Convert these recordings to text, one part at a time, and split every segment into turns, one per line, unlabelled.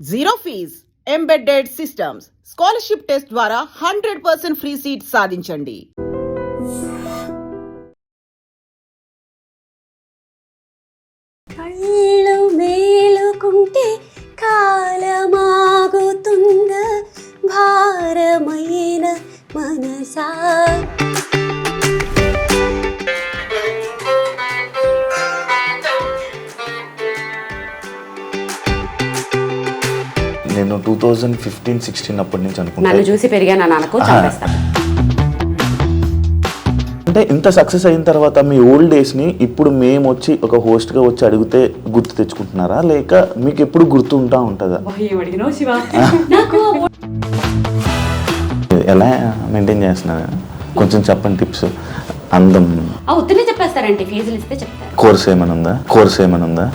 Zero fees embedded systems scholarship test ద్వారా 100% free seat సాధించండి.
కళ్ళు మేలుకుంటే కాలమాగుతుంద భారమైన మనసా.
నేను 2015-16 అప్పటి నుంచి అనుకుంటా
నన్ను చూసి పెరిగాను అనుకో చంపేస్తాను.
అంటే ఇంత సక్సెస్ అయిన తర్వాత మీ ఓల్డ్ డేస్ని ఇప్పుడు మేము వచ్చి ఒక హోస్ట్గా వచ్చి అడిగితే గుర్తు తెచ్చుకుంటున్నారా, లేక మీకు ఎప్పుడు గుర్తుంటా ఉంటుందా? ఎలా మెయింటైన్ చేస్తున్నారు కొంచెం చెప్పండి టిప్స్. అందం
ఉత్తనే చెప్పేస్తారండి, ఫీజులు ఇస్తే చెప్తారు.
కోర్స్ ఏమైనా ఉందా?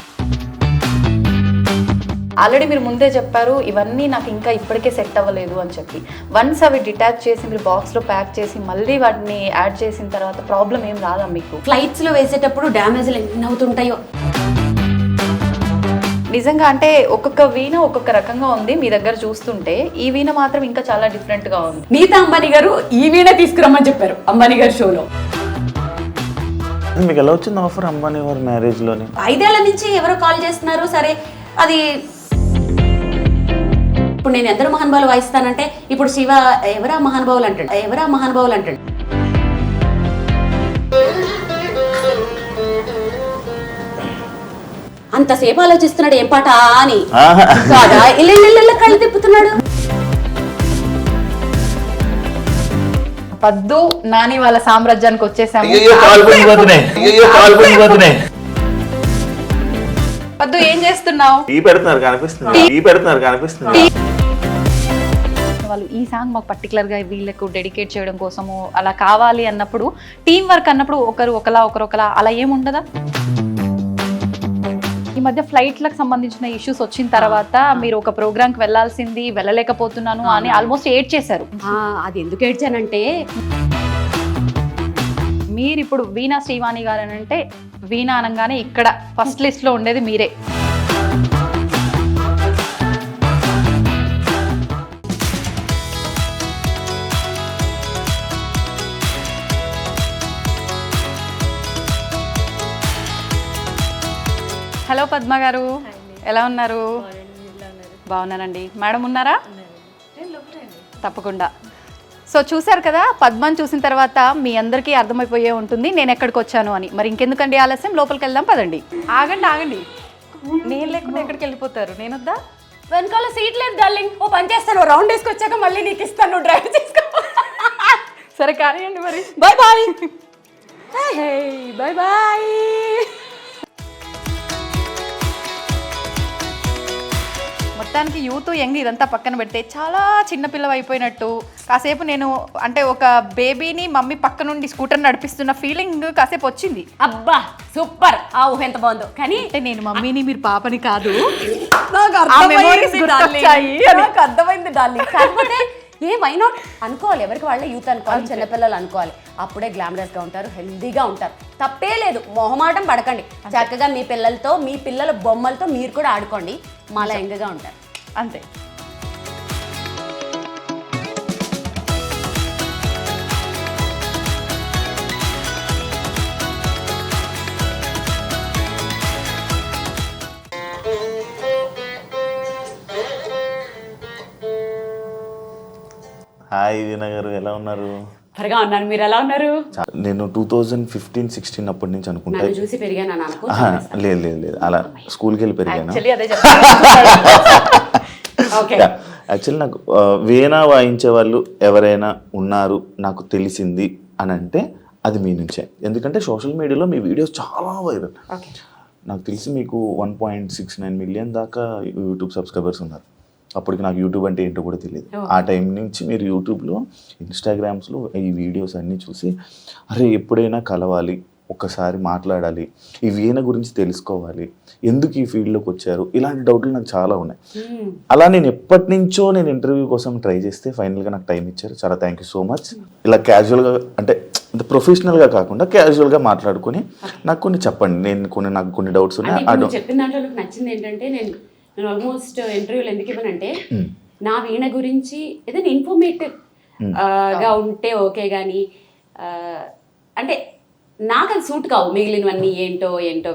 ఆల్రెడీ మీరు ముందే చెప్పారు ఇవన్నీ నాకు ఇంకా ఇప్పటికే సెట్ అవ్వలేదు అని చెప్పి. వన్స్ అవి డిటాచ్ చేసి మీరు బాక్స్లో ప్యాక్ చేసి మళ్ళీ వాటిని యాడ్ చేసిన తర్వాత ప్రాబ్లం ఏం రాదా మీకు?
ఫ్లైట్స్లో వేసేటప్పుడు డ్యామేజ్లు ఎన్ని అవుతుంటాయో
నిజంగా. అంటే ఒక్కొక్క వీణ ఒక్కొక్క రకంగా ఉంది మీ దగ్గర చూస్తుంటే, ఈ వీణ మాత్రం ఇంకా చాలా డిఫరెంట్గా ఉంది.
నీతా అంబానీ గారు ఈ వీణ తీసుకురమ్మని చెప్పారు అంబానీ గారి షోలో.
మీకు ఎలా వచ్చింది ఆఫర్ అంబానీ వారి మ్యారేజ్లోని?
5 ఏళ్ల నుంచి ఎవరో కాల్ చేస్తున్నారు. సరే అది ఇప్పుడు నేను ఎందరో మహానుభావులు వాయిస్తానంటే ఇప్పుడు శివ ఎవరా మహానుభావులు అంటాడు. అంతసేపు ఆలోచిస్తున్నాడు ఏం పాట అని కాదా, ఇళ్ళ కళ్ళు తిప్పుతున్నాడు.
పద్దు నాని వాళ్ళ సామ్రాజ్యానికి వచ్చేసాము. పద్దు ఏం చేస్తున్నావు? వాళ్ళు ఈ సాంగ్ మాకు పర్టికులర్గా వీళ్ళకు డెడికేట్ చేయడం కోసము అలా కావాలి అన్నప్పుడు, టీం వర్క్ అన్నప్పుడు ఒకరు ఒకలా అలా ఏముండదా? ఈ మధ్య ఫ్లైట్లకు సంబంధించిన ఇష్యూస్ వచ్చిన తర్వాత మీరు ఒక ప్రోగ్రామ్కి వెళ్ళాల్సింది వెళ్ళలేకపోతున్నాను అని ఆల్మోస్ట్ ఏడ్ చేశారు.
అది ఎందుకు ఏడ్చానంటే,
మీరు ఇప్పుడు వీణా శ్రీవాణి గారు అని అంటే వీణా అనగానే ఇక్కడ ఫస్ట్ లిస్ట్లో ఉండేది మీరే. హలో పద్మ గారు, ఎలా ఉన్నారు? బాగున్నానండి. మేడం ఉన్నారా? తప్పకుండా. సో చూశారు కదా, పద్మని చూసిన తర్వాత మీ అందరికీ అర్థమైపోయే ఉంటుంది నేను ఎక్కడికి వచ్చాను అని. మరి ఇంకెందుకండి ఆలస్యం, లోపలికి వెళ్దాం పదండి. ఆగండి, నేను లేకుండా ఎక్కడికి వెళ్ళిపోతారు? నేను వద్దా?
వెనకాల సీట్ లేదు డార్లింగ్. ఓ పని చేస్తాను, రౌండ్ వేసుకొచ్చాక మళ్ళీ నీకు ఇస్తాను, డ్రైవ్ చేసుకో.
సరే కానివ్వండి మరి.
Bye bye.
మొత్తానికి యూత్ యంగ్ ఇదంతా పక్కన పెడితే చాలా చిన్నపిల్ల అయిపోయినట్టు, కాసేపు నేను అంటే ఒక బేబీని మమ్మీ పక్క నుండి స్కూటర్ నడిపిస్తున్న ఫీలింగ్ కాసేపు వచ్చింది.
అబ్బా సూపర్, ఆ ఊహ ఎంత బాగుందో. కానీ
అంటే నేను మమ్మీని మీరు పాపని కాదు,
నాకు అర్థమైంది డార్లింగ్. కాకపోతే వై నాట్ అనుకోవాలి, ఎవరికి వాళ్ళే యూత్ అనుకోవాలి, చిన్నపిల్లలు అనుకోవాలి. అప్పుడే గ్లామరస్గా ఉంటారు, హెల్దీగా ఉంటారు. తప్పే లేదు, మొహమాటం పడకండి. చక్కగా మీ పిల్లలతో, మీ పిల్లల బొమ్మలతో మీరు కూడా ఆడుకోండి, మాలా యంగ్గా ఉంటారు.
అంతే.
హాయ్ వీణా గారు, ఎలా ఉన్నారు?
త్వరగా ఉన్నాను, మీరు ఎలా ఉన్నారు?
నేను 2015-16 అప్పటి నుంచి అనుకుంటా
నన్ను చూసి పెరిగాను అనుకో.
లేదు అలా స్కూల్కి వెళ్ళి పెరిగాను. యాక్చువల్లీ నాకు వీణా వాయించే వాళ్ళు ఎవరైనా ఉన్నారు నాకు తెలిసింది అని అంటే అది మీ నుంచే. ఎందుకంటే సోషల్ మీడియాలో మీ వీడియోస్ చాలా వైరల్. నాకు తెలిసి మీకు 1.69 మిలియన్ దాకా యూట్యూబ్ సబ్స్క్రైబర్స్ ఉన్నారు. అప్పటికి నాకు యూట్యూబ్ అంటే ఏంటో కూడా తెలియదు. ఆ టైం నుంచి మీరు యూట్యూబ్లో, ఇన్స్టాగ్రామ్స్లో ఈ వీడియోస్ అన్నీ చూసి అరే ఎప్పుడైనా కలవాలి, ఒక్కసారి మాట్లాడాలి, ఈ వీణ గురించి తెలుసుకోవాలి, ఎందుకు ఈ ఫీల్డ్లోకి వచ్చారు, ఇలాంటి డౌట్లు నాకు చాలా ఉన్నాయి. అలా నేను ఎప్పటి నుంచో నేను ఇంటర్వ్యూ కోసం ట్రై చేస్తే ఫైనల్గా నాకు టైం ఇచ్చారు. చాలా థ్యాంక్ యూ సో మచ్. ఇలా క్యాజువల్గా అంటే ప్రొఫెషనల్గా కాకుండా క్యాజువల్గా మాట్లాడుకొని నాకు కొన్ని చెప్పండి. నాకు కొన్ని డౌట్స్ ఉన్నాయి.
చెప్పిన దాంట్లో నాకు నచ్చింది ఏంటంటే, నేను నేను ఆల్మోస్ట్ ఇంటర్వ్యూలు ఎందుకు ఇవ్వనంటే నా వీణ గురించి ఏదైనా ఇన్ఫర్మేటివ్ గా ఉంటే ఓకే కానీ అంటే నాకు అది సూట్ కావు. మిగిలినవన్నీ ఏంటో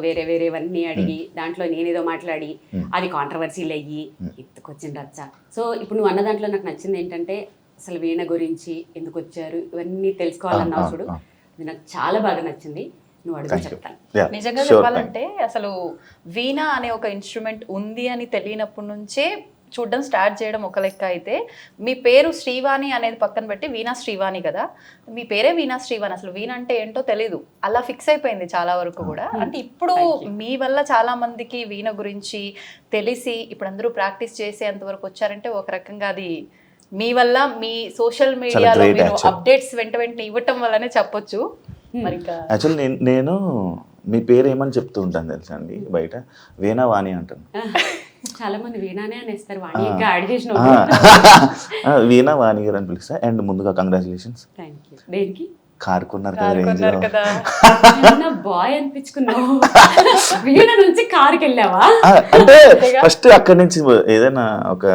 వేరే వేరేవన్నీ అడిగి దాంట్లో నేనేదో మాట్లాడి అది కాంట్రవర్సీలు అయ్యి ఎత్తుకొచ్చిన రచ్చ. సో ఇప్పుడు నువ్వు అన్న దాంట్లో నాకు నచ్చింది ఏంటంటే అసలు వీణ గురించి ఎందుకు వచ్చారు ఇవన్నీ తెలుసుకోవాలన్నావు చూడు, అది నాకు చాలా బాగా నచ్చింది. నువ్వు అడుగు చెప్తాను.
నిజంగా చెప్పాలంటే అసలు వీణ అనే ఒక ఇన్స్ట్రుమెంట్ ఉంది అని తెలియనప్పటి నుంచే చూడడం స్టార్ట్ చేయడం ఒక లెక్క అయితే, మీ పేరు శ్రీవాణి అనేది పక్కన పెట్టి వీణా శ్రీవాణి కదా, మీ పేరే వీణా శ్రీవాణి. అసలు వీణ అంటే ఏంటో తెలీదు, అలా ఫిక్స్ అయిపోయింది చాలా వరకు కూడా. అంటే ఇప్పుడు మీ వల్ల చాలా మందికి వీణ గురించి తెలిసి ఇప్పుడు అందరూ ప్రాక్టీస్ చేసేంత వరకు వచ్చారంటే ఒక రకంగా అది మీ వల్ల, మీ సోషల్ మీడియాలో మీరు అప్డేట్స్ వెంట వెంటనే ఇవ్వటం వల్లనే చెప్పొచ్చు. మరి
యాక్చువల్లీ నేను మీ పేరు ఏమని చెప్తూ ఉంటాను తెలుసా అండి, బయట వీణా వాణి అంటాను.
చాలా మంది వీణానే అనేస్తారు, వాణి ఇంకా యాడ్ చేసిన
వీణా వాణి గారు అని పిలుస్తా. అండ్ ముందుగా కంగ్రాచులేషన్స్.
Thank you. దేనికి?
కార్ కొన్నారు
కదా.
బాయ్ అనిపించుకున్నావు, వీణ నుంచి కారుకి వెళ్ళావా?
అంటే ఫస్ట్ అక్కడి నుంచి ఏదైనా ఒక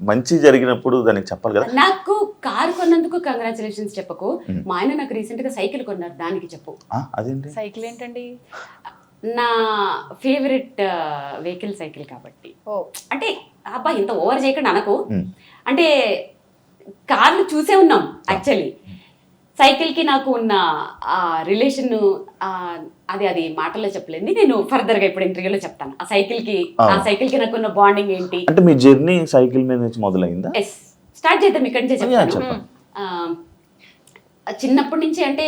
మంచి జరిగినప్పుడు దానికి చెప్పాలి కదా.
నాకు కారు కొన్నందుకు కంగ్రాచులేషన్స్ చెప్పకు, మా ఆయన నాకు రీసెంట్ గా సైకిల్ కొన్నారు, దానికి చెప్పు.
అదేంటి
సైకిల్ ఏంటండి?
నా ఫేవరెట్ వెహికల్ సైకిల్ కాబట్టి. అంటే అబ్బా ఇంత ఓవర్ చేయకుండా అనకు, అంటే కార్లు చూసే ఉన్నాం యాక్చువల్లీ. సైకిల్కి నాకు ఉన్న రిలేషన్ అది మాటల్లో చెప్పలేదు, నేను ఫర్దర్గా ఇప్పుడు ఇంటర్వ్యూలో చెప్తాను. ఆ సైకిల్కి నాకు ఉన్న బాండింగ్ ఏంటి.
అంటే మీ జర్నీ సైకిల్ మీద నుంచి మొదలైందా?
ఎస్, స్టార్ట్ చేద్దాం ఇక్కడి నుంచే చెప్తాను. చిన్నప్పటి నుంచి అంటే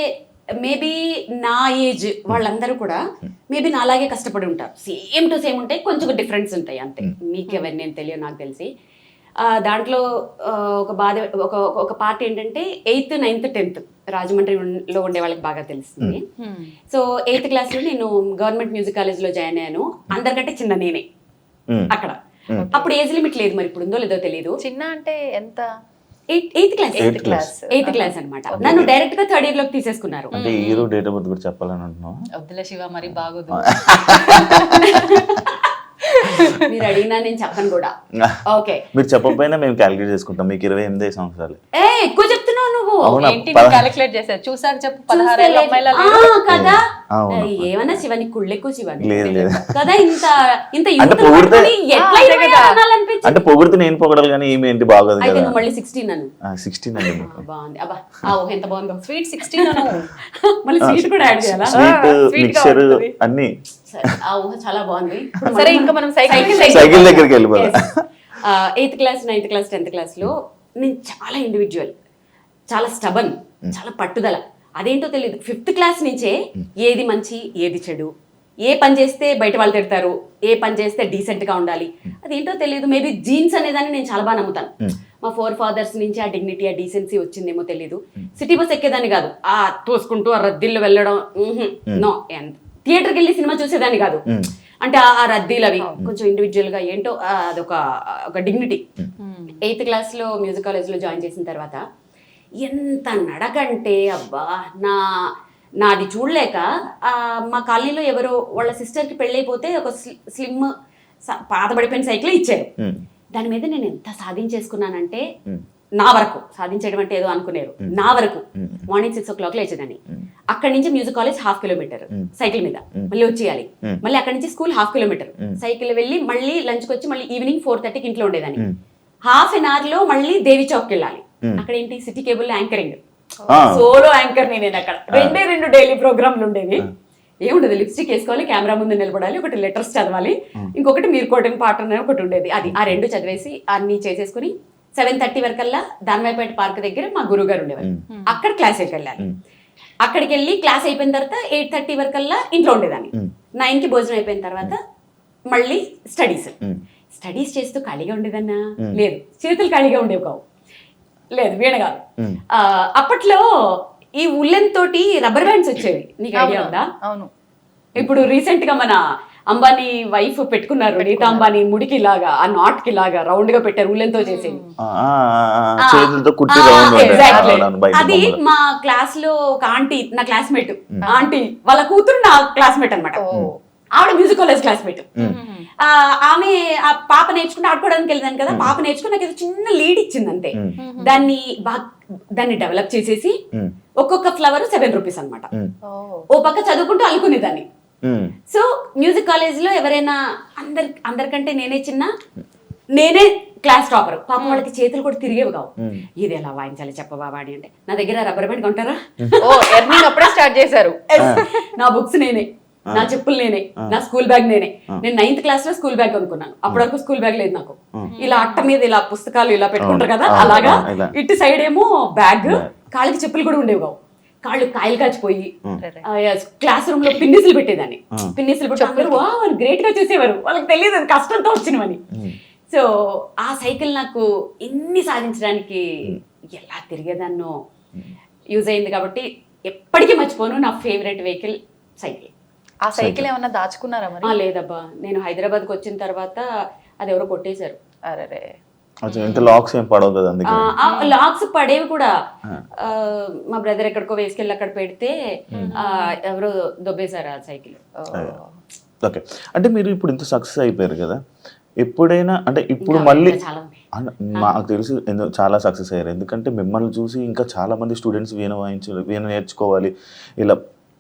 మేబీ నా ఏజ్ వాళ్ళందరూ కూడా మేబీ నా అలాగే కష్టపడి ఉంటారు, సేమ్ టు సేమ్ ఉంటాయి, కొంచెం డిఫరెన్స్ ఉంటాయి అంతే. మీకు ఎవరిని నేను తెలియదు నాకు తెలిసి. దాంట్లో ఒక బాధ ఒక పార్ట్ ఏంటంటే 8th, 9th, 10th రాజమండ్రిలో ఉండే వాళ్ళకి బాగా తెలుస్తుంది. సో 8th క్లాస్లో నేను గవర్నమెంట్ మ్యూజిక్ కాలేజ్లో జాయిన్ అయ్యాను. అందరికంటే చిన్న నేనే అక్కడ. అప్పుడు ఏజ్ లిమిట్ లేదు, మరి ఇప్పుడు ఉందో లేదో తెలియదు.
చిన్న అంటే ఎంత?
8th క్లాస్ అన్నమాట. నన్ను డైరెక్ట్ గా 3rd year లోకి తీసేసుకున్నారు.
అంటే ఇయర్ డేట్ ఆఫ్ బర్త్ కూడా చెప్పాలని అంటున్నావా?
వద్దులే శివ, మరి బాగోదు.
మీరు అడిగినా నేను చెప్పను కూడా. ఓకే,
మీరు చెప్పకపోయినా మేము క్యాలిక్యులేట్ చేసుకుంటాం. మీకు 28 సంవత్సరాలు.
ఎక్కువ చెప్తున్నావు నువ్వు.
ఏంటి క్యాలిక్యులేట్ చేశారు? చూసారు చెప్పు. 16 అమ్మాయిల
కదా, ఏమన్నా శివాని కుళ్ళెక్కువ శివాని కదా.
అంటే పొగిడితే నేను పొగడాలి కానీ ఈమె ఏంటి బాగోదు కదా.
మళ్ళీ 16 అను.
16 అండి.
బాగుంది. అబ్బా ఎంత బాగుందో. స్వీట్ 16 అను. మళ్ళీ స్వీట్ కూడా యాడ్ చేయాలా?
స్వీట్ మిక్చర్ అన్ని
చాలా బాగుంది.
సరే, ఇంకా మనం
సైకిల్ దగ్గరికి వెళ్ళిపోదాం.
8th class, 9th class, 10th class లో నేను చాలా ఇండివిజువల్, చాలా స్టబన్, చాలా పట్టుదల. అదేంటో తెలియదు. 5th క్లాస్ నుంచే ఏది మంచి ఏది చెడు, ఏ పని చేస్తే బయట వాళ్ళు తిడతారు, ఏ పని చేస్తే డీసెంట్ గా ఉండాలి, అదేంటో తెలియదు. మేబీ జీన్స్ అనేదాన్ని నేను చాలా బాగా నమ్ముతాను. మా 4 fathers నుంచి ఆ డిగ్నిటీ, ఆ డీసెన్సీ వచ్చిందేమో తెలియదు. సిటీ బస్ ఎక్కేదాన్ని కాదు, ఆ తోసుకుంటూ ఆ రద్దీల్లో వెళ్ళడం, నో. థియేటర్కి వెళ్ళి సినిమా చూసేదాన్ని కాదు. అంటే ఆ రద్దీలు అవి కొంచెం ఇండివిజువల్ గా ఏంటో ఒక డిగ్నిటీ. 8th క్లాస్లో మ్యూజిక్ కాలేజ్లో జాయిన్ చేసిన తర్వాత ఎంత నడకంటే అబ్బా, నాది చూడలేక మా కాలనీలో ఎవరో వాళ్ళ సిస్టర్కి పెళ్ళైపోతే ఒక స్లిమ్ పాతబడిపోయిన సైకిల్ ఇచ్చారు. దాని మీద నేను ఎంత సాధించేసుకున్నానంటే, నా వరకు సాధించడం అంటే ఏదో అనుకునేరు, నా వరకు మార్నింగ్ 6 o'clock లేచేదాన్ని. అక్కడి నుంచి మ్యూజిక్ కాలేజ్ 1/2 kilometer సైకిల్ మీద మళ్ళీ వచ్చేయాలి. మళ్ళీ అక్కడి నుంచి స్కూల్ 1/2 kilometer సైకిల్ వెళ్ళి మళ్ళీ లంచ్కి వచ్చి మళ్ళీ ఈవినింగ్ 4:30కి ఇంట్లో ఉండేదాన్ని. 1/2 an hour లో మళ్ళీ దేవి చౌక్కి వెళ్ళాలి. అక్కడ ఏంటి, city cable anchoring, solo anchor నేను అక్కడ. 2 డైలీ ప్రోగ్రాంలు ఉండేవి. ఏముండదు, లిప్స్టిక్ వేసుకోవాలి, కెమెరా ముందు నిలబడాలి, ఒకటి లెటర్స్ చదవాలి, ఇంకొకటి మీరు కోటింగ్ పాట ఒకటి ఉండేది. ఆ 2 చదివేసి అన్ని చేసేసుకుని 7:30 వరకల్లా దానివైపేట పార్క్ దగ్గర మా గురువు గారు ఉండేవారు. అక్కడ క్లాస్కి వెళ్ళాలి. అక్కడికి వెళ్ళి క్లాస్ అయిపోయిన తర్వాత 8:30 వరకల్లా ఇంట్లో ఉండేదాన్ని. 9కి భోజనం అయిపోయిన తర్వాత మళ్ళీ స్టడీస్ చేస్తూ ఖాళీగా ఉండేదన్నా? లేదు, చేతులు ఖాళీగా ఉండేవి కావు. లేదు, వీణ కాదు. అప్పట్లో ఈ ఉల్లెన్ తోటి రబ్బర్ బ్యాండ్స్ వచ్చేవి, నీకు ఐడియా ఉందా?
అవును.
ఇప్పుడు రీసెంట్ గా మన అంబానీ వైఫ్ పెట్టుకున్నారు, నీతా అంబానీ, ముడికి లాగా ఆ నాట్ కి లాగా రౌండ్ గా పెట్టారు, ఉల్లెన్ తో చేసేది. అది మా క్లాస్ లో ఒక ఆంటీ, నా క్లాస్మేట్ ఆంటీ వాళ్ళ కూతురు నా క్లాస్మేట్ అనమాట. ఆవిడ మ్యూజిక్ కాలేజ్ క్లాస్మేట్. ఆమె ఆ పాప నేర్చుకుని ఆడుకోవడానికి వెళ్ళాను కదా, పాప నేర్చుకుని నాకు ఏదో చిన్న లీడ్ ఇచ్చింది అంతే. దాన్ని డెవలప్ చేసేసి ఒక్కొక్క ఫ్లవర్ 7 రూపీస్ అనమాట. ఓ పక్క చదువుకుంటూ అల్లుకునేదాన్ని. సో మ్యూజిక్ కాలేజ్ లో ఎవరైనా అందరికంటే నేనే క్లాస్ టాపర్. పాపం వాళ్ళకి చేతులు కూడా తిరిగేవి కావు. ఇది ఎలా వాయించాలి చెప్పవా వాడి అంటే, నా దగ్గర రబ్బర్ బ్యాండ్ కొంటారా?
ఎర్నింగ్ అప్పుడే స్టార్ట్ చేశారు.
నా బుక్స్ నేనే, నా చెప్పులు నేనే, నా స్కూల్ బ్యాగ్ నేనే. నేను 9th క్లాస్ లో స్కూల్ బ్యాగ్ కొనుక్కున్నాను. అప్పటి వరకు స్కూల్ బ్యాగ్ లేదు నాకు. ఇలా అట్ట మీద ఇలా పుస్తకాలు ఇలా పెట్టుకుంటారు కదా, అలాగా ఇటు సైడ్ ఏమో బ్యాగ్, కాళ్ళకి చెప్పులు కూడా ఉండేవి కావు. కాళ్ళు కాయలు కాచిపోయి క్లాస్ రూమ్ లో పిన్నిసులు పెట్టేదాన్ని. పిన్నిసులు పెట్టి వాళ్ళు గ్రేట్ గా చూసేవారు, వాళ్ళకి తెలియదు అది కష్టంతో వచ్చినవని. సో ఆ సైకిల్ నాకు ఎన్ని సాధించడానికి ఎలా తిరిగేదాన్నో యూజ్ అయింది కాబట్టి ఎప్పటికీ మర్చిపోను. నా ఫేవరెట్ వెహికల్ సైకిల్.
ఆ సైకిల్ ఏమన్నా దాచుకున్నారా మరి?
లేదబ్బా, నేను హైదరాబాద్కి వచ్చిన తర్వాత అది ఎవరో కొట్టేశారు.
అరే,
లాక్స్ ఏం పడవు కదా,
లాక్స్ పడేవి కూడా. మా బ్రదర్ ఎక్కడికో వేసుకెళ్ళి అక్కడ పెడితే ఎవరో దొబ్బేశారు ఆ సైకిల్.
ఓకే, అంటే మీరు ఇప్పుడు ఇంత సక్సెస్ అయిపోయారు కదా, ఎప్పుడైనా అంటే ఇప్పుడు మళ్ళీ మాకు తెలిసి చాలా సక్సెస్ అయ్యారు. ఎందుకంటే మిమ్మల్ని చూసి ఇంకా చాలా మంది స్టూడెంట్స్ వీణ నేర్చుకోవాలి, ఇలా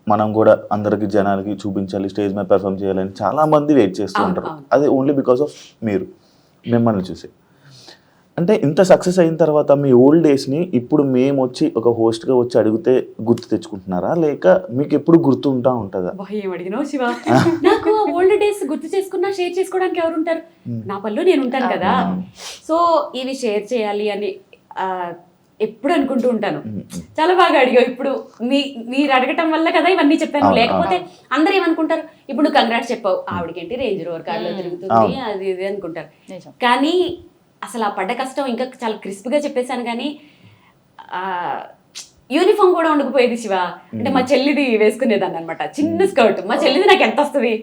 మనం కూడా అందరికి జనాలకి చూపించాలి, స్టేజ్ మీద పెర్ఫామ్ చేయాలని చాలా మంది వెయిట్ చేస్తూ ఉంటారు. అది ఓన్లీ బికాస్ ఆఫ్ మిమ్మల్ని చూసి. అంటే ఇంత సక్సెస్ అయిన తర్వాత మీ ఓల్డ్ డేస్ని ఇప్పుడు మేము వచ్చి ఒక హోస్ట్గా వచ్చి అడిగితే గుర్తు తెచ్చుకుంటున్నారా, లేక మీకు ఎప్పుడు గుర్తుంటా ఉంటుందా?
ఏం అడిగినావు శివ, నాకు ఓల్డ్ డేస్ గుర్తు చేసుకున్నా షేర్ చేసుకోవడానికి ఎవరు ఉంటారు? నా పనిలో నేను ఉంటాను కదా. సో ఇవి షేర్ చేయాలి అని ఎప్పుడు అనుకుంటూ ఉంటాను. చాలా బాగా అడిగావు. ఇప్పుడు మీరు అడగటం వల్ల కదా ఇవన్నీ చెప్పాను. లేకపోతే అందరూ ఏమనుకుంటారు, ఇప్పుడు నువ్వు కంగ్రాట్స్ చెప్పావు, ఆవిడకేంటి రేంజ్ రోవర్ కార్లో తిరుగుతుంది అది ఇది అనుకుంటారు. కానీ అసలు ఆ పడ్డ కష్టం ఇంకా చాలా క్రిస్ప్గా చెప్పేశాను. కానీ యూనిఫామ్ కూడా ఉండకపోయేది శివ. అంటే మా చెల్లిది వేసుకునేదాన్ని అనమాట, చిన్న స్కర్ట్. మా చెల్లిది నాకు ఎంత వస్తుంది,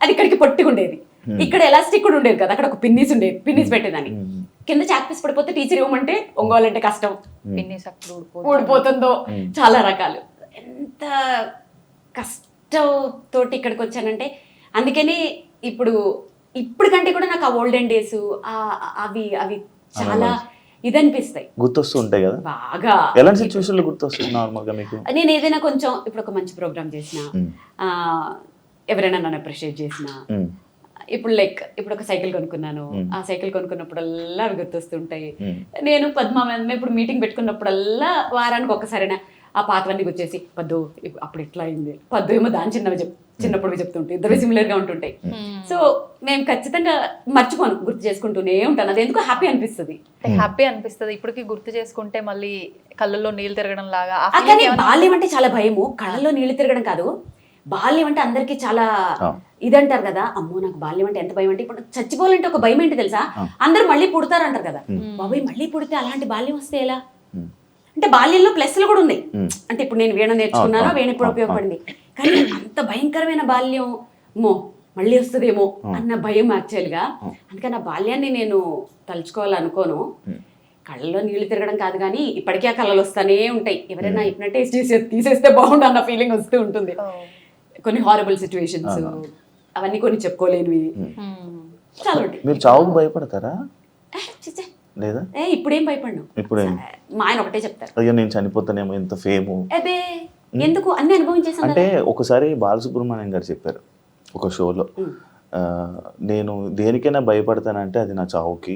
అది ఇక్కడికి పొట్టుకుండేది. ఇక్కడ ఎలాస్టిక్ కూడా ఉండేది కదా, అక్కడ ఒక పిన్నీస్ ఉండేది, పిన్నీస్ పెట్టేదాన్ని. కింద చాక్ పీస్ పడిపోతే టీచర్ ఇవ్వమంటే ఒంగోలంటే కష్టం,
పిన్నీస్
ఊడిపోతుందో, చాలా రకాలు. ఎంత కష్టంతో ఇక్కడికి వచ్చానంటే అందుకని ఇప్పటికంటే కూడా నాకు ఆ ఓల్డెన్ డేస్ అవి చాలా ఇదనిపిస్తాయి,
గుర్తొస్తూ ఉంటాయి కదా
బాగా.
ఎలాంటి సిచ్యువేషన్లో గుర్తొస్తుంది నార్మల్గా మీకు?
నేను ఏదైనా కొంచెం ఇప్పుడు ఒక మంచి ప్రోగ్రామ్ చేసిన, ఎవరైనా నన్ను అప్రిషియేట్ చేసిన, ఇప్పుడు ఒక సైకిల్ కొనుక్కున్నాను, ఆ సైకిల్ కొనుక్కున్నప్పుడల్లా అవి గుర్తొస్తుంటాయి. నేను పద్మ ఇప్పుడు మీటింగ్ పెట్టుకున్నప్పుడల్లా వారానికి ఒక్కసారైనా ఆ పాతవన్నీ గుర్చేసి, పద్దు అప్పుడు ఇట్లా అయింది, పద్దు ఏమో దాని చిన్నప్పుడు చెప్తుంటాయి, ఇద్దరు సిమిలర్ గా ఉంటుంటాయి. సో మేము ఖచ్చితంగా మర్చిపోను, గుర్తు చేసుకుంటూనే ఉంటాను. అది ఎందుకు హ్యాపీ అనిపిస్తుంది.
ఇప్పటికి గుర్తు చేసుకుంటే మళ్ళీ కళ్ళల్లో నీళ్ళు తిరగడం లాగా.
కానీ బాల్యం అంటే చాలా భయము. కళ్ళల్లో నీళ్లు తిరగడం కాదు, బాల్యం అంటే అందరికి చాలా ఇదంటారు కదా. అమ్మో నాకు బాల్యం అంటే ఎంత భయం అంటే, ఇప్పుడు చచ్చిపోవాలంటే ఒక భయం ఏంటి తెలుసా, అందరూ మళ్ళీ పుడతారు అంటారు కదా. బాబాయ్ మళ్ళీ పుడితే అలాంటి బాల్యం వస్తే ఎలా అంటే, బాల్యంలో ప్లస్లు కూడా ఉన్నాయి. అంటే ఇప్పుడు నేను వీణ నేర్చుకున్నాను, వీణ ఇప్పుడు ఉపయోగపడింది. కానీ అంత భయంకరమైన బాల్యం మళ్ళీ వస్తుందేమో అన్న భయం యాక్చువల్గా. అందుకని ఆ బాల్యాన్ని నేను తలుచుకోవాలనుకోను. కళ్ళలో నీళ్లు తిరగడం కాదు, కానీ ఇప్పటికీ ఆ కళ్ళలు వస్తానే ఉంటాయి. ఎవరైనా హిప్నటైజ్ తీసేస్తే బాగుండు అన్న ఫీలింగ్ వస్తూ ఉంటుంది. కొన్ని హారబుల్ సిచ్యువేషన్స్, అవన్నీ కొన్ని చెప్పుకోలేనివి చాలా ఉంటాయి.
మీరు చావుకు భయపడతారా? లేదా
ఇప్పుడేం భయపడ్ను. మా ఆయన ఒకటే చెప్తారు,
అయ్యో నేను చనిపోతానేమో, ఎంత ఫేము.
అదే ఎందుకు అన్ని అనుభవించేసాను.
అంటే ఒకసారి బాలసుబ్రహ్మణ్యం గారు చెప్పారు ఒక షోలో, నేను దేనికైనా భయపడతానంటే అది నా చావుకి,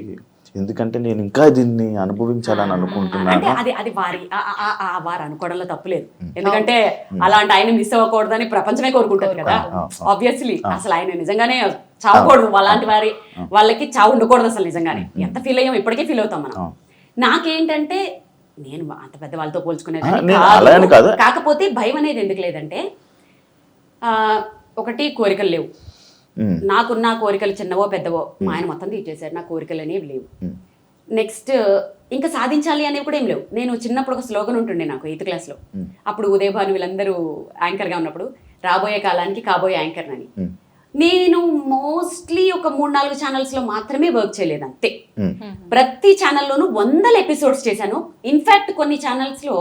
ఎందుకంటే నేను ఇంకా దీన్ని అనుభవించాలని అనుకుంటున్నాను.
అంటే అది వారు అనుకోవడంలో తప్పులేదు. ఎందుకంటే అలాంటి ఆయన మిస్ అవ్వకూడదని ప్రపంచమే కోరుకుంటుంది కదా. ఆబ్వియస్లీ అసలు ఆయన నిజంగానే చావకూడదు, అలాంటి వాళ్ళకి చావు ఉండకూడదు అసలు. నిజంగానే ఎంత ఫీల్ అయ్యాం, ఇప్పటికే ఫీల్ అవుతాం మనం. నాకేంటంటే నేను అంత పెద్ద వాళ్ళతో పోల్చుకునేది కాదు. కాకపోతే భయం అనేది ఎందుకు లేదంటే, ఒకటి కోరికలు లేవు. నాకున్న కోరికలు చిన్నవో పెద్దవో మా ఆయన మొత్తం తీర్చేశారు. నా కోరికలు అనేవి లేవు. నెక్స్ట్ ఇంకా సాధించాలి అనేవి కూడా ఏం లేవు. నేను చిన్నప్పుడు ఒక స్లోగన్ ఉంటుండే నాకు 8th క్లాస్లో. అప్పుడు ఉదయభాను వీళ్ళందరూ యాంకర్గా ఉన్నప్పుడు, రాబోయే కాలానికి కాబోయే యాంకర్ అని. నేను మోస్ట్లీ ఒక 3-4 ఛానల్స్లో మాత్రమే వర్క్ చేయలేదు అంతే. ప్రతి ఛానల్లోనూ 100 ఎపిసోడ్స్ చేశాను. ఇన్ఫ్యాక్ట్ కొన్ని ఛానల్స్లో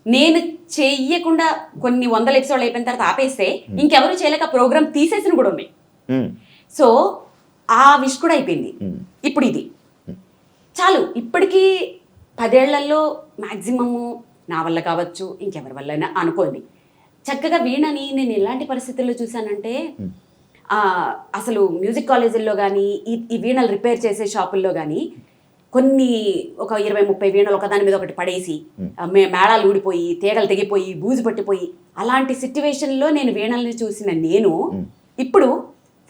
నేను చెయ్యకుండా కొన్ని వందల ఎపిసోడ్లు అయిపోయిన తర్వాత ఆపేస్తే ఇంకెవరు చేయలేక ప్రోగ్రామ్ తీసేసిన కూడా ఉన్నాయి. సో ఆ విష్ కూడా అయిపోయింది. ఇప్పుడు ఇది చాలు. ఇప్పటికీ 10 ఏళ్లలో మ్యాక్సిమము నా వల్ల కావచ్చు, ఇంకెవరి వల్ల అనుకోండి. చక్కగా వీణని నేను ఎలాంటి పరిస్థితుల్లో చూసానంటే, అసలు మ్యూజిక్ కాలేజీల్లో కానీ ఈ వీణలు రిపేర్ చేసే షాపుల్లో కానీ కొన్ని ఒక 20-30 వీణలు ఒకదాని మీద ఒకటి పడేసి మేళాలు ఊడిపోయి, తీగలు తెగిపోయి, బూజు పట్టిపోయి, అలాంటి సిచ్యువేషన్లో నేను వీణల్ని చూసిన నేను ఇప్పుడు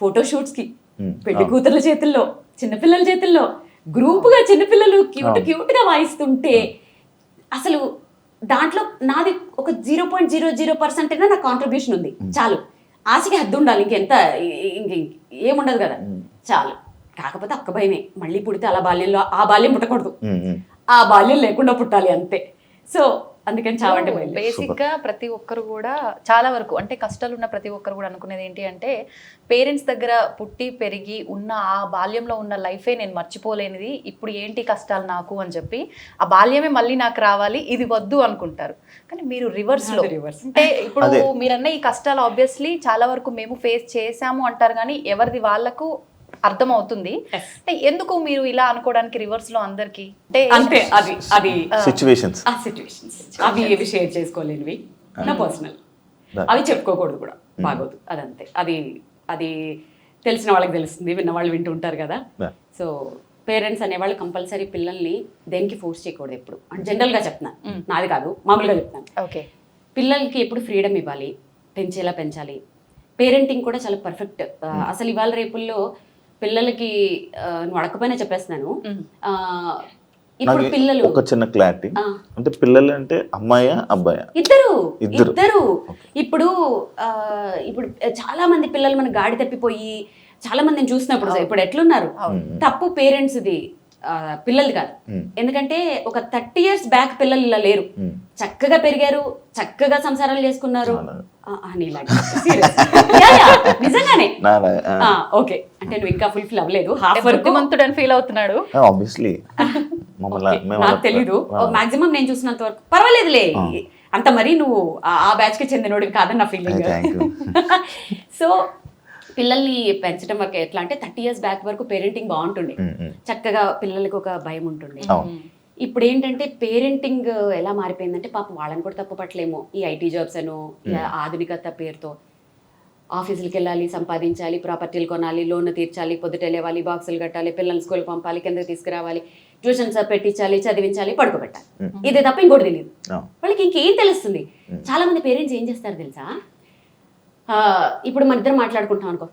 ఫోటోషూట్స్కి పెళ్లి కూతుర్ల చేతుల్లో, చిన్నపిల్లల చేతుల్లో గ్రూపుగా చిన్నపిల్లలు క్యూట్గా వాయిస్తుంటే అసలు దాంట్లో నాది ఒక 0.00% అయినా నా కాంట్రిబ్యూషన్ ఉంది. చాలు. ఆశకి హద్దు ఉండాలి, ఇంకెంత ఏముండదు కదా, చాలు. కాకపోతే ఒక్క భయమే, మళ్ళీ పుడితే అలా బాల్యంలో ఆ బాల్యం పుట్టకూడదు, ఆ బాల్యం లేకుండా పుట్టాలి అంతే. సో అందుకని చావంటే భయం.
బేసిక్ గా ప్రతి ఒక్కరు కూడా చాలా వరకు అంటే కష్టాలు ఉన్న ప్రతి ఒక్కరు కూడా అనుకునేది ఏంటి అంటే, పేరెంట్స్ దగ్గర పుట్టి పెరిగి ఉన్న ఆ బాల్యంలో ఉన్న లైఫే నేను మర్చిపోలేనిది, ఇప్పుడు ఏంటి కష్టాలు నాకు అని చెప్పి ఆ బాల్యమే మళ్ళీ నాకు రావాలి, ఇది వద్దు అనుకుంటారు. కానీ మీరు రివర్స్ లో అంటే ఇప్పుడు మీరన్న ఈ కష్టాలు ఆబ్వియస్లీ చాలా వరకు మేము ఫేస్ చేసాము అంటారు, కానీ ఎవరిది వాళ్ళకు అర్థం అవుతుంది. అంటే ఎందుకు మీరు ఇలా అనుకోవడానికి రివర్స్ లో అందరికి
అంటే అది
సిచ్యువేషన్స్
అవి ఏవి షేర్ చేసుకోలేనివి, నా పర్సనల్, అవి చెప్పుకోకూడదు కూడా, బాగోదు. అదంతే. అది తెలిసిన వాళ్ళకి తెలుస్తుంది, విన్న వాళ్ళు వింటూ ఉంటారు కదా. సో పేరెంట్స్ అనేవాళ్ళు కంపల్సరీ పిల్లల్ని దేనికి ఫోర్స్ చేయకూడదు ఎప్పుడు. అంటే జనరల్గా చెప్తున్నాను, నాది కాదు, మామూలుగా చెప్తాను.
ఓకే, పిల్లలకి
ఎప్పుడు ఫ్రీడమ్ ఇవ్వాలి, పెంచేలా పెంచాలి. పేరెంటింగ్ కూడా చాలా పర్ఫెక్ట్. అసలు ఇవాళ రేపుల్లో పిల్లలకి నువ్వు అడగకపోయినా చెప్పేస్తున్నాను. ఇప్పుడు పిల్లలు
ఒక చిన్న క్లారిటీ, అంటే పిల్లలు అంటే అమ్మాయా అబ్బాయా?
ఇద్దరు. ఇప్పుడు చాలా మంది పిల్లలు మన గాడి తప్పిపోయి చాలా మందిని చూసినప్పుడు ఇప్పుడు ఎట్లున్నారు, తప్పు పేరెంట్స్ది, పిల్లలు కాదు. ఎందుకంటే ఒక 30 years బ్యాక్ పిల్లలు ఇలా లేరు, చక్కగా పెరిగారు, చక్కగా సంసారాలు చేసుకున్నారు. నిజంగానే. ఓకే, అంటే నువ్వు ఇంకా ఫుల్ఫిల్ అవ్వలేదు, హాఫ్ వరకు
మంతుడని ఫీల్ అవుతున్నాడు.
ఆబ్వియస్లీ
నాకు తెలీదు, మాక్సిమం నేను చూసినంత వరకు పర్వాలేదులే, అంత మరి నువ్వు ఆ బ్యాచ్ కి చెందినోడివి కాదని నా ఫీలింగ్. సో పిల్లల్ని పెంచడం వరకు ఎట్లా అంటే 30 years బ్యాక్ వరకు పేరెంటింగ్ బాగుంటుండే, చక్కగా పిల్లలకి ఒక భయం ఉంటుండే. ఇప్పుడు ఏంటంటే పేరెంటింగ్ ఎలా మారిపోయిందంటే, పాపం వాళ్ళని కూడా తప్పు పట్టలేము. ఈ ఐటీ జాబ్స్ అను ఆధునికత పేరుతో ఆఫీసులకి వెళ్ళాలి, సంపాదించాలి, ప్రాపర్టీలు కొనాలి, లోన్ తీర్చాలి, పొద్దుట లేవాలి, బాక్సులు కట్టాలి, పిల్లల్ని స్కూల్కి పంపాలి, కిందకి తీసుకురావాలి, ట్యూషన్స్ పెట్టించాలి, చదివించాలి, పడుకోబెట్టాలి. ఇదే తప్ప ఇంకోటి తెలియదు వాళ్ళకి. ఇంకేం తెలుస్తుంది? చాలా మంది పేరెంట్స్ ఏం చేస్తారు తెలుసా, ఇప్పుడు మన ఇద్దరు మాట్లాడుకుంటాం అనుకో,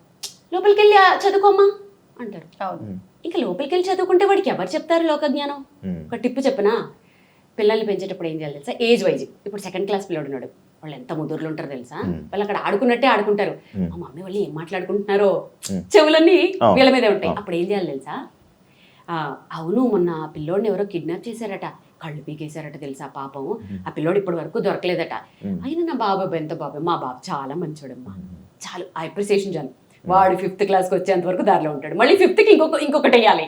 లోపలికి వెళ్ళి చదువుకోమ్మా అంటారు. ఇంకా లోపలికి వెళ్ళి చదువుకుంటే వాడికి ఎవరు చెప్తారు లోక జ్ఞానం? ఒక టిప్పు చెప్పనా, పిల్లల్ని పెంచేటప్పుడు ఏం చేయాలి తెలుసా, ఏజ్ వైజ్. ఇప్పుడు 2nd class పిల్లడు ఉన్నాడు, వాళ్ళు ఎంత ముదురులు ఉంటారు తెలుసా, వాళ్ళు అక్కడ ఆడుకున్నట్టే ఆడుకుంటారు. మా మమ్మీ వాళ్ళు ఏం మాట్లాడుకుంటున్నారో చెవులన్నీ వీళ్ళ మీదే ఉంటాయి. అప్పుడు ఏం చేయాలి తెలుసా, అవును మొన్న పిల్లోడిని ఎవరో కిడ్నాప్ చేశారట, కళ్ళు పీకేశారట తెలుసా, పాపం ఆ పిల్లోడు ఇప్పటి వరకు దొరకలేదట. అయినా నా బాబాయ్ ఎంత బాబాయ్, మా బాబు చాలా మంచోడమ్మా, చాలు ఆ అప్రిసియేషన్ చాలు. వాడు 5th classకి వచ్చేంత వరకు దారిలో ఉంటాడు, మళ్ళీ 5th కి ఇంకొకటి వేయాలి,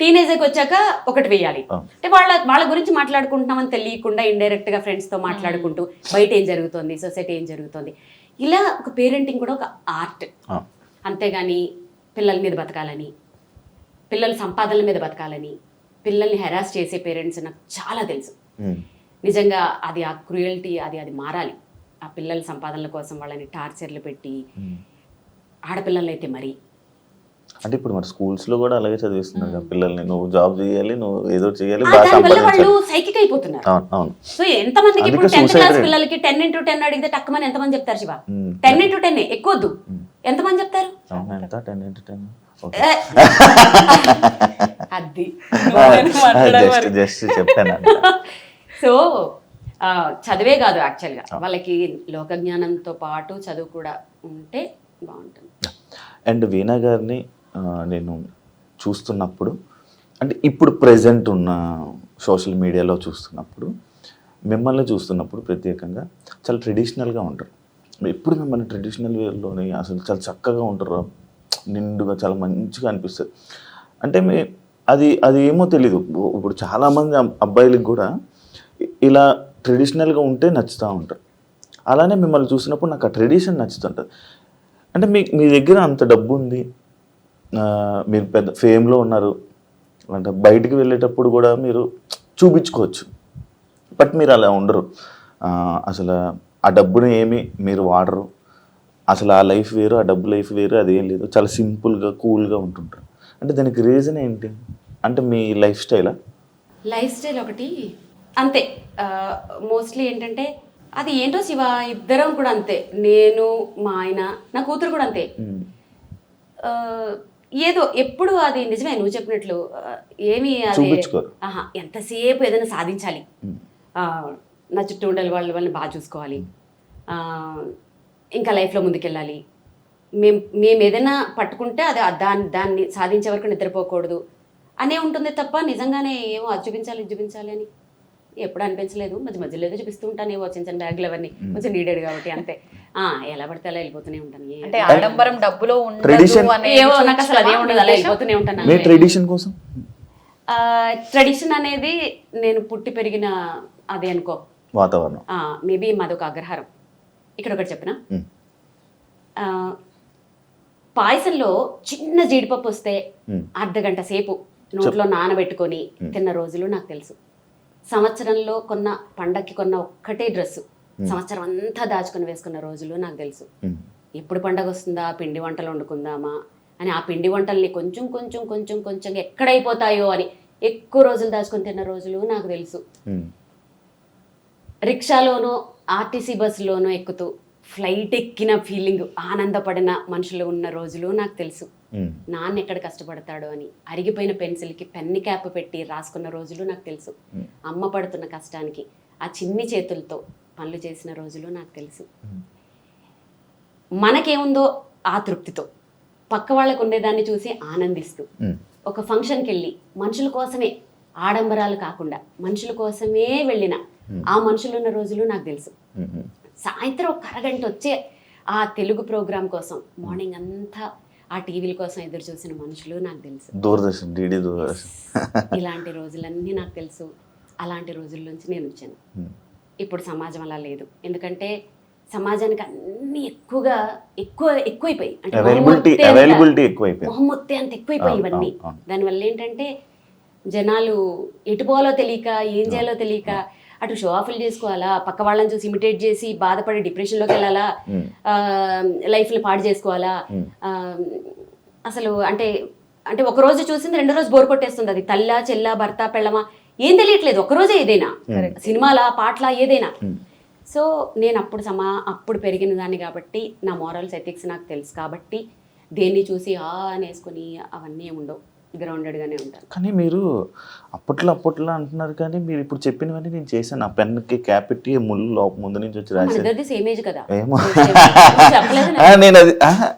టీనేజర్కి వచ్చాక ఒకటి వేయాలి. అంటే వాళ్ళ గురించి మాట్లాడుకుంటున్నామని తెలియకుండా ఇండైరెక్ట్ గా ఫ్రెండ్స్ తో మాట్లాడుకుంటూ బయట ఏం జరుగుతుంది, సొసైటీ ఏం జరుగుతుంది, ఇలా ఒక పేరెంటింగ్ కూడా ఒక ఆర్ట్. అంతేగాని పిల్లల మీద బతకాలని, పిల్లల సంపాదనల మీద బతకాలని, పిల్లల్ని హెరాస్ చేసే పేరెంట్స్ నాకు చాలా తెలుసు. నిజంగా అది ఆ క్రూయల్టీ అది మారాలి. ఆ పిల్లల సంపాదనల కోసం వాళ్ళని టార్చర్లు పెట్టి, ఆడపిల్లలు అయితే మరి.
అంటే ఇప్పుడు మరి స్కూల్స్ లో కూడా అలాగే చదివిస్తున్నారు పిల్లల్ని, నువ్వు జాబ్ చేయాలి, నువ్వు ఏదో చేయాలి,
వాళ్ళు సైకిక్ అయిపోతున్నారు. సో ఎంతమందికి ఇప్పుడు 10th class పిల్లలకి 10 into 10 అడిగితే టక్కుమని ఎంతమంది చెప్తారు శివ? 10 into 10 ఎక్కువద్దు, ఎంతమంది చెప్తారు? అది సో చదివే కాదు, యాక్చువల్గా వాళ్ళకి లోక జ్ఞానంతో పాటు చదువు కూడా ఉంటే బాగుంటుంది.
అండ్ వీణా గారిని నేను చూస్తున్నప్పుడు, అంటే ఇప్పుడు ప్రెజెంట్ ఉన్న సోషల్ మీడియాలో చూస్తున్నప్పుడు, మిమ్మల్ని చూస్తున్నప్పుడు ప్రత్యేకంగా చాలా ట్రెడిషనల్గా ఉంటారు. ఎప్పుడు మిమ్మల్ని ట్రెడిషనల్ వేలోనే అసలు చాలా చక్కగా ఉంటారు, నిండుగా చాలా మంచిగా అనిపిస్తుంది. అంటే అది ఏమో తెలీదు. ఇప్పుడు చాలామంది అబ్బాయిలకు కూడా ఇలా ట్రెడిషనల్గా ఉంటే నచ్చుతూ ఉంటారు. అలానే మిమ్మల్ని చూసినప్పుడు నాకు ఆ ట్రెడిషన్ నచ్చుతుంటుంది. అంటే మీ దగ్గర అంత డబ్బు ఉంది, మీరు పెద్ద ఫేమ్లో ఉన్నారు, అంటే బయటికి వెళ్ళేటప్పుడు కూడా మీరు చూపించుకోవచ్చు. బట్ మీరు అలా ఉండరు. అసలు ఆ డబ్బుని ఏమి మీరు వాడరు. అసలు ఆ లైఫ్ వేరు, ఆ డబ్బు లైఫ్ వేరు, అదేం లేదు. చాలా సింపుల్గా కూల్గా ఉంటుంటారు. అంటే దానికి రీజన్ ఏంటి? అంటే మీ లైఫ్ స్టైలా?
లైఫ్ స్టైల్ ఒకటి అంతే. మోస్ట్లీ ఏంటంటే అది ఏంటో శివ, ఇద్దరం కూడా అంతే. నేను, మా ఆయన, నా కూతురు కూడా అంతే. ఏదో ఎప్పుడు అది నిజమే నువ్వు చెప్పినట్లు ఏమి అది ఎంతసేపు ఏదైనా సాధించాలి, నా చుట్టూ ఉండే వాళ్ళని బాగా చూసుకోవాలి, ఇంకా లైఫ్లో ముందుకెళ్ళాలి, మేము ఏదైనా పట్టుకుంటే అది దాన్ని సాధించే వరకు నిద్రపోకూడదు అనే ఉంటుంది తప్ప నిజంగానే ఏమో అది చూపించాలి అని ఎప్పుడు అనిపించలేదు. మధ్యలో ఏదో చూపిస్తూ ఉంటాను, ఏవో చిన్న చిన్న బ్యాగులు అవన్నీ కొంచెం నీడెడ్ కాబట్టి అంతే. ఎలా పడితే అలా వెళ్ళిపోతూనే ఉంటాను.
అంటే ఆడంబరం డబ్బులో
ఏవో నాకు అసలు అదే ఉండదు, అలా వెళ్ళిపోతూనే ఉంటాను.
ట్రెడిషన్ కోసం
ట్రెడిషన్ అనేది నేను పుట్టి పెరిగిన అదే అనుకో
వాతావరణం.
మేబీ మాదొక అగ్రహారం. ఇక్కడ ఒకటి చెప్పిన, పాయసంలో చిన్న జీడిపప్పు వస్తే అర్ధగంట సేపు నోట్లో నానబెట్టుకొని తిన్న రోజులు నాకు తెలుసు. సంవత్సరంలో పండక్కి కొన్న ఒక్కటే డ్రెస్సు సంవత్సరం అంతా దాచుకొని వేసుకున్న రోజులు నాకు తెలుసు. ఎప్పుడు పండగ వస్తుందా, పిండి వంటలు వండుకుందామా అని ఆ పిండి వంటల్ని కొంచెం కొంచెం కొంచెం కొంచెం ఎక్కడైపోతాయో అని ఎక్కువ రోజులు దాచుకొని తిన్న రోజులు నాకు తెలుసు. రిక్షాలోనో ఆర్టీసీ బస్సులోనో ఎక్కుతూ ఫ్లైట్ ఎక్కిన ఫీలింగ్ ఆనందపడిన మనుషులు ఉన్న రోజులు నాకు తెలుసు. నాన్న ఎక్కడ కష్టపడతాడో అని అరిగిపోయిన పెన్సిల్కి పెన్ని క్యాప్ పెట్టి రాసుకున్న రోజులు నాకు తెలుసు. అమ్మ పడుతున్న కష్టానికి ఆ చిన్ని చేతులతో పనులు చేసిన రోజులు నాకు తెలుసు. మనకేముందో ఆ తృప్తితో పక్క వాళ్ళకు ఉండేదాన్ని చూసి ఆనందిస్తూ ఒక ఫంక్షన్కి వెళ్ళి మనుషుల కోసమే, ఆడంబరాలు కాకుండా మనుషుల కోసమే వెళ్ళిన ఆ మనుషులు ఉన్న రోజులు నాకు తెలుసు. సాయంత్రం ఒక అరగంట వచ్చే ఆ తెలుగు ప్రోగ్రాం కోసం మార్నింగ్ అంతా ఆ టీవీల కోసం ఎదురు చూసిన మనుషులు నాకు తెలుసు.
దూరదర్శన్, డిడి దూరదర్శన్,
ఇలాంటి రోజులన్నీ నాకు తెలుసు. అలాంటి రోజుల నుంచి నేను వచ్చాను. ఇప్పుడు సమాజం అలా లేదు. ఎందుకంటే సమాజానికి అన్ని ఎక్కువైపోయి, అంటే మొహమ్మొత్తే అంత ఎక్కువైపోయి ఇవన్నీ. దానివల్ల ఏంటంటే జనాలు ఎటు పోవాలో తెలియక, ఏం చేయాలో తెలియక అటు షో ఆఫ్లు చేసుకోవాలా, పక్క వాళ్ళని చూసి ఇమిటేట్ చేసి బాధపడి డిప్రెషన్లోకి వెళ్ళాలా, లైఫ్ని పాడు చేసుకోవాలా. అసలు అంటే అంటే ఒక రోజు చూసింది రెండో రోజు బోర్ కొట్టేస్తుంది. అది తల్లా, చెల్లా, భర్త, పెళ్ళమా ఏం తెలియట్లేదు. ఒకరోజే ఏదైనా సినిమాలా, పాటలా, ఏదైనా. సో నేను అప్పుడు పెరిగిన దాన్ని కాబట్టి నా మోరల్స్, ఎథిక్స్ నాకు తెలుసు కాబట్టి దేన్ని చూసి అనేసుకొని అవన్నీ ఉండవు. గ్రౌండెడ్గానే ఉంటాను.
కానీ మీరు అప్పట్లో అంటున్నారు, కానీ మీరు ఇప్పుడు చెప్పినవన్నీ నేను చేశాను. ఆ పెన్కి క్యాప్ పెట్టి ముళ్ళు ముందు నుంచి వచ్చి రాశాను.
సేమ్ ఏజ్ కదా.
ఏమో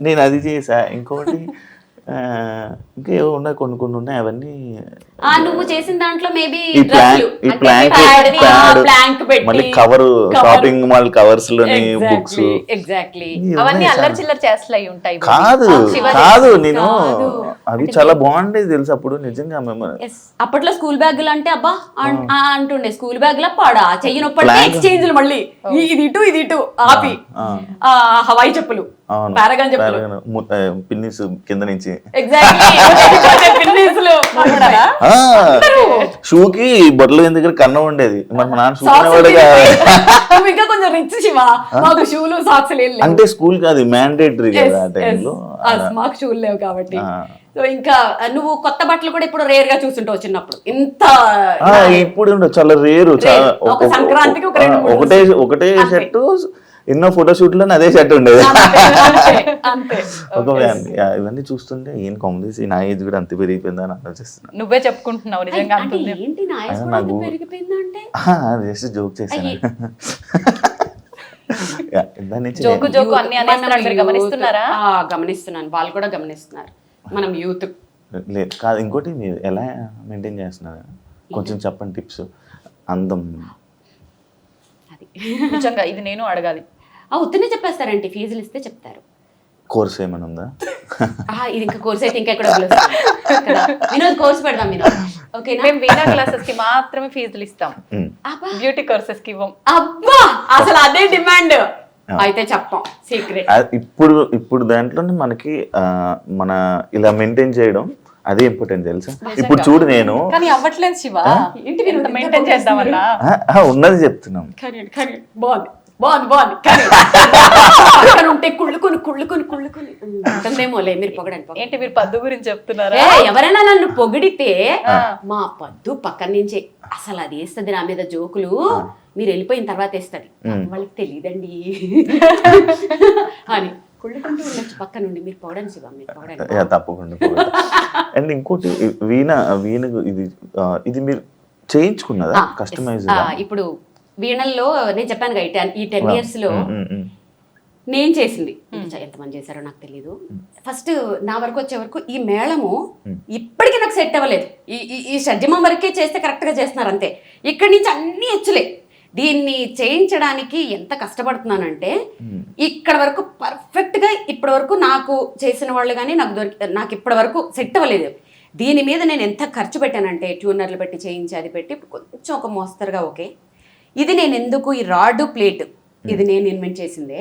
నేను అది చేసా. ఇంకొకటి ఇంకా ఏవో ఉన్నాయి, కొన్ని ఉన్నాయి. అవన్నీ
నువ్వు చేసిన దాంట్లో మేబీ
మళ్ళీ కవర్, షాపింగ్ మాల్ కవర్స్ లోని బుక్స్,
ఎగ్జాక్ట్లీ
అవన్నీ అల్లరి చిల్లర చేస్తలు అయి ఉంటాయి.
కాదు నేను అవి చాలా బాగుండేది తెలుసు అప్పుడు నిజంగా.
అప్పట్లో స్కూల్ బ్యాగులు అంటే అబ్బా అంటుండే, స్కూల్ బ్యాగ్ లా పాడా చెయ్యనొప్పటి ఎక్స్చేంజ్ మళ్ళీ ఇది ఇటు ఆపి హవాయి చెప్పులు, పారాగాన్ చెప్పులు,
పిన్నిస్ కింద నుంచి షూకి బొట్టల దగ్గర కన్నం ఉండేది. మరి మా నాన్న షూ
ఇంకా కొంచెం రిచ్ శివా, మాకు షూలు సాక్స్ లేవు.
అంటే స్కూల్ కి అది మ్యాండేటరీ కదా ఆ టైంలో,
మాకు షూలు లేవు కాబట్టి. సో ఇంకా నువ్వు కొత్త బట్టలు కూడా ఇప్పుడు రేర్ గా చూస్తుంటావు. చిన్నప్పుడు ఇంత
ఇప్పుడు చాలా రేరు.
సంక్రాంతికి
ఒకటే షర్ట్, ఎన్నో ఫోటోషూట్ లో అదే షర్ట్ ఉండేది. ఇవన్నీ చూస్తుంటే ఏం కాంగ్రెస్ నా ఏజ్ కూడా అంత పెరిగిపోయిందా అని ఆలోచిస్తున్నా.
నువ్వే చెప్పుకుంటున్నావు నిజంగా.
జస్ట్ జోక్ చేశాను.
గమనిస్తున్నాను, వాళ్ళు కూడా గమనిస్తున్నారు. మనం యూత్
లేదు కాదు. ఇంకోటి మీరు ఎలా మెయింటైన్ చేస్తున్నారు కొంచెం చెప్పండి టిప్స్. అందం
నిజంగా ఇది నేను అడగాలి.
ఉత్తనే చెప్పేస్తారంటే ఫీజులు ఇస్తే చెప్తారు.
కోర్స్ ఏమైనా ఉందా?
ఇది ఇంకా కోర్స్ అయితే ఇంకా ఎక్కడ వినోద్ కోర్స్ పెడదాం. ఓకేనా?
మేము వీణా క్లాసెస్ కి మాత్రమే ఫీజులు ఇస్తాం,
అబ్బా
బ్యూటీ కోర్సెస్ కి ఇవ్వం.
అబ్బా అసలు అదే డిమాండ్. అయితే చెప్పం సీక్రెట్.
ఇప్పుడు దాంట్లోనే మనకి మన ఇలా మెయింటైన్ చేయడం అదే ఇంపార్టెంట్ తెలుసా. ఇప్పుడు చూడు నేను
కానీ అవ్వట్లేదు శివ,
ఏంటి
ఎంత మెయింటైన్ చేద్దామన్నా
ఉన్నది చెప్తున్నాం.
బాగుంది బాగుంది బాగుంది పక్కన ఉంటే కుళ్ళుకొని ఉంటుందేమోలే. మీరు పొగడండి.
ఏంటి మీరు పద్దు గురించి చెప్తున్నారా?
ఎవరైనా నన్ను పొగిడితే మా పద్దు పక్కన నుంచే అసలు అది వేస్తుంది నా మీద జోకులు, మీరు వెళ్ళిపోయిన తర్వాత వేస్తుంది, వాళ్ళకి తెలియదండి అని కుళ్ళుకుంటూ ఉండొచ్చు పక్క నుండి. మీరు పొగడండి శివ, మీరు పొగడండి.
తప్పకుండా. అండ్ ఇంకోటి వీణ ఇది మీరు చేయించుకున్నదా కస్టమైజ్?
ఇప్పుడు వీణల్లో నేను చెప్పాను కదా ఈ 10 years లో నేను చేసింది. ఎంతమంది చేశారో నాకు తెలియదు. ఫస్ట్ నా వరకు వచ్చే వరకు ఈ మేళము ఇప్పటికీ నాకు సెట్ అవ్వలేదు. ఈ షడ్జమం వరకే చేస్తే కరెక్ట్ గా చేస్తున్నారు అంతే. ఇక్కడి నుంచి అన్ని హెచ్చులే. దీన్ని చేయించడానికి ఎంత కష్టపడుతున్నానంటే ఇక్కడ వరకు పర్ఫెక్ట్ గా ఇప్పటి వరకు నాకు చేసిన వాళ్ళు కానీ నాకు ఇప్పటి వరకు సెట్ అవ్వలేదు. దీని మీద నేను ఎంత ఖర్చు పెట్టానంటే ట్యూనర్లు పెట్టి చేయించి అది పెట్టి కొంచెం ఒక మోస్తరుగా ఓకే. ఇది నేను ఎందుకు ఈ రాడ్ ప్లేట్ ఇది నేను ఇన్వెంట్ చేసిందే.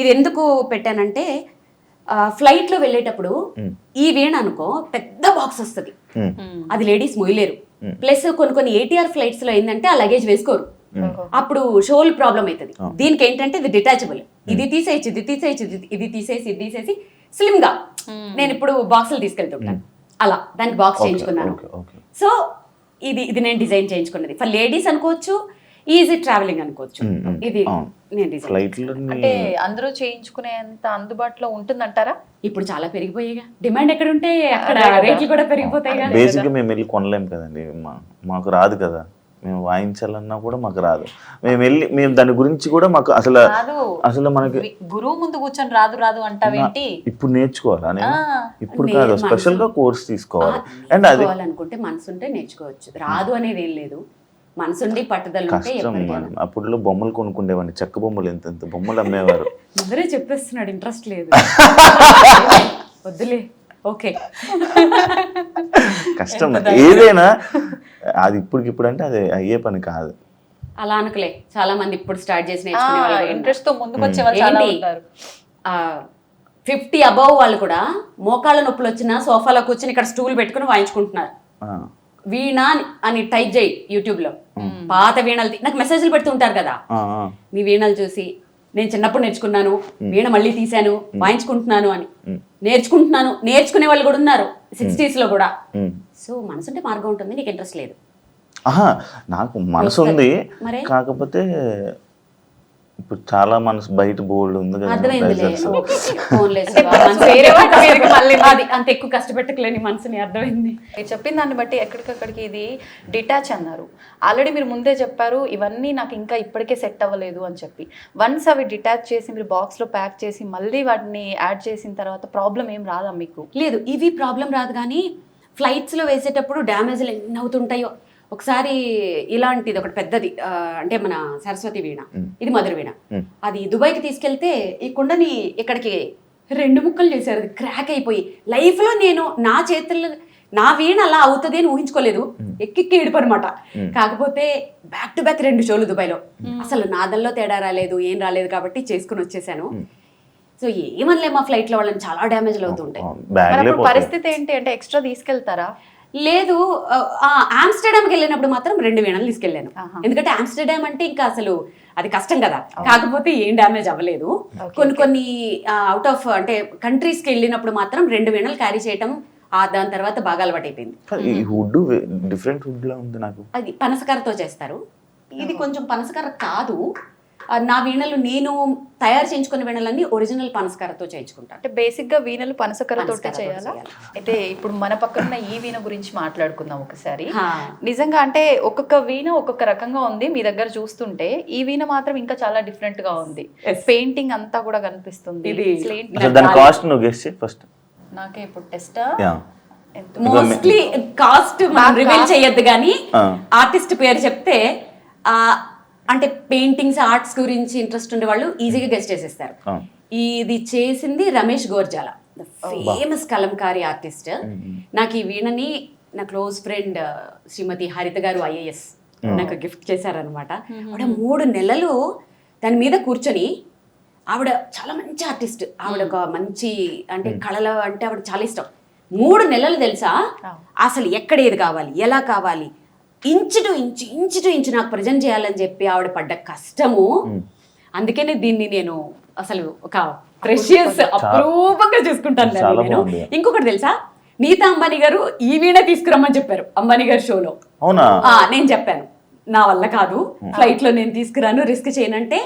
ఇది ఎందుకు పెట్టానంటే ఫ్లైట్లో వెళ్ళేటప్పుడు ఈ వీణ అనుకో పెద్ద బాక్స్ వస్తుంది, అది లేడీస్ మొయ్యలేరు. ప్లస్ కొన్ని ATR ఫ్లైట్స్ లో ఏంటంటే ఆ లగేజ్ వేసుకోరు, అప్పుడు షోల్ ప్రాబ్లం అవుతుంది. దీనికి ఏంటంటే ఇది డిటాచబుల్, ఇది తీసేయచ్చు ఇది తీసేసి స్లిమ్ గా నేను ఇప్పుడు బాక్సులు తీసుకెళ్తుంటాను. అలా దానికి బాక్స్ చేయించుకున్నాను. సో ఇది నేను డిజైన్ చేయించుకున్నది. ఫర్ లేడీస్ అనుకోవచ్చు, ఈజీ ట్రావెలింగ్ అనుకోవచ్చు. ఇది నేను డిజైన్.
అంటే అందరూ చేయించుకునేంత అందుబాటులో ఉంటుందంటారా?
ఇప్పుడు చాలా పెరిగిపోయాయిగా, డిమాండ్ ఎక్కడ ఉంటే అక్కడ రేట్లు కూడా పెరిగిపోతాయి.
బేసిక్గా మేము వెళ్ళి కొనలేము కదండి, మాకు రాదు కదా. మేము వాయించాలన్నా కూడా మాకు రాదు. మేము దాని గురించి కూడా మాకు అసలు మనకి
గురువు ముందు కూర్చొని రాదు అంటావేంటి?
ఇప్పుడు నేర్చుకోవాలా నేను? ఇప్పుడు కాదు, స్పెషల్ గా కోర్స్ తీసుకోవాలి. అండ్ అది
అనుకుంటే మనసు ఉంటే నేర్చుకోవచ్చు, రాదు అనేది ఏం లేదు. మనసుండి పట్టుదల ఉంటే
అప్పుడు బొమ్మలు కొనుక్కుండేవాడిని, చెక్క బొమ్మలు ఎంత బొమ్మలు అమ్మేవారు.
అందరే చెప్పేస్తున్నాడు ఇంట్రెస్ట్ లేదు వద్దులే. ఓకే
కష్టం ఏదైనా, అది ఇప్పుడు అంటే అది అయ్యే పని కాదు.
అలా అనుకులే, చాలా మంది ఇప్పుడు స్టార్ట్ చేసి
ఇంట్రెస్ట్ తో ముందుకు వచ్చే వాళ్ళు చాలా ఉంటారు.
50 above వాళ్ళు కూడా మోకాళ్ళ నొప్పులు వచ్చినా సోఫాలో కూర్చొని ఇక్కడ స్టూల్ పెట్టుకుని వాయించుకుంటున్నారు. వీణ అని టైప్ చేయి యూట్యూబ్ లో, పాత వీణలు నాకు మెసేజ్లు పెడుతుంటారు కదా, మీ వీణలు చూసి నేను చిన్నప్పుడు నేర్చుకున్నాను, వీణ మళ్ళీ తీశాను, వాయించుకుంటున్నాను అని. నేర్చుకునే వాళ్ళు కూడా ఉన్నారు 60s లో కూడా. సో మనసుంటే మార్గం ఉంటుంది, నీకు ఇంట్రెస్ట్ లేదు.
నాకు మనసు ఉంది, కాకపోతే ఇప్పుడు చాలా మనసు బయట బోల్డ్ ఉంది కదా.
అంత ఎక్కువ కష్టపెట్టకలేని మనసుని అర్థమైంది.
మీరు చెప్పిన దాన్ని బట్టి ఎక్కడికక్కడికి ఇది డిటాచ్ అన్నారు. ఆల్రెడీ మీరు ముందే చెప్పారు ఇవన్నీ నాకు ఇంకా ఇప్పటికే సెట్ అవ్వలేదు అని చెప్పి. వన్స్ అవి డిటాచ్ చేసి మీరు బాక్స్లో ప్యాక్ చేసి మళ్ళీ వాటిని యాడ్ చేసిన తర్వాత ప్రాబ్లం ఏం రాదా మీకు?
లేదు, ఇవి ప్రాబ్లం రాదు. కానీ ఫ్లైట్స్లో వేసేటప్పుడు డ్యామేజ్లు ఎన్ని అవుతుంటాయో. ఒకసారి ఇలాంటిది ఒకటి పెద్దది, అంటే మన సరస్వతి వీణ, ఇది మధుర వీణ, అది దుబాయ్కి తీసుకెళ్తే ఈ కుండని ఇక్కడికి 2 ముక్కలు చేశారు, అది క్రాక్ అయిపోయి. లైఫ్లో నేను నా చేతుల్లో నా వీణ అలా అవుతుంది అని ఊహించుకోలేదు. ఎక్కి ఏడుపు అనమాట. కాకపోతే బ్యాక్ టు బ్యాక్ 2 షోలు దుబాయ్లో. అసలు నాదల్లో తేడా రాలేదు, ఏం రాలేదు కాబట్టి చేసుకుని వచ్చేసాను. సో ఏమనలే, మా ఫ్లైట్లో వాళ్ళని చాలా డ్యామేజ్లు అవుతుంటాయి.
పరిస్థితి ఏంటి అంటే ఎక్స్ట్రా తీసుకెళ్తారా?
లేదు, ఆమ్స్టర్డామ్కి వెళ్ళినప్పుడు మాత్రం 2 వీణలు తీసుకెళ్ళాను. ఎందుకంటే ఆమ్స్టర్డామ్ అంటే ఇంకా అసలు అది కష్టం కదా. కాకపోతే ఏం డ్యామేజ్ అవ్వలేదు. కొన్ని అవుట్ ఆఫ్ అంటే కంట్రీస్కి వెళ్ళినప్పుడు మాత్రం 2 వీణలు క్యారీ చేయటం, దాని తర్వాత బాగా అలవాటు అయిపోయింది.
డిఫరెంట్ వుడ్ లా ఉంది నాకు.
అది పనసకరతో చేస్తారు, ఇది కొంచెం పనసకర కాదు. నా వీణలు నేను తయారు చేయించుకున్న వీణలన్నీ ఒరిజినల్ పనసకరతో చేయించుకుంటాను.
అంటే బేసిక్ గా వీణలు పనసకరతో చేయాలా? అయితే ఇప్పుడు మన పక్కన ఈ వీణ గురించి మాట్లాడుకుందాం ఒకసారి. నిజంగా అంటే ఒక్కొక్క వీణ ఒక్కొక్క రకంగా ఉంది. మీ దగ్గర చూస్తుంటే ఈ వీణ మాత్రం ఇంకా చాలా డిఫరెంట్ గా ఉంది. పెయింటింగ్ అంతా కూడా కనిపిస్తుంది. నాకే ఇప్పుడు టెస్ట్
మోస్ట్లీ కాస్ట్ రివీల్ చేయొద్దు కానీ ఆర్టిస్ట్ పేరు చెప్తే అంటే పెయింటింగ్స్ ఆర్ట్స్ గురించి ఇంట్రెస్ట్ ఉండే వాళ్ళు ఈజీగా గెస్ట్ చేసేస్తారు. ఇది చేసింది రమేష్ గోర్జాల, ఫేమస్ కలంకారీ ఆర్టిస్ట్. నాకు ఈ వీణని నా క్లోజ్ ఫ్రెండ్ శ్రీమతి హరిత గారు ఐఏఎస్ నాకు గిఫ్ట్ చేశారనమాట. ఆవిడ 3 నెలలు దాని మీద కూర్చొని, ఆవిడ చాలా మంచి ఆర్టిస్ట్, ఆవిడ ఒక మంచి అంటే కళలు అంటే ఆవిడ చాలా ఇష్టం. 3 నెలలు తెలుసా అసలు ఎక్కడ ఏది కావాలి, ఎలా కావాలి, ఇంచు టు ఇంచు నాకు ప్రజెంట్ చేయాలని చెప్పి ఆవిడ పడ్డ కష్టము. అందుకనే దీన్ని నేను అసలు ఒక ప్రెషియస్ అప్రూపంగా చూసుకుంటాను నేను. ఇంకొకటి తెలుసా, నీతా అంబానీ గారు ఈ వీణ తీసుకురమ్మని చెప్పారు అంబానీ గారి షోలో.
అవునా? నేను
చెప్పాను నా వల్ల కాదు, ఫ్లైట్ లో నేను తీసుకురాను, రిస్క్ చేయనంటే.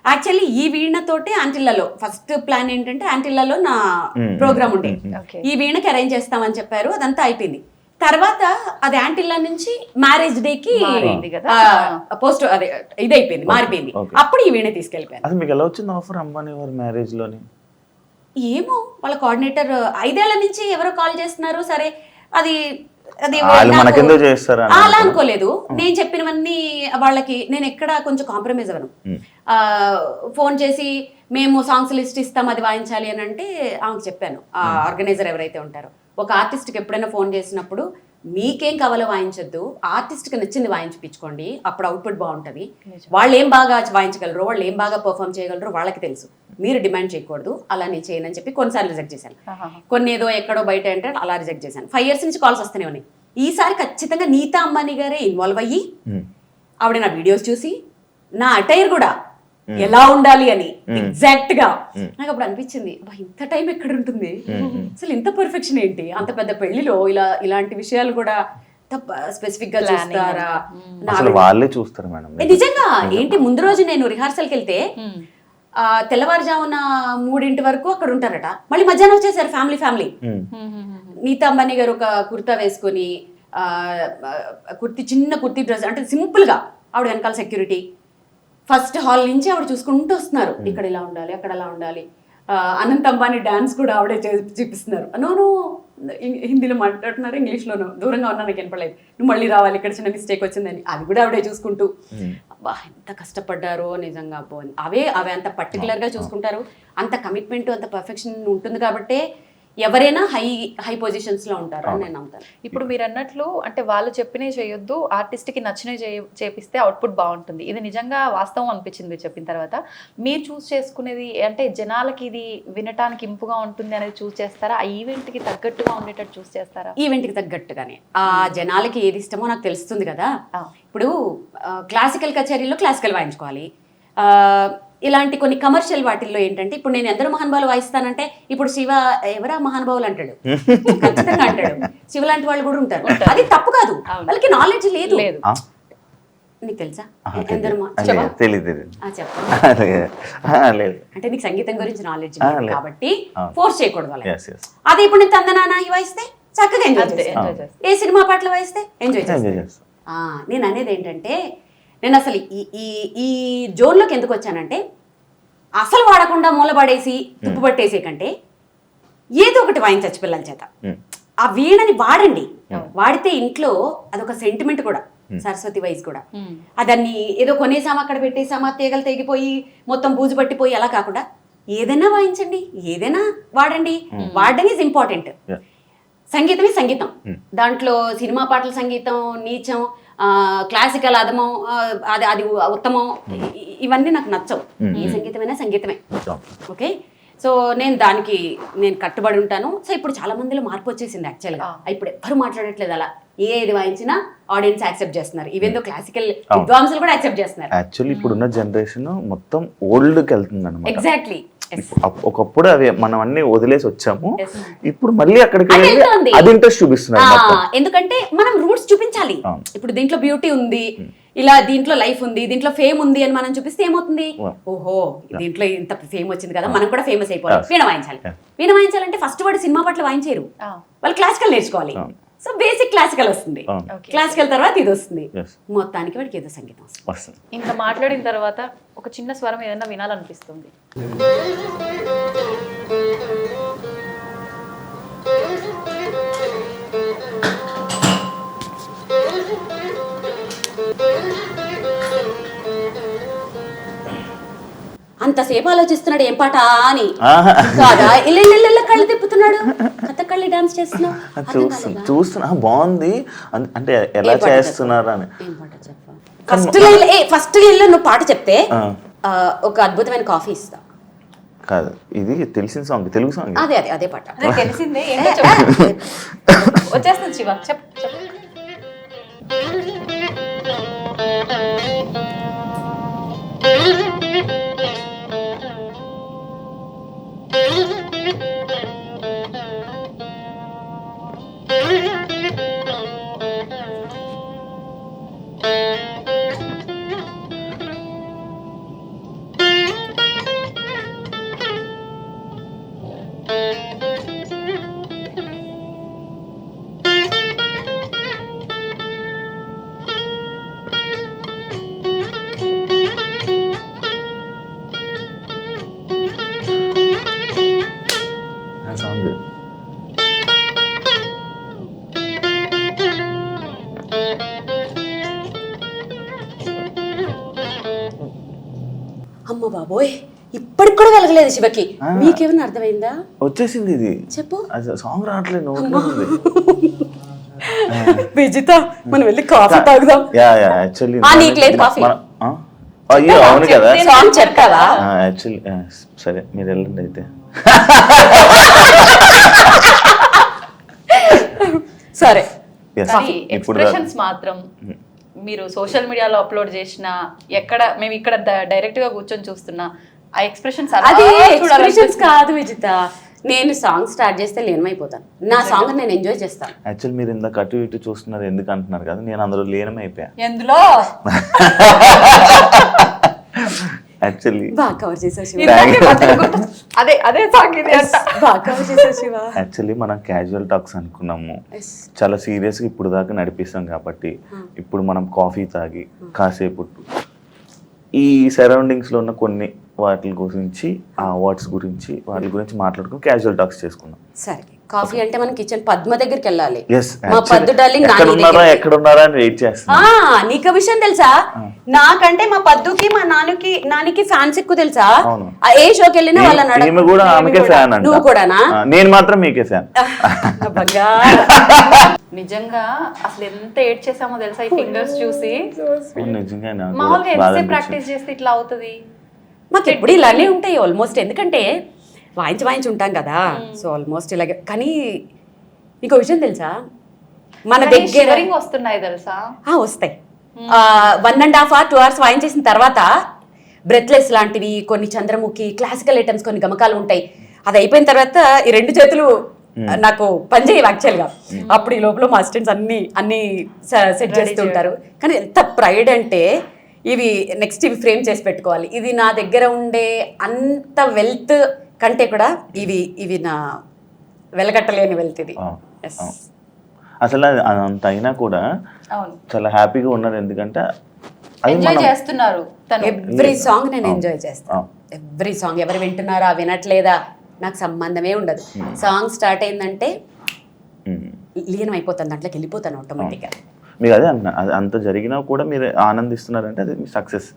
యాక్చువల్లీ ఈ వీణతోటి ఆంటిల్లలో ఫస్ట్ ప్లాన్ ఏంటంటే ఆంటిల్లలో నా ప్రోగ్రామ్ ఉండే, ఈ వీణకి అరేంజ్ చేస్తామని చెప్పారు. అదంతా అయిపోయింది. తర్వాత అది యాంటిల్లా నుంచి మ్యారేజ్ డేకి పోస్ట్ అదే ఇదైపోయింది, మారిపోయింది. అప్పుడు ఈ వీణ తీసుకెళ్ళిపోయాను.
మీకు ఎలా వచ్చింది ఆఫర్ అంబానీ వారి మ్యారేజ్ లోని?
ఏమో వాళ్ళ కోఆర్డినేటర్ 5 ఏళ్ల నుంచి ఎవరో కాల్ చేస్తున్నారు. సరే అది అది అలా అనుకోలేదు. నేను చెప్పినవన్నీ వాళ్ళకి నేను ఎక్కడ కొంచెం కాంప్రమైజ్ అవ్వను. ఫోన్ చేసి మేము సాంగ్స్ లిస్ట్ ఇస్తాం అది వాయించాలి అని అంటే ఆమెకు చెప్పాను. ఆ ఆర్గనైజర్ ఎవరైతే ఉంటారో, ఒక ఆర్టిస్ట్కి ఎప్పుడైనా ఫోన్ చేసినప్పుడు మీకేం కావాలో వాయించొద్దు, ఆర్టిస్ట్కి నచ్చింది వాయించిపించుకోండి, అప్పుడు అవుట్పుట్ బాగుంటుంది. వాళ్ళు ఏం బాగా వాయించగలరు, వాళ్ళు ఏం బాగా పర్ఫామ్ చేయగలరు వాళ్ళకి తెలుసు, మీరు డిమాండ్ చేయకూడదు. అలా నేను చేయనని చెప్పి కొన్నిసార్లు రిజెక్ట్ చేశాను. కొన్ని ఏదో ఎక్కడో బయట అంటే అలా రిజెక్ట్ చేశాను. 5 years నుంచి కాల్స్ వస్తూనే ఉన్నాయి. ఈసారి ఖచ్చితంగా నీతా అంబానీ గారే ఇన్వాల్వ్ అయ్యి ఆవిడ నా వీడియోస్ చూసి నా అటైర్ కూడా ఎలా ఉండాలి అని ఎగ్జాక్ట్ గా నాకు అప్పుడు అనిపించింది, ఇంత టైం ఎక్కడ ఉంటుంది, అసలు ఇంత పర్ఫెక్షన్ ఏంటి, అంత పెద్ద పెళ్లిలో ఇలాంటి విషయాలు కూడా స్పెసిఫిక్ గా చూస్తారా?
వాళ్ళే చూస్తారు మేడం.
నిజంగా ఏంటి, ముందు రోజు నేను రిహార్సల్కి వెళ్తే తెల్లవారుజామున 3 వరకు అక్కడ ఉంటారట. మళ్ళీ మధ్యాహ్నం వచ్చేసారు ఫ్యామిలీ. నీతా అంబానీ గారు ఒక కుర్తా వేసుకొని, చిన్న కుర్తీ డ్రెస్ అంటే సింపుల్ గా, ఆవిడ వెనకాల సెక్యూరిటీ, ఫస్ట్ హాల్ నుంచి ఆవిడ చూసుకుంటూ వస్తున్నారు. ఇక్కడ ఇలా ఉండాలి, అక్కడ అలా ఉండాలి. అనంత్ అంబానీ డాన్స్ కూడా ఆవిడే చూపిస్తున్నారు. నోను హిందీలో మాట్లాడుతున్నారు, ఇంగ్లీష్లోనూ దూరంగా ఉన్నా నాకు వినపడలేదు. నువ్వు మళ్ళీ రావాలి, ఇక్కడ చిన్న మిస్టేక్ వచ్చిందని అది కూడా ఆవిడే చూసుకుంటూ. అబ్బా ఎంత కష్టపడ్డారో నిజంగా. అవే అంత పర్టికులర్గా చూసుకుంటారు. అంత కమిట్మెంట్, అంత పర్ఫెక్షన్ ఉంటుంది కాబట్టే ఎవరైనా హై పొజిషన్స్ లో ఉంటారు అని నేను నమ్ముతాను.
ఇప్పుడు మీరు అన్నట్లు అంటే వాళ్ళు చెప్పినవి చేయొద్దు, ఆర్టిస్ట్కి నచ్చినవి చేపిస్తే అవుట్పుట్ బాగుంటుంది. ఇది నిజంగా వాస్తవం అనిపించింది మీరు చెప్పిన తర్వాత. మీరు చూస్ చేసుకునేది అంటే జనాలకి ఇది వినటానికి ఇంపుగా ఉంటుంది అనేది చూస్ చేస్తారా, ఆ ఈవెంట్కి తగ్గట్టుగా ఉండేటట్టు చూస్ చేస్తారా?
ఈవెంట్కి తగ్గట్టుగానే, ఆ జనాలకి ఏది ఇష్టమో నాకు తెలుస్తుంది కదా. ఇప్పుడు క్లాసికల్ కచేరీలో క్లాసికల్ వాయించుకోవాలి. ఇలాంటి కొన్ని కమర్షియల్ వాటిల్లో ఏంటంటే, ఇప్పుడు నేను ఎందరో మహానుభావులు వాయిస్తానంటే, ఇప్పుడు శివ ఎవరా మహానుభావులు అంటాడు, ఖచ్చితంగా అంటాడు. శివ లాంటి వాళ్ళు కూడా ఉంటారు, అది తప్పు కాదు, వాళ్ళకి నాలెడ్జ్ లేదు. నీకు తెలుసా అంటే నీకు సంగీతం గురించి నాలెడ్జ్ కాబట్టి ఫోర్స్ చేయకూడదు వాళ్ళకి. అదే ఇప్పుడు నేను తందనానా వాయిస్తే చక్కగా ఎంజాయ్ చేస్తాను, ఏ సినిమా పాటలు వాయిస్తే ఎంజాయ్ చేస్తాను. నేను అనేది ఏంటంటే, నేను అసలు ఈ జోన్లోకి ఎందుకు వచ్చానంటే, అసలు వాడకుండా మూలపడేసి తుప్పు పట్టేసే కంటే ఏదో ఒకటి వాయించచ్చు పిల్లల చేత. ఆ వీణని వాడండి, వాడితే ఇంట్లో అదొక సెంటిమెంట్ కూడా, సరస్వతి వైజ్ కూడా. దాన్ని ఏదో కొనేసామా అక్కడ పెట్టేసామా తీగలు తెగిపోయి మొత్తం బూజు పట్టిపోయి అలా కాకుండా ఏదైనా వాయించండి, ఏదైనా వాడండి. వాడడం ఈజ్ ఇంపార్టెంట్. సంగీతమే సంగీతం, దాంట్లో సినిమా పాటల సంగీతం నీచం, క్లాసికల్ అదమం, అది ఉత్తమం, ఇవన్నీ నాకు నచ్చవు. ఏ సంగీతమైనా సంగీతమే. ఓకే, సో నేను కట్టుబడి ఉంటాను. సో ఇప్పుడు చాలా మందిలో మార్పు వచ్చేసింది యాక్చువల్గా. ఇప్పుడు ఎవ్వరు మాట్లాడట్లేదు అలా, ఏది వాయించినా ఆడియన్స్ యాక్సెప్ట్ చేస్తున్నారు. ఈవెన్ దో క్లాసికల్ విద్వాంసులు కూడా యాక్సెప్ట్ చేస్తున్నారు.
యాక్చువల్లీ ఇప్పుడున్న జనరేషన్ మొత్తం ఓల్డ్కి వెళ్తుంది అన్నమాట.
ఎగ్జాక్ట్లీ.
ఒకప్పుడు అవి మనం అన్ని వదిలేసి వచ్చాము, ఇప్పుడు మళ్ళీ అక్కడికి అది ఇంట్రెస్ట్ చూపిస్తున్నారు.
ఎందుకంటే మనం రూట్స్ చూపించాలి. ఇప్పుడు దీంట్లో బ్యూటీ ఉంది, ఇలా దీంట్లో లైఫ్ ఉంది, దీంట్లో ఫేమ్ ఉంది అని మనం చూపిస్తే ఏమవుతుంది, ఓహో దీంట్లో ఇంత ఫేమ్ వచ్చింది కదా, మనం కూడా ఫేమస్ అయిపోవాలి. వీణ వాయించాలి. వీణ వాయించాలంటే ఫస్ట్ వాడు సినిమా పాటలు వాయించారు, వాళ్ళు క్లాసికల్ నేర్చుకోవాలి. సో బేసిక్ క్లాసికల్ వస్తుంది, క్లాసికల్ తర్వాత ఇది వస్తుంది, మొత్తానికి వాడికి ఏదో సంగీతం వస్తుంది.
ఇంత మాట్లాడిన తర్వాత ఒక చిన్న స్వరం ఏదైనా వినాలనిపిస్తుంది.
అంతసేపు ఆలోచిస్తున్నాడు ఏం పాట అని
ఆహా.
కాదా ఇళ్ళ కళ్ళు తిప్పుతున్నాడు కథకళి డాన్స్ చేస్తున్నావు
చూస్తున్నా బాగుంది అంటే ఎలా చేస్తున్నారు అని.
ఏం పాట చెప్పు ఫస్ట్ ఇల్లు నువ్వు పాట చెప్తే ఒక అద్భుతమైన కాఫీ ఇస్తా.
కాదు ఇది తెలిసిన సాంగ్, తెలుగు సాంగ్.
అదే పాట
తెలిసిందే ఏంటో చెప్పు. వచ్చేస్తుంది శివ చెప్పు.
ఆ సాంగ్
అమ్మ బాబోయ్ ఇప్పటికి కూడా వెలగలేదు శివకి. మీకేమైనా అర్థమైందా?
వచ్చేసింది ఇది.
చెప్పు.
సాంగ్ రావట్లేదు.
విజిత మనం వెళ్ళి కాఫీ తాగుదాం.
యాక్చువల్లీ
నీకు లేదు కాఫీ?
అయ్యో అవును కదా.
సాంగ్ చెప్పావా?
యాక్చువల్లీ సరే మీరు వెళ్ళండి అయితే.
సరే
ఎక్స్ప్రెషన్స్ మాత్రం మీరు సోషల్ మీడియాలో అప్లోడ్ చేసిన ఎక్కడ మేము ఇక్కడ డైరెక్ట్ గా కూర్చొని చూస్తున్నా ఆ ఎక్స్ప్రెషన్స్
అది ఎక్స్ప్రెషన్స్ కాదు విజిత. నేను సాంగ్ స్టార్ట్ చేస్తే లీనమైపోతాను. నా సాంగ్ నేను ఎంజాయ్ చేస్తాను.
యాక్చువల్ మీరు ఇందాక అటు ఇటు చూస్తున్నారు ఎందుకు అంటున్నారు కదా, నేను అందులో లీనమైపోయా.
ఎందులో
యాక్చువల్లీ
బాగా కవర్ చేసావు శివ.
అదే సాంగ్ ఇది అంట.
బాగా కవర్ చేసావు శివ.
యాక్చువల్లీ మనం క్యాజువల్ టాక్స్ అనుకున్నాము, చాలా సీరియస్గా ఇప్పుడు దాకా నడిపిస్తాం కాబట్టి ఇప్పుడు మనం కాఫీ తాగి కాసేపు ఈ సరౌండింగ్స్లో ఉన్న కొన్ని వాటి గురించి ఆ అవార్డ్స్ గురించి వాటి గురించి మాట్లాడుకుని క్యాజువల్ టాక్స్ చేసుకున్నాం.
సరే కాఫీ అంటే మనం కిచెన్ పద్మ దగ్గరికి వెళ్ళాలి.
Yes,
మా పద్దు డార్లింగ్
ఎక్కడున్నారా అని వెయిట్ చేస్తున్నా.
నీకు విషయం తెలుసా, నాకంటే మా పద్దుకి మా నానికి ఫ్యాన్స్ ఎక్కువ తెలుసా. ఏ షోకి వెళ్ళినా వాళ్ళని
ఈమె కూడా ఆమెకే ఫ్యాన్ అంట.
నువ్వు కూడానా?
నేను మాత్రం మీకే ఫ్యాన్.
నిజంగా అసలు ఎంత ఏడ్ చేసామో తెలుసా ఈ ఫింగర్స్ చూసి.
నిజంగా
మామూలుగా ఎంతసేపు ప్రాక్టీస్ చేస్తే ఇట్లా అవుతుంది.
మాకు ఎప్పుడు ఇలానే ఉంటాయి ఆల్మోస్ట్, ఎందుకంటే వాయించి ఉంటాం కదా. సో ఆల్మోస్ట్ ఇలాగే. కానీ మీకు విషయం తెలుసా, మన దగ్గర
వస్తున్నాయి తెలుసా.
వస్తాయి 1.5 hours 2 hours వాయించేసిన తర్వాత బ్రెత్లెస్ లాంటివి కొన్ని చంద్రముఖి క్లాసికల్ ఐటమ్స్ కొన్ని గమకాలు ఉంటాయి. అది అయిపోయిన తర్వాత ఈ 2 చేతులు నాకు పనిచేయవు యాక్చువల్గా. అప్పుడు ఈ లోపల మా అసిస్టెంట్స్ అన్ని సెట్ చేస్తుంటారు. కానీ ఎంత ప్రైడ్ అంటే ఇవి నెక్స్ట్ ఇవి ఫ్రేమ్ చేసి పెట్టుకోవాలి. ఇది నా దగ్గర ఉండే అంత వెల్త్ కంటే కూడా ఇవి నా వెలగట్టలేని వెల్త్. ఇది
అసలు అంత అయినా కూడా చాలా హ్యాపీగా ఉన్నారు, ఎందుకంటే
ఎంజాయ్ చేస్తున్నారు.
ఎవ్రీ సాంగ్ నేను ఎంజాయ్ చేస్తాను. ఎవ్రీ సాంగ్ ఎవరు వింటున్నారా వినట్లేదా నాకు సంబంధమే ఉండదు. సాంగ్ స్టార్ట్ అయిందంటే లీనం అయిపోతాను, దాంట్లోకి వెళ్ళిపోతాను ఆటోమేటిక్గా.
మీరు అదే అన్న అంత జరిగినా కూడా మీరు ఆనందిస్తున్నారంటే అది మీ సక్సెస్.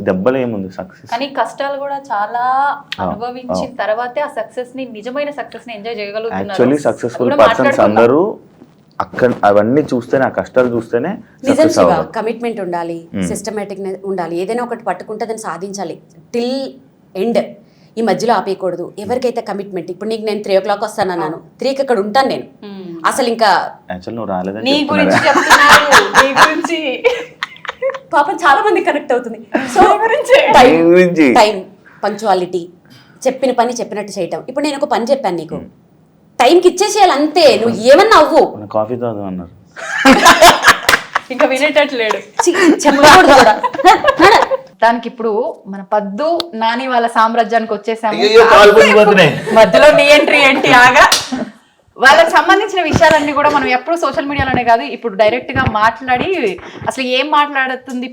దెబ్బలు ఏముంది సక్సెస్.
కానీ కష్టాలు కూడా చాలా అనుభవించిన తర్వాతే ఆ సక్సెస్ ని నిజమైన సక్సెస్ ని ఎంజాయ్ చేయగలుగుతున్నారు.
యాక్చువల్లీ సక్సెస్ఫుల్ పర్సన్స్ అందరూ అక్కడ అవన్నీ చూస్తేనే, ఆ కష్టాలు చూస్తేనే
నిజం శివ. కమిట్మెంట్ ఉండాలి, సిస్టమేటిక్ ఉండాలి. ఏదైనా ఒకటి పట్టుకుంటే దాన్ని సాధించాలి టిల్ ఎండ్. ఈ మధ్యలో ఆపేయకూడదు. ఎవరికైతే కమిట్మెంట్, ఇప్పుడు నీకు నేను 3 o'clock వస్తాను అన్నాను, 3కి అక్కడ ఉంటాను నేను. అసలు ఇంకా
నీ
గురించి పాపం చాలా మంది కనెక్ట్ అవుతుంది. సో టైం, పంక్చువాలిటీ, చెప్పిన పని చెప్పినట్టు చేయటం. ఇప్పుడు నేను ఒక పని చెప్పాను నీకు, టైంకి ఇచ్చేసేయాలి అంతే. నువ్వు ఏమన్నా అవ్వు.
కాఫీ తాగు అన్నారు,
ఇంకా వినేటట్లేడు.
చెప్పకూడదు కూడా.
దానికి ఇప్పుడు మన పద్దు నాని వాళ్ళ సామ్రాజ్యానికి వచ్చేసాము.
మధ్యలో నీ ఎంట్రీ ఏంటి? ఆగా.
వాళ్ళకి సంబంధించిన విషయాలన్నీ కూడా మనం ఎప్పుడు సోషల్ మీడియాలోనే కాదు, ఇప్పుడు డైరెక్ట్ గా మాట్లాడి అసలు ఏం మాట్లాడుతుంది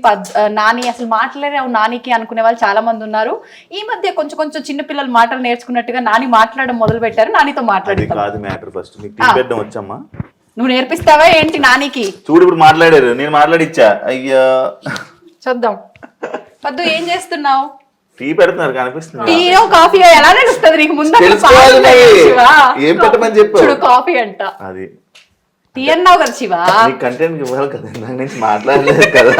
నాని, అసలు మాట్లాడే నానికి అనుకునే వాళ్ళు చాలా మంది ఉన్నారు. ఈ మధ్య కొంచెం చిన్న పిల్లలు మాటలు నేర్చుకున్నట్టుగా నాని మాట్లాడడం మొదలు పెట్టారు. నానితో
వచ్చమ్మా,
నువ్వు నేర్పిస్తావా ఏంటి నానికి?
చూడు ఇప్పుడు మాట్లాడారు, నేను మాట్లాడిచ్చా. అయ్యా
చూద్దాం. పద్దు ఏం చేస్తున్నావు?
టీ పెడుతున్నారు కనిపిస్తుంది
టీయో కాఫీ ఎలా తెలుస్తుంది నీకు ముందు
తెలుసుకోవాలి మరి. ఏం పెట్టమని చెప్పు
చూడు కాఫీ అంట
అది
టీ అన్నావు కదా శివ
నీ కంటెంట్ ఇవ్వాలి కదా దాని నుంచి మాట్లాడలేదు కదా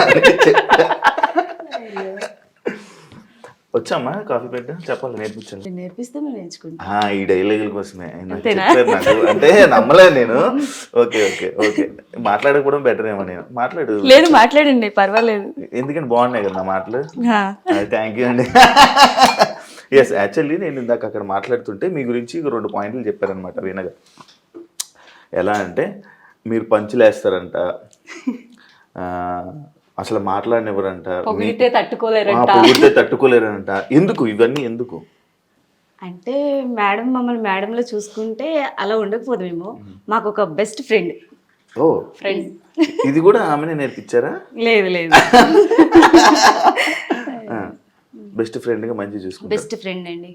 వచ్చామ్మా కాఫీ పెట్ట చెప్పాలి నేర్పించాలి
నేర్పిస్తే మేము నేర్చుకుంటాం.
ఈ డైలాగుల కోసమే ఆయన చెప్పారు నాకు అంటే నమ్మలేదు నేను. ఓకే ఓకే ఓకే మాట్లాడకపోవడం బెటర్ ఏమో నేను మాట్లాడు
లేదు మాట్లాడండి పర్వాలేదు.
ఎందుకంటే బాగున్నాయి కదా నా మాటలు. థ్యాంక్ యూ అండి. ఎస్ యాక్చువల్లీ నేను ఇందాక అక్కడ మాట్లాడుతుంటే మీ గురించి 2 పాయింట్లు చెప్పారనమాట వీణగా. ఎలా అంటే మీరు పంచులు వేస్తారంట, అసలు మాట్లాడినెవరంట,
పొగిడితే తట్టుకోలేరంట.
పొగిడితే తట్టుకోలేరంట. ఎందుకు ఇవన్నీ ఎందుకు?
అంటే మేడం మమ్మల్ని మేడంలో చూసుకుంటే అలా ఉండకపోదేమో. మాకు ఒక బెస్ట్ ఫ్రెండ్.
ఓ ఫ్రెండ్ ఇది కూడా ఆమెనే నేర్పించారా?
లేదు లేదు
బెస్ట్ ఫ్రెండ్ గా మంచి చూసుకుంటారు.
బెస్ట్ ఫ్రెండ్ అండి.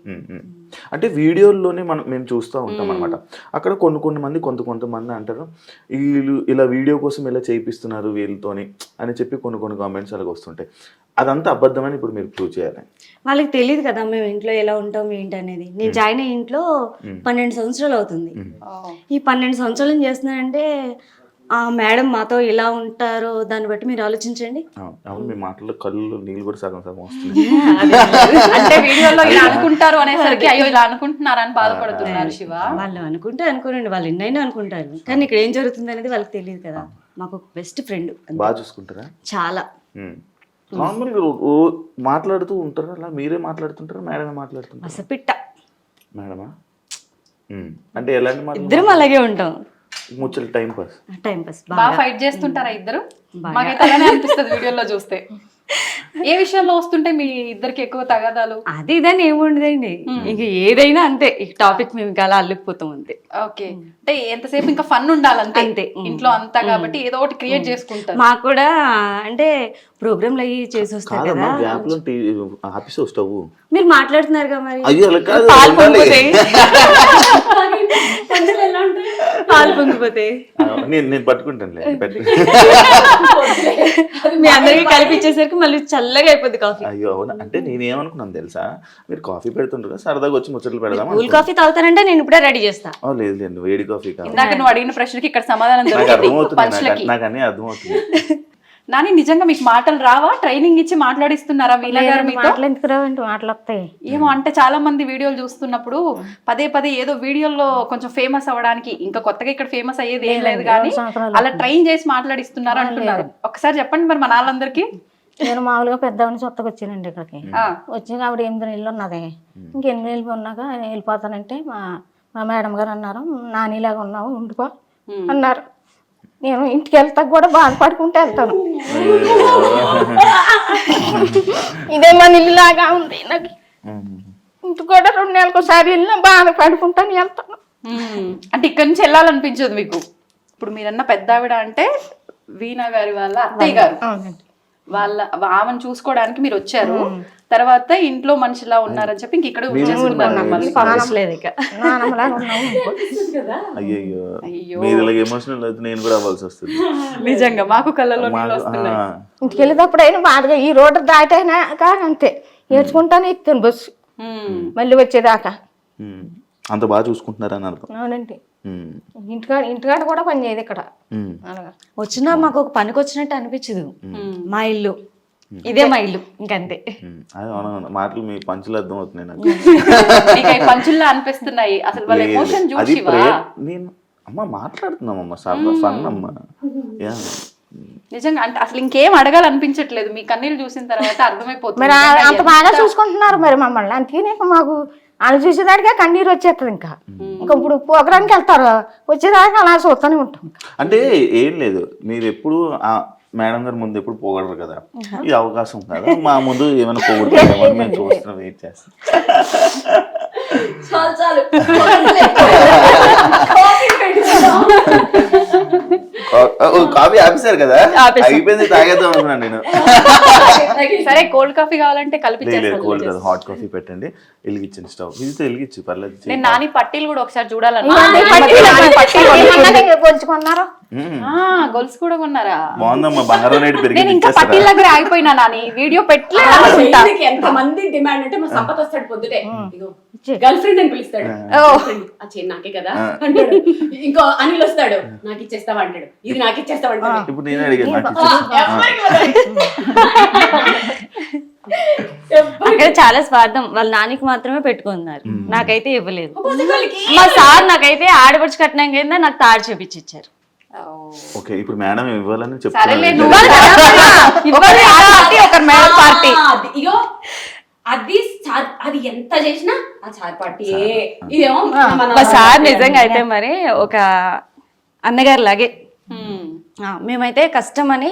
అంటే వీడియోల్లోనే మేము చూస్తూ ఉంటాం అనమాట. అక్కడ కొంతమంది కొంతమంది అంటారు వీళ్ళు ఇలా వీడియో కోసం ఇలా చేయిస్తున్నారు వీళ్ళతోని అని చెప్పి కొన్ని కామెంట్స్ అలాగ వస్తుంటాయి. అదంతా అబద్ధమని ఇప్పుడు మీరు ప్రూవ్ చేయాలి.
వాళ్ళకి తెలియదు కదా మేము ఇంట్లో ఎలా ఉంటాం ఏంటి అనేది. నేను జాయిన్ అయ్యే ఇంట్లో 12 సంవత్సరాలు అవుతుంది. ఈ 12 సంవత్సరాలు ఏం చేస్తున్నానంటే ఆ మేడం మాతో ఎలా ఉంటారో దాన్ని బట్టి మీరు ఆలోచించండి.
అవును మీ మాటల్లో కళ్ళు నీళ్ళు కూడా సగం వస్తుంది.
అంటే వీడియోలో ఇలా అనుకుంటారు అనేసరికి అయ్యో ఇలా అనుకుంటున్నారని బాధపడుతున్నారు శివ.
వాళ్ళు అనుకోండి, వాళ్ళు ఎన్నైనా అనుకుంటారు, కానీ ఇక్కడ ఏం జరుగుతుంది అనేది వాళ్ళకి తెలియదు కదా. మాకు ఒక బెస్ట్ ఫ్రెండ్.
బాగా చూసుకుంటారా?
చాలా.
నార్మల్గా మాట్లాడుతూ ఉంటారా? అలా మీరే మాట్లాడుతుంటారా మేడమే మాట్లాడుతుంటారా?
అసపిట్ట
మేడమా? అంటే ఎలాంటి మాట?
ఇద్దరం అలాగే ఉంటాం.
ముచ్చలు టైం పాస్
బాగా ఫైట్ చేస్తుంటారా ఇద్దరు? మాకైతే అలానే అనిపిస్తుంది వీడియోలో చూస్తే. ఏ విషయంలో వస్తుంటే మీ ఇద్దరికి ఎక్కువ తగాదాలు?
అది ఇదని ఏముండదండి, ఇంక ఏదైనా అంతే. ఈ టాపిక్ మేము ఇంకా అలా అల్లుకుపోతాం అంతే.
ఓకే అంటే ఎంతసేపు ఇంకా ఫన్ ఉండాలంతే అంతే ఇంట్లో అంతా, కాబట్టి ఏదో ఒకటి క్రియేట్ చేసుకుంటారు.
మాకు కూడా అంటే ప్రోగ్రాంలు అయ్యి చేసి వస్తారు కదా.
ఆఫీస్ వస్తావు
మీరు మాట్లాడుతున్నారు కదా మరి.
అయ్యో అలా కాదు,
పాలు పొంగిపోతాయి. పాలు పొంగిపోతాయి.
నేను పట్టుకుంటాను
మీ అందరికి కలిపిచ్చేసరికి మళ్ళీ చల్లగా అయిపోద్ది కాఫీ.
అయ్యో అవునా? అంటే నేనేమనుకున్నాను తెలుసా, మీరు కాఫీ పెడుతుంటారు సరదాగా వచ్చి ముచ్చట్లు పెడదాం.
కూల్ కాఫీ తాగుతానంటే నేను ఇప్పుడే రెడీ చేస్తా.
లేదు లేదు వేడి కాఫీ కాదు.
ఇందాక నువ్వు అడిగిన ప్రశ్నకి ఇక్కడ సమాధానం
అర్థమవుతుంది, నాకు అన్నీ అర్థమవుతుంది.
నాని నిజంగా మీకు మాటలు రావా? ట్రైనింగ్ ఇచ్చి మాట్లాడిస్తున్నారా వీళ్ళ గారు మీతో?
మాట్లాడతాయి
ఏమో అంటే చాలా మంది వీడియోలు చూస్తున్నప్పుడు పదే ఏదో వీడియోలో కొంచెం ఫేమస్ అవ్వడానికి, ఇంకా కొత్తగా ఇక్కడ ఫేమస్ అయ్యేది ఏం లేదు కానీ అలా ట్రైన్ చేసి మాట్లాడిస్తున్నారు అంటున్నారు. ఒకసారి చెప్పండి మరి మన వాళ్ళందరికీ.
నేను మామూలుగా పెద్దవాడిని సొత్తకు వచ్చానండి ఇక్కడికి. వచ్చి ఆవిడ 8 నెలలు ఉన్నది. ఇంక 8 నెలలు ఉన్నాక వెళ్ళిపోతానంటే మా మేడం గారు అన్నారు, నానిలాగా ఉన్నావు ఉండిపో అన్నారు. నేను ఇంటికి వెళ్తా కూడా బాధపడుకుంటూ వెళ్తాను. ఇదే మన ఇల్లులాగా ఉంది నాకు. ఇంటికి కూడా 2 నెలలకు ఒకసారి వెళ్ళినా బాధపడుకుంటాను వెళ్తాను.
అంటే ఇక్కడ నుంచి వెళ్ళాలనిపించదు మీకు? ఇప్పుడు మీరన్న పెద్ద ఆవిడ అంటే వీణా గారి వాళ్ళ అత్తయ్య గారు, వాళ్ళ ఆమెను చూసుకోవడానికి మీరు వచ్చారు. తర్వాత ఇంట్లో మనిషిలా ఉన్నారని చెప్పి ఇంక ఇక్కడ
అయ్యో మీరు ఇలాగ ఎమోషనల్ అయితే నేను కూడా అవ్వాల్సి వస్తుంది.
నిజంగా మాకు కళ్ళలో
ఇంటికి వెళ్ళేటప్పుడు అయినా బాధగా ఈ రోడ్డు దాటైనా కానీ అంతే ఏడ్చుకుంటానే ఎక్కుతాను బస్సు మళ్ళీ వచ్చేదాకా.
అంత బాగా చూసుకుంటున్నారని అర్థం.
అవునండి. ఇంటికాడ కూడా పని చేయదు ఇక్కడ.
వచ్చినా మాకు ఒక పనికి వచ్చినట్టు అనిపించదు. మా ఇల్లు ఇదే మా ఇల్లు ఇంకంతే.
మాటలు మీ పంచులు అర్థం అవుతున్నాయి నాకు.
పంచుల్లా అనిపిస్తున్నాయి అసలు వాళ్ళ ఎమోషన్ చూసి.
నేను అమ్మ మాట్లాడుతున్నామమ్మా ఫన్ అమ్మా.
నిజంగా అంటే అసలు ఇంకేం అడగాలనిపించట్లేదు మీ కన్నీళ్ళు చూసిన తర్వాత అర్థమైపోతుంది.
మరి అంత బాగా చూసుకుంటున్నారు మరి మమ్మల్ని. అందుకనే మాకు వాళ్ళు చూసేదానికే కన్నీరు వచ్చేస్తుంది. ఇంకా ఇప్పుడు ప్రోగ్రాంకి వెళ్తారు, వచ్చేదాకా అలా చూస్తూనే ఉంటాం.
అంటే ఏం లేదు, మీరు ఎప్పుడు మేడం గారు ముందు ఎప్పుడు పోగలరు కదా, ఈ అవకాశం కదా మా ముందు ఏమైనా పోగొట్టుకుంటామో మేము చూస్తున్నాం, వెయిట్ చేస్తాం. కాఫీ ఆపేశారు కదా, అయిపోయింది తాగేద్దాం అనుకున్నాను నేను.
సరే కోల్డ్ కాఫీ కావాలంటే కలిపి
కోల్డ్ కాదు హాట్ కాఫీ పెట్టండి, వెలిగించండి స్టవ్. ఇది వెలిగించి పర్లేదు.
నేను నాని పట్టీలు కూడా ఒకసారి చూడాలని. గొలుసు కూడా కొన్నారా?
బాగుందమ్మా, బంగారం రేటు
నేను
పెరిగింది,
ఇంకా
ఇచ్చేస్తారా?
పట్టిల దగ్గర ఆగిపోయినా నాని, వీడియో పెట్టలేదు అనుకుంటా.
ఎంత మంది డిమాండ్ అంటే మా సంపత్ వస్తాడు పొద్దుటే, గర్ల్ ఫ్రెండ్ అని పిలుస్తాడు. ఆ చైన్ నాకే కదా అంటాడు. ఇంకో అనిల్ వస్తాడు, నాకు ఇచ్చేస్తావా అంటాడు, ఇది నాకు ఇచ్చేస్తావా అంటాడు.
ఇప్పుడు నేనే అడిగాను, నాకు ఇచ్చేస్తా.
అక్కడ చాలా స్వార్థం, వాళ్ళ నానికి మాత్రమే పెట్టుకున్నారు, నాకైతే ఇవ్వలేదు. మా సార్ నాకైతే ఆడపడుచు కట్నం కింద నాకు తాడు చూపించి ఇచ్చారు.
ఓకే, ఇప్పుడు మేడం ఇవ్వాలని
సరేలే,
చెప్తాను.
నువ్వు ఒకరి పార్టీ, ఒకరి మేడ పార్టీ.
ఇగో అది ఎంత చేసినా ఆ చార్ పార్టీ. ఇదేమో
మా సార్ నిజంగా అయితే మరి ఒక అన్నగారు లాగే. మేమైతే కష్టం అని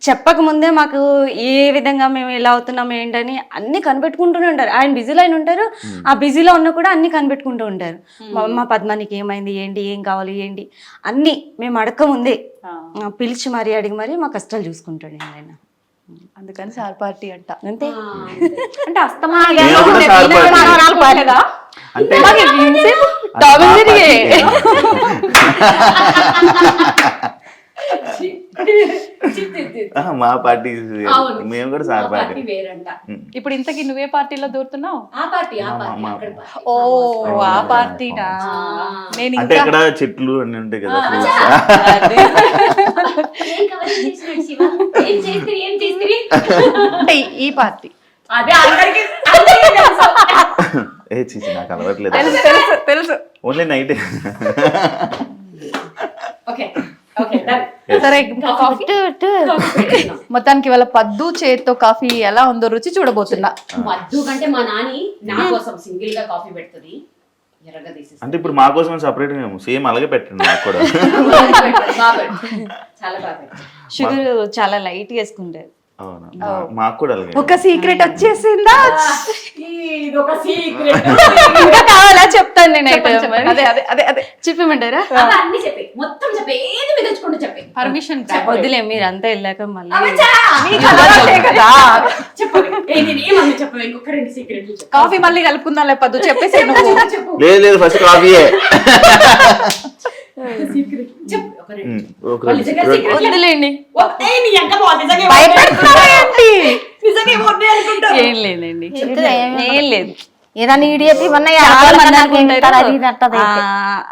చెప్పక ముందే మాకు ఏ విధంగా మేము ఇలా అవుతున్నాం ఏంటని అన్ని కనిపెట్టుకుంటూనే ఉంటారు. ఆయన బిజీలో ఆయన ఉంటారు, ఆ బిజీలో ఉన్న కూడా అన్ని కనిపెట్టుకుంటూ ఉంటారు. మా పద్మానికి ఏమైంది, ఏంటి, ఏం కావాలి, ఏంటి అన్ని మేము అడక్క ముందే పిలిచి మరీ అడిగి మరీ మా కష్టాలు చూసుకుంటాడు ఆయన.
అందుకని సార్ పార్టీ అంట.
అంతే.
అంటే అస్తమా
నేను కూడా సార్ పార్టీ. అంటే మా పార్టీ, మేము కూడా సార్ పార్టీ.
వేరంట.
ఇప్పుడు ఇంతకీ నువ్వే పార్టీలో దూరుతున్నావు?
ఆ పార్టీ
ఓ ఆ పార్టీనా? నేను
అంటే
ఇంకా
ఇక్కడ చెట్లు అన్ని ఉంటాయి కదా,
అంటే ఈ పార్టీ.
అదే అందరికి
ఏ చీచి నాకు అలవట్లేదు,
తెలుసు తెలుసు తెలుసు.
Only night.
Okay okay done.
సరే, కాఫీ మొత్తానికి వాళ్ళ పద్దు చేత్తో కాఫీ ఎలా ఉందో రుచి చూడబోతున్నా.
మద్దు కంటే మా నాని నా కోసం సింగిల్ గా కాఫీ పెడుతుంది, ఎర్రగా తీసేసి.
అంటే ఇప్పుడు మా కోసం సపరేట్ మేము సేమ్ అలాగే పెట్టండి నాకు కూడా.
చాలా బాగా.
షుగర్ చాలా లైట్ వేసుకుంటారు.
అవునా, మాకు కూడా అలాగే.
ఒక సీక్రెట్ వచ్చేసిందా?
ఇది ఒక సీక్రెట్.
ఇంకా కావాలా చెప్తాను నేనైతే.
అదే అదే అదే అదే
చెప్పమంటారా?
అన్ని చెప్పి మొత్తం చెప్పి ఏది మిగల్చుకుంటూ చెప్పి
పర్మిషన్
వద్దులే, మీరు అంతా వెళ్ళాక మళ్ళీ
కదా.
ఏమన్నా చెప్పు, ఇంకొక రెండు సీక్రెట్లు చెప్పు.
కాఫీ మళ్ళీ కలుపుకుందాం లేపద్దు, చెప్పేసి నువ్వు.
చెప్పు
లేదు లేదు, ఫస్ట్ కాఫీయే.
సీక్రెట్ చెప్పు, ఒక రెండు.
ఒక
వాళ్ళు నిజంగా secret
వద్దులేండి.
నీ ఎంక బాగుంది, నిజంగా
భయపెడుతున్నావా ఏంటి?
నిజంగా ఏమొద్దు అనుకుంటా.
ఏం లేదండి, ఏం లేదు.
ఏదైనా ఇడియట్ ఇవన్నీ
చాలా మంది అనుకుంటారు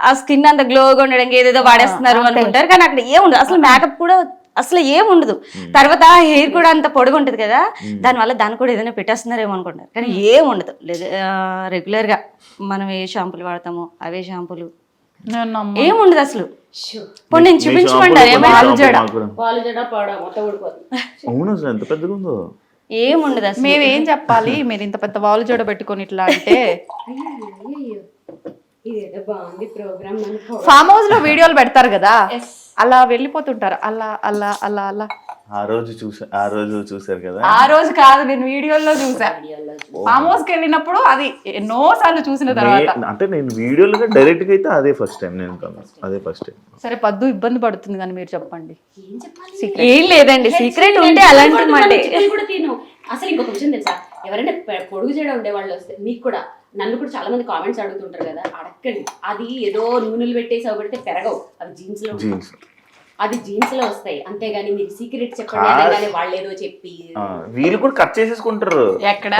ఆ స్కిన్ అంత గ్లోగా ఉండడానికి ఏదేదో వాడేస్తున్నారు అనుకుంటారు, కానీ అక్కడ ఏముండదు అసలు. మేకప్ కూడా అసలు ఏముండదు. తర్వాత హెయిర్ కూడా అంత పొడుగు ఉంటది కదా, దానివల్ల దాన్ని కూడా ఏదైనా పెట్టేస్తున్నారేమో అనుకుంటారు, కానీ ఏముండదు. రెగ్యులర్ గా మనం ఏ షాంపూలు వాడతామో అవే షాంపూలు, ఏముండదు అసలు. ఇప్పుడు నేను చూపించమంటారు
వాళ్ళు జడ పాడ మొత్తం ఊడిపోతుంది.
అవును, అసలు ఎంత పెద్దగా ఉందో.
ఏముండదు అసలు.
మేమేం చెప్పాలి, మీరు ఇంత పెద్ద వాలు జోడ పెట్టుకొని ఇట్లా అంటే?
ఇదేదో బాగుంది ప్రోగ్రామ్ అనుకో.
ఫామ్ హౌస్ లో వీడియోలు పెడతారు కదా, అలా వెళ్ళిపోతుంటారు. అలా అలా అలా అలా.
ఆ రోజు చూసారు కదా.
ఆ రోజు కాదు, నేను వీడియోలో చూసా. ఫామ్ హౌస్ కి వెళ్ళినప్పుడు అది ఎన్నో సార్లు చూసిన తర్వాత.
అంటే నేను వీడియోలో డైరెక్ట్ గా అయితే అదే ఫస్ట్ టైం నేను అదే ఫస్ట్ టైం.
సరే, పద్దు ఇబ్బంది పడుతుంది కానీ మీరు చెప్పండి.
ఏం లేదండి, సీక్రెట్ ఉంటే అలాంటి మాట
కూడా తిను. అసలు ఇంకొక విషయం తెలుసా, ఎవరైనా పొడుగు చేయడం ఉండే వాళ్ళు వస్తే మీకు కూడా, నన్ను కూడా చాలా మంది కామెంట్స్ అడుగుతుంటారు కదా, అడగండి. అది ఏదో నూనెలు పెట్టేసి అవి పెడితే పెరగవు, అవి జీన్స్ లో అది జీన్స్ లో వస్తాయి, అంతేగాని మీరు సీక్రెట్ చెప్పండి వాళ్ళు ఏదో చెప్పి
వీళ్ళు కూడా కట్ చేసేసుకుంటారు.
ఎక్కడ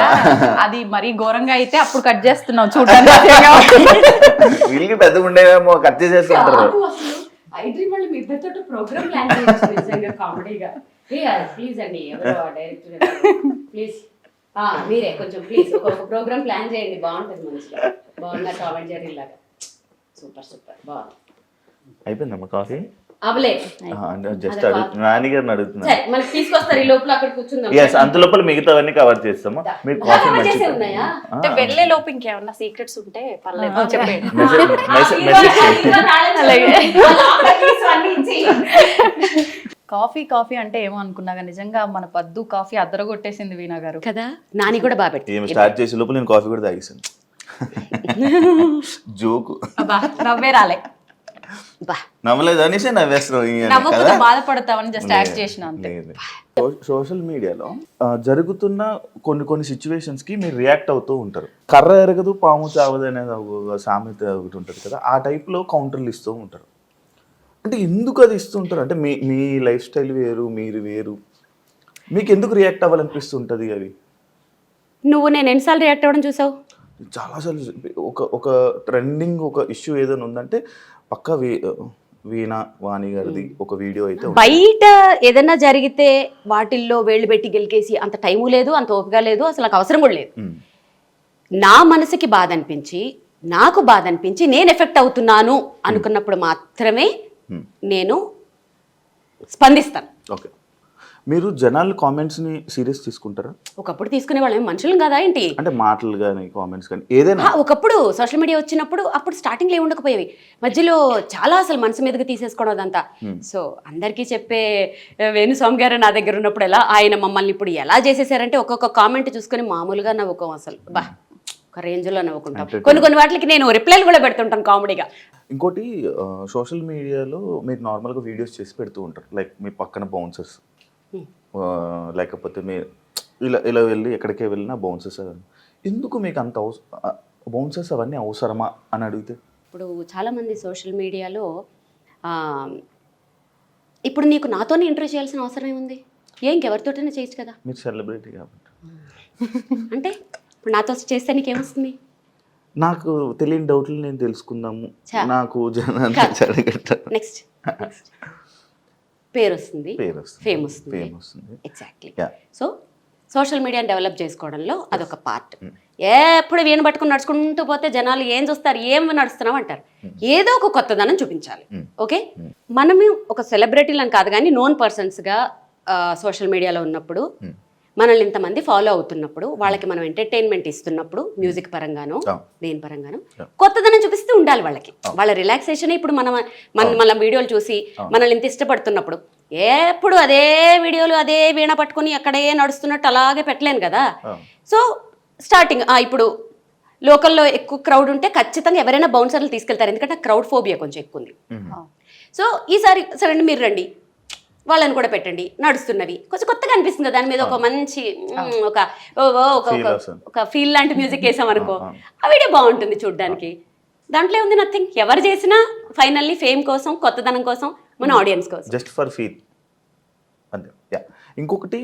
అది మరీ ఘోరంగా అయితే అప్పుడు కట్ చేస్తున్నావు చూడండి.
వీళ్ళకి పెద్దగా ఉండేవేమో కట్ చేసేసుకుంటారు.
ఐ డ్రీమ్ వాళ్ళు మీ ఇద్దరితో ప్రోగ్రామ్ ప్లాన్ చేయొచ్చు నిజంగా కామెడీగా. ప్లీజ్ అండి, ఎవరో డైరెక్టర్ ప్లీజ్ మీరే కొంచెం ప్లీజ్ ఒక ప్రోగ్రామ్ ప్లాన్ చేయండి, బాగుంటుంది మంచిగా. బాగున్నా టామ్ అండ్ జెర్రీ లాగా. సూపర్ సూపర్, బాగుంది.
అయిపోయిందమ్మా కాఫీ?
జస్ట్
నాన్నగారిని అడుగుతున్నా.
మనకి తీసుకొస్తారు, ఈ లోపల అక్కడ కూర్చుందాం.
అంత లోపల మిగతావన్నీ కవర్ చేస్తాము. మీరు కాఫీ
ఉన్నాయా?
అంటే వెళ్ళే లోపు ఇంకేమన్నా సీక్రెట్స్ ఉంటే పర్లేదు చెప్పండి. కాఫీ కాఫీ అంటే ఏమో అనుకున్నాగా, నిజంగా మన పద్దు కాఫీ అద్దరగొట్టేసింది వీణా గారు
కదా.
నాని కూడా బాగా పెట్టి
ఏమి స్టార్ట్ చేసే లోపల నేను కాఫీ కూడా తాగేసాను. జోకు
నవ్వే రాలే.
నవ్వలేదు అనేసి నవ్వేస్తున్నావు.
నవ్వకుండా బాధపడతామని జస్ట్ యాక్ట్ చేసిన అంతే.
సోషల్ మీడియాలో జరుగుతున్న కొన్ని సిచ్యువేషన్స్ కి మీరు రియాక్ట్ అవుతూ ఉంటారు. కర్ర ఎరగదు పాము చావదు అనేది ఒక సామెత ఒకటి ఉంటుంది కదా, ఆ టైప్ లో కౌంటర్లు ఇస్తూ ఉంటారు. అంటే ఎందుకు అది ఇస్తుంటారు? అంటే మీ లైఫ్ స్టైల్ వేరు, మీరు వేరు, మీకు ఎందుకు రియాక్ట్ అవ్వాలనిపిస్తుంటుంది అవి?
నువ్వు నేను ఎన్నిసార్లు రియాక్ట్ అవ్వడం చూసావు?
చాలాసార్లు ఒక ట్రెండింగ్ ఒక ఇష్యూ ఏదైనా ఉందంటే పక్క వీణా వాణి గారిది ఒక వీడియో అయితే ఉంది.
బయట ఏదైనా జరిగితే వాటిల్లో వేళ్ళు పెట్టి గెలికేసి అంత టైము లేదు, అంత ఓపిక లేదు, అసలు నాకు అవసరం కూడా లేదు. నా మనసుకి బాధ అనిపించి, నాకు బాధ అనిపించి, నేను ఎఫెక్ట్ అవుతున్నాను అనుకున్నప్పుడు మాత్రమే నేను స్పందిస్తాను.
ఓకే, మీరు జనాల కామెంట్స్ని సీరియస్ తీసుకుంటారా?
ఒకప్పుడు తీసుకునే వాళ్ళం మనుషులు కదా ఏంటి?
అంటే మాటలు కానీ కామెంట్స్ కానీ ఏదైనా?
ఒకప్పుడు సోషల్ మీడియా వచ్చినప్పుడు అప్పుడు స్టార్టింగ్లో ఏమి ఉండకపోయేవి, మధ్యలో చాలా అసలు మనసు మీదకి తీసేసుకోవడం అదంతా. సో అందరికీ చెప్పే వేణుస్వామి గారు నా దగ్గర ఉన్నప్పుడు ఎలా ఆయన మమ్మల్ని ఇప్పుడు ఎలా చేసేసారంటే ఒక్కొక్క కామెంట్ చూసుకొని మామూలుగా నవ్వుకోం, అసలు బా ఒక రేంజ్లో నవ్వుకుంటాం. కొన్ని వాటికి నేను రిప్లైలు కూడా పెడుతుంటాను కామెడీగా.
ఇంకోటి సోషల్ మీడియాలో మీరు నార్మల్గా వీడియోస్ చేసి పెడుతూ ఉంటారు, లైక్ మీ పక్కన బౌన్సర్స్, లేకపోతే మీరు ఇలా వెళ్ళి ఎక్కడికే వెళ్ళినా బౌన్సర్స్. ఎందుకు మీకు అంత బౌన్సర్స్ అవన్నీ అవసరమా అని అడిగితే?
ఇప్పుడు చాలామంది సోషల్ మీడియాలో ఇప్పుడు నీకు నాతోనే ఇంటర్వ్యూ చేయాల్సిన అవసరం ఏముంది? ఇంకెవరితోటైనా చేయొచ్చు కదా.
మీరు సెలబ్రిటీ కాబట్టి.
అంటే ఇప్పుడు నాతో చేస్తే నీకేమొస్తుంది?
నాకు తెలియని డౌట్లు నేను తెలుసుకుందాము, నాకు
నెక్స్ట్ పేరు వస్తుంది, ఫేమ్ వస్తుంది. ఎగ్జాక్ట్లీ. సో సోషల్ మీడియాని డెవలప్ చేసుకోవడంలో అదొక పార్ట్. ఎప్పుడు వీణ పట్టుకుని నడుచుకుంటూ పోతే జనాలు ఏం చూస్తారు, ఏం నడుస్తున్నావు అంటారు. ఏదో ఒక కొత్తదనం చూపించాలి. ఓకే, మనము ఒక సెలబ్రిటీలను కాదు కానీ నోన్ పర్సన్స్గా సోషల్ మీడియాలో ఉన్నప్పుడు, మనల్ని ఇంతమంది ఫాలో అవుతున్నప్పుడు, వాళ్ళకి మనం ఎంటర్టైన్మెంట్ ఇస్తున్నప్పుడు, మ్యూజిక్ పరంగానో దేని పరంగానో కొత్తదనం చూపిస్తూ ఉండాలి వాళ్ళకి. వాళ్ళ రిలాక్సేషన్ ఇప్పుడు మన వీడియోలు చూసి మనల్ని ఇంత ఇష్టపడుతున్నప్పుడు ఎప్పుడు అదే వీడియోలు అదే వీణ పట్టుకుని అక్కడే నడుస్తున్నట్టు అలాగే పెట్టలేను కదా. సో స్టార్టింగ్ ఇప్పుడు లోకల్లో ఎక్కువ క్రౌడ్ ఉంటే ఖచ్చితంగా ఎవరైనా బౌన్సర్లు తీసుకెళ్తారు, ఎందుకంటే క్రౌడ్ ఫోబియా కొంచెం ఎక్కువ ఉంది. సో ఈసారి సరే మీరు రండి, వాళ్ళని కూడా పెట్టండి, నడుస్తున్నవి కొంచెం కొత్తగా అనిపిస్తుంది కదా, దాని మీద ఒక మంచి ఒక ఫీల్ లాంటి మ్యూజిక్ వేసాం అనుకో, ఆ వీడియో బాగుంటుంది చూడడానికి. దాంట్లో ఉంది నథింగ్. ఎవరు చేసినా ఫైనల్లీ ఫేమ్ కోసం, కొత్తదనం కోసం, మన ఆడియన్స్ కోసం,
జస్ట్ ఫర్ ఫీల్ అంతే. ఇంకొకటి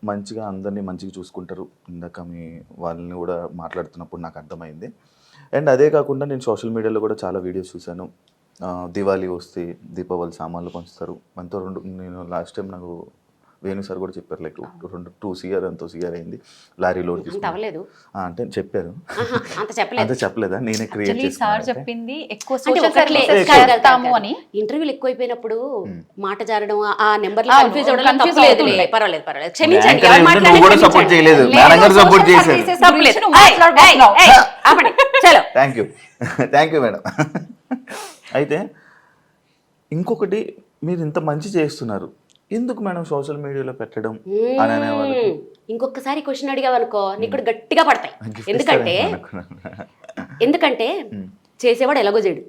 మంచిగా అందరినీ మంచిగా చూసుకుంటారు. ఇందాక మీ వాళ్ళని కూడా మాట్లాడుతున్నప్పుడు నాకు అర్థమైంది. అండ్ అదే కాకుండా నేను సోషల్ మీడియాలో కూడా చాలా వీడియోస్ చూశాను. దివాళీ వస్తే దీపావళి సామాన్లు పంచుతారు మనతో. నేను లాస్ట్ టైం నాకు వేణు సార్ కూడా చెప్పారు, లైక్ 2 CR ఎంతో CR అయింది లారీ లోడ్ తీసుకుని అంటే చెప్పారు. అంత చెప్పలేదా? నేనే క్రియేట్
చెప్పింది
ఇంటర్వ్యూలు ఎక్కువైపోయినప్పుడు మాట జారడం, ఆ నెంబర్ కన్ఫ్యూజ్ అవ్వడం తప్పులేదు. పర్వాలేదు క్షమించండి.
Thank you madam. అయితే ఇంకొకటి, మీరు ఇంత మంచి చేస్తున్నారు, ఎందుకు మేడం సోషల్ మీడియాలో పెట్టడం అని అనేవాళ్ళు.
ఇంకొకసారి క్వశ్చన్ అడిగావనుకో నీకు గట్టిగా పడతాయి. ఎందుకంటే చేసేవాడు ఎలాగో చేయడు,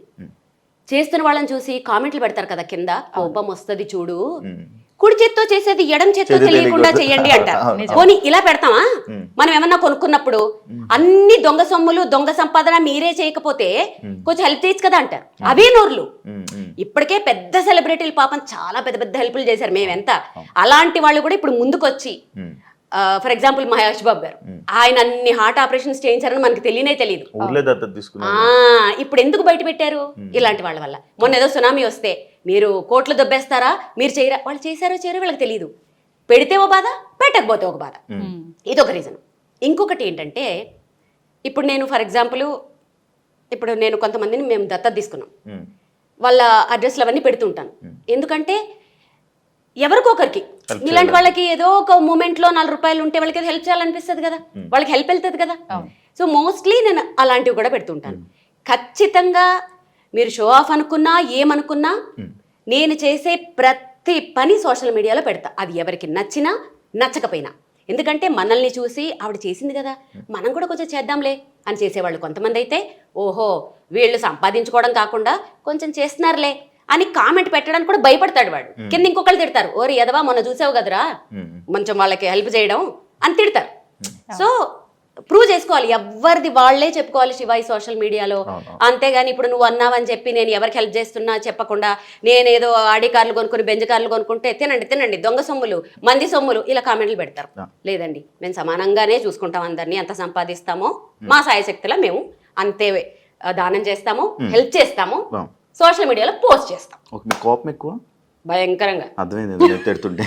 చేస్తున్న వాళ్ళని చూసి కామెంట్లు పెడతారు కదా కింద, కోపం వస్తుంది చూడు, కుడి చేత్తో చేసేది ఎడం చేత్తో తెలియకుండా చెయ్యండి అంటారు. పోనీ ఇలా పెడతామా? మనం ఏమన్నా కొనుక్కున్నప్పుడు అన్ని దొంగ సొమ్ములు దొంగ సంపాదన మీరే చేయకపోతే కొంచెం హెల్ప్ చేయొచ్చు కదా అంటారు. అవే నోర్లు. ఇప్పటికే పెద్ద సెలబ్రిటీలు పాపం చాలా పెద్ద పెద్ద హెల్ప్లు చేశారు మేమెంత. అలాంటి వాళ్ళు కూడా ఇప్పుడు ముందుకొచ్చి, ఫర్ ఎగ్జాంపుల్ మహేష్ బాబు గారు, ఆయన అన్ని హార్ట్ ఆపరేషన్స్ చేయించారని మనకు తెలియదు. ఇప్పుడు ఎందుకు బయట పెట్టారు? ఇలాంటి వాళ్ళ వల్ల. మొన్న ఏదో సునామీ వస్తే మీరు కోట్లు దొబ్బేస్తారా, మీరు చేయరా, వాళ్ళు చేశారో చేయరో వీళ్ళకి తెలియదు. పెడితే ఒక బాధ, పెట్టకపోతే ఒక బాధ. ఇదొక రీజన్. ఇంకొకటి ఏంటంటే, ఇప్పుడు నేను ఫర్ ఎగ్జాంపుల్ ఇప్పుడు నేను కొంతమందిని మేము దత్తత తీసుకున్నాం, వాళ్ళ అడ్రస్లు అవన్నీ పెడుతుంటాను. ఎందుకంటే ఎవరికొకరికి ఇలాంటి వాళ్ళకి ఏదో ఒక మూమెంట్లో 4 రూపాయలు ఉంటే వాళ్ళకి హెల్ప్ చేయాలనిపిస్తుంది కదా, వాళ్ళకి హెల్ప్ వెళ్తుంది కదా. సో మోస్ట్లీ నేను అలాంటివి కూడా పెడుతుంటాను. ఖచ్చితంగా మీరు షో ఆఫ్ అనుకున్నా ఏమనుకున్నా నేను చేసే ప్రతి పని సోషల్ మీడియాలో పెడతా, అది ఎవరికి నచ్చినా నచ్చకపోయినా. ఎందుకంటే మనల్ని చూసి ఆవిడ చేసింది కదా, మనం కూడా కొంచెం చేద్దాంలే అని చేసేవాళ్ళు కొంతమంది అయితే, ఓహో వీళ్ళు సంపాదించుకోవడం కాకుండా కొంచెం చేస్తున్నారులే అని కామెంట్ పెట్టడానికి కూడా భయపడతాడు వాడు. కింద ఇంకొకళ్ళు తిడతారు, ఓరి ఎదవా మొన్న చూసావు కదరా కొంచెం వాళ్ళకి హెల్ప్ చేయడం అని తిడతారు. సో ప్రూవ్ చేసుకోవాలి, ఎవరిది వాళ్ళే చెప్పుకోవాలి శివ ఈ సోషల్ మీడియాలో. అంతేగాని ఇప్పుడు నువ్వు అన్నావని చెప్పి నేను ఎవరికి హెల్ప్ చేస్తున్నా చెప్పకుండా నేనేదో ఆడి కార్లు కొనుక్కుని బెంజ్ కార్లు కొనుక్కుంటే తినండి దొంగ సొమ్ములు మంది సొమ్ములు ఇలా కామెంట్లు పెడతారు. లేదండి, మేము సమానంగానే చూసుకుంటాం అందరినీ, ఎంత సంపాదిస్తామో మా సాయశక్తిలో మేము అంతే దానం చేస్తాము, హెల్ప్ చేస్తాము, సోషల్ మీడియాలో పోస్ట్ చేస్తాం.
కోపం ఎక్కువ
భయంకరంగా
అర్థమైంది తిడుతుంటే.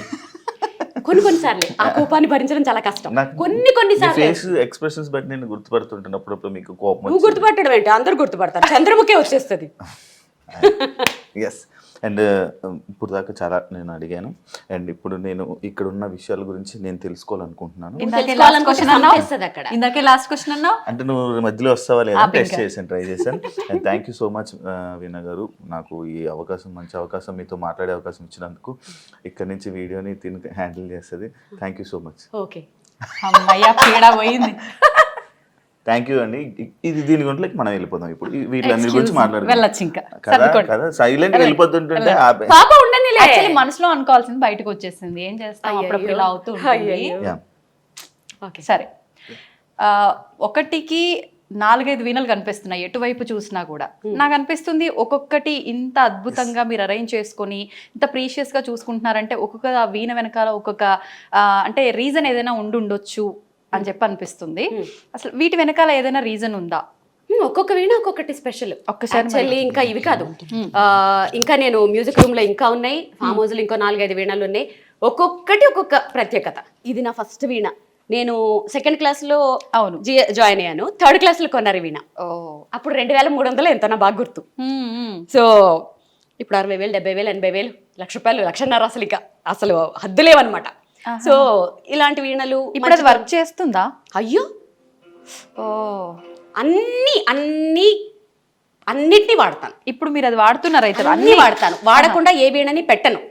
కొన్నిసార్లు ఆ కోపాన్ని భరించడం చాలా కష్టం. కొన్నిసార్లు
ఫేస్ ఎక్స్ప్రెషన్స్ బట్టి నేను గుర్తుపడుతుంటాను అప్పుడప్పుడు మీకు కోపం.
నువ్వు గుర్తుపట్టడం ఏంటి, అందరు గుర్తుపడతారు, చంద్రముఖే వచ్చేస్తుంది.
ఎస్. అండ్ ఇప్పుడు దాకా చాలా నేను అడిగాను, అండ్ ఇప్పుడు నేను ఇక్కడ ఉన్న విషయాల గురించి నేను తెలుసుకోవాలనుకుంటున్నాను.
ఇందాకే లాస్ట్ క్వశ్చన్ అన్నావు
అంటే నువ్వు మధ్యలో వస్తావా లేదా టెస్ట్ చేశాను, ట్రై చేశాను. And thank you so much Veena గారు, నాకు ఈ అవకాశం, మంచి అవకాశం, మీతో మాట్లాడే అవకాశం ఇచ్చినందుకు. ఇక్కడ నుంచి వీడియోని తిని హ్యాండిల్ చేస్తుంది. Thank you so much.
Okay,
అమ్మయ్య పీడా పోయింది.
థ్యాంక్ యూ అండి. ఇది దీని గురించి మనం వెళ్ళిపోదాం ఇప్పుడు, వీటిలన్నిటి గురించి
వెళ్ళొచ్చు ఇంకా
కదా. సైలెంట్ వెళ్ళిపోతుంటుంటే
పాప ఉండని
యాక్చువల్లీ మనసులో అనుకోవాల్సింది బయటకు వచ్చేసింది. ఏం చేస్తాం, అప్పుడప్పుడు ఇలా అవుతూ ఉంటుంది. సరే, 1కి 4-5 వీణలు కనిపిస్తున్నాయి ఎటువైపు చూసినా కూడా. నాకు అనిపిస్తుంది ఒక్కొక్కటి ఇంత అద్భుతంగా మీరు అరేంజ్ చేసుకొని ఇంత ప్రీషియస్ గా చూసుకుంటున్నారంటే ఒక్కొక్క వీణ వెనకాల ఒక్కొక్క అంటే రీజన్ ఏదైనా ఉండొచ్చు అని చెప్పి అనిపిస్తుంది. అసలు వీటి వెనకాల ఏదైనా రీజన్ ఉందా?
ఒక్కొక్క వీణ ఒక్కొక్కటి స్పెషల్. ఒక్కసారి ఇంకా ఇవి కాదు, ఇంకా నేను మ్యూజిక్ రూమ్ లో ఇంకా ఉన్నాయి, ఫామ్ హౌస్ లో ఇంకో 4-5 వీణలు ఉన్నాయి. ఒక్కొక్కటి ఒక్కొక్క ప్రత్యేకత. ఇది నా ఫస్ట్ వీణ. నేను 2nd క్లాస్ లో జాయిన్ అయ్యాను, 3rd క్లాస్ లో కొన్నారు వీణ. అప్పుడు 2300 ఎంతో నా బాగా గుర్తు. సో ఇప్పుడు 60,000, 70,000, 80,000, ₹1,00,000, ₹1,50,000 అసలు ఇక అసలు హద్దులేవన్నమాట. సో ఇలాంటి వీణలు
ఇప్పుడు అది వర్క్ చేస్తుందా?
అయ్యో, అన్నిటినీ వాడతాను.
ఇప్పుడు మీరు అది వాడుతున్నారు అయితే?
అన్ని వాడతాను, వాడకుండా ఏ వీణని పెట్టను.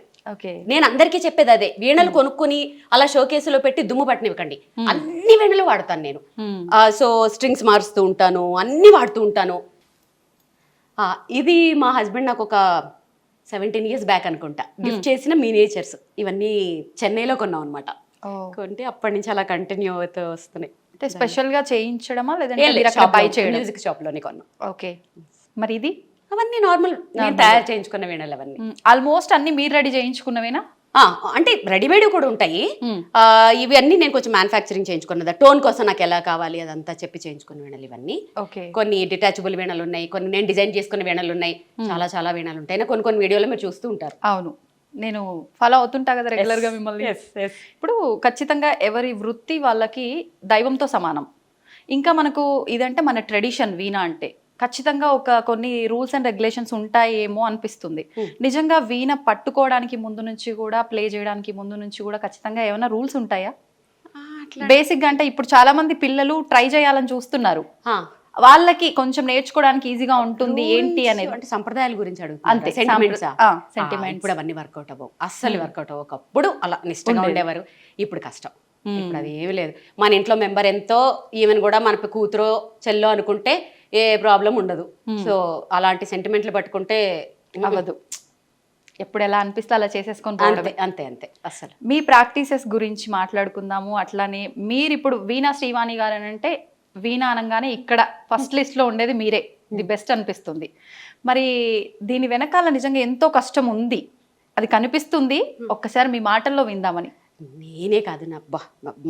నేను అందరికీ చెప్పేది అదే, వీణలు కొనుక్కుని అలా షోకేసులో పెట్టి దుమ్ము పట్టనివ్వకండి. అన్ని వీణలు వాడతాను నేను. సో స్ట్రింగ్స్ మారుస్తూ ఉంటాను, అన్ని వాడుతూ ఉంటాను. ఇది మా హస్బెండ్ నాకు ఒక 17 years బ్యాక్ అనుకుంటా గిఫ్ట్ చేసిన మినియేచర్స్. ఇవన్నీ చెన్నైలో కొన్నాం అనమాట. కొంటే అప్పటి నుంచి అలా కంటిన్యూ అవుతూ వస్తున్నాయి.
అంటే స్పెషల్ గా చేయించడమా లేదంటే
మ్యూజిక్ షాప్ లోనే కొన్నాం.
ఓకే, మరి ఇది?
అవన్నీ నార్మల్ నేను తయారు చేయించుకున్న వీణలు అవన్నీ.
ఆల్మోస్ట్ అన్ని మీరు రెడీ చేయించుకున్నవేనా?
అంటే రెడీమేడ్ కూడా ఉంటాయి. ఇవి అన్ని నేను కొంచెం మ్యానుఫ్యాక్చరింగ్ చేయించుకున్నది. టోన్ కోసం నాకు ఎలా కావాలి అదంతా చెప్పి చేయించుకున్న వీణలు ఇవన్నీ. కొన్ని డిటాచబుల్ వీణలు ఉన్నాయి, కొన్ని నేను డిజైన్ చేసుకున్న వీణలు ఉన్నాయి, చాలా వీణలు ఉంటాయి. కొన్ని వీడియోలో మీరు చూస్తూ ఉంటారు.
అవును, నేను ఫాలో అవుతుంటా కదా రెగ్యులర్ గా మిమ్మల్ని. ఇప్పుడు ఖచ్చితంగా ఎవరి వృత్తి వాళ్ళకి దైవంతో సమానం. ఇంకా మనకు ఇదంటే మన ట్రెడిషన్. వీణ అంటే ఖచ్చితంగా కొన్ని రూల్స్ అండ్ రెగ్యులేషన్స్ ఉంటాయేమో అనిపిస్తుంది. నిజంగా వీణ పట్టుకోవడానికి ముందు నుంచి కూడా, ప్లే చేయడానికి ముందు నుంచి కూడా ఖచ్చితంగా ఏమైనా రూల్స్ ఉంటాయా? బేసిక్ గా అంటే ఇప్పుడు చాలా మంది పిల్లలు ట్రై చేయాలని చూస్తున్నారు, వాళ్ళకి కొంచెం నేర్చుకోవడానికి ఈజీగా ఉంటుంది ఏంటి అనేది.
అంటే సంప్రదాయాల గురించి అడుగుతారు, సెంటిమెంట్స్ ఇప్పుడు అవన్నీ వర్కౌట్ అవ్వవు, అస్సలు వర్కౌట్ అవ్వవు. ఒకప్పుడు అలా నిష్టంగా ఉండేవారు, ఇప్పుడు కష్టం. ఇప్పుడు అది ఏమి లేదు. మన ఇంట్లో మెంబర్ ఎంతో, ఈవెన్ కూడా మన కూతురో చెల్లో అనుకుంటే ఏ ప్రాబ్లం ఉండదు. సో అలాంటి సెంటిమెంట్లు పట్టుకుంటే
అవ్వదు. ఎప్పుడు ఎలా అనిపిస్తే అలా చేసేసుకొని
అంతే అసలు.
మీ ప్రాక్టీసెస్ గురించి మాట్లాడుకుందాము. అట్లానే మీరు ఇప్పుడు వీణా శ్రీవాణి గారు అని అంటే, వీణా అనగానే ఇక్కడ ఫస్ట్ లిస్ట్ లో ఉండేది మీరే, ది బెస్ట్ అనిపిస్తుంది. మరి దీని వెనకాల నిజంగా ఎంతో కష్టం ఉంది, అది కనిపిస్తుంది. ఒక్కసారి మీ మాటల్లో విందామని.
నేనే కాదు,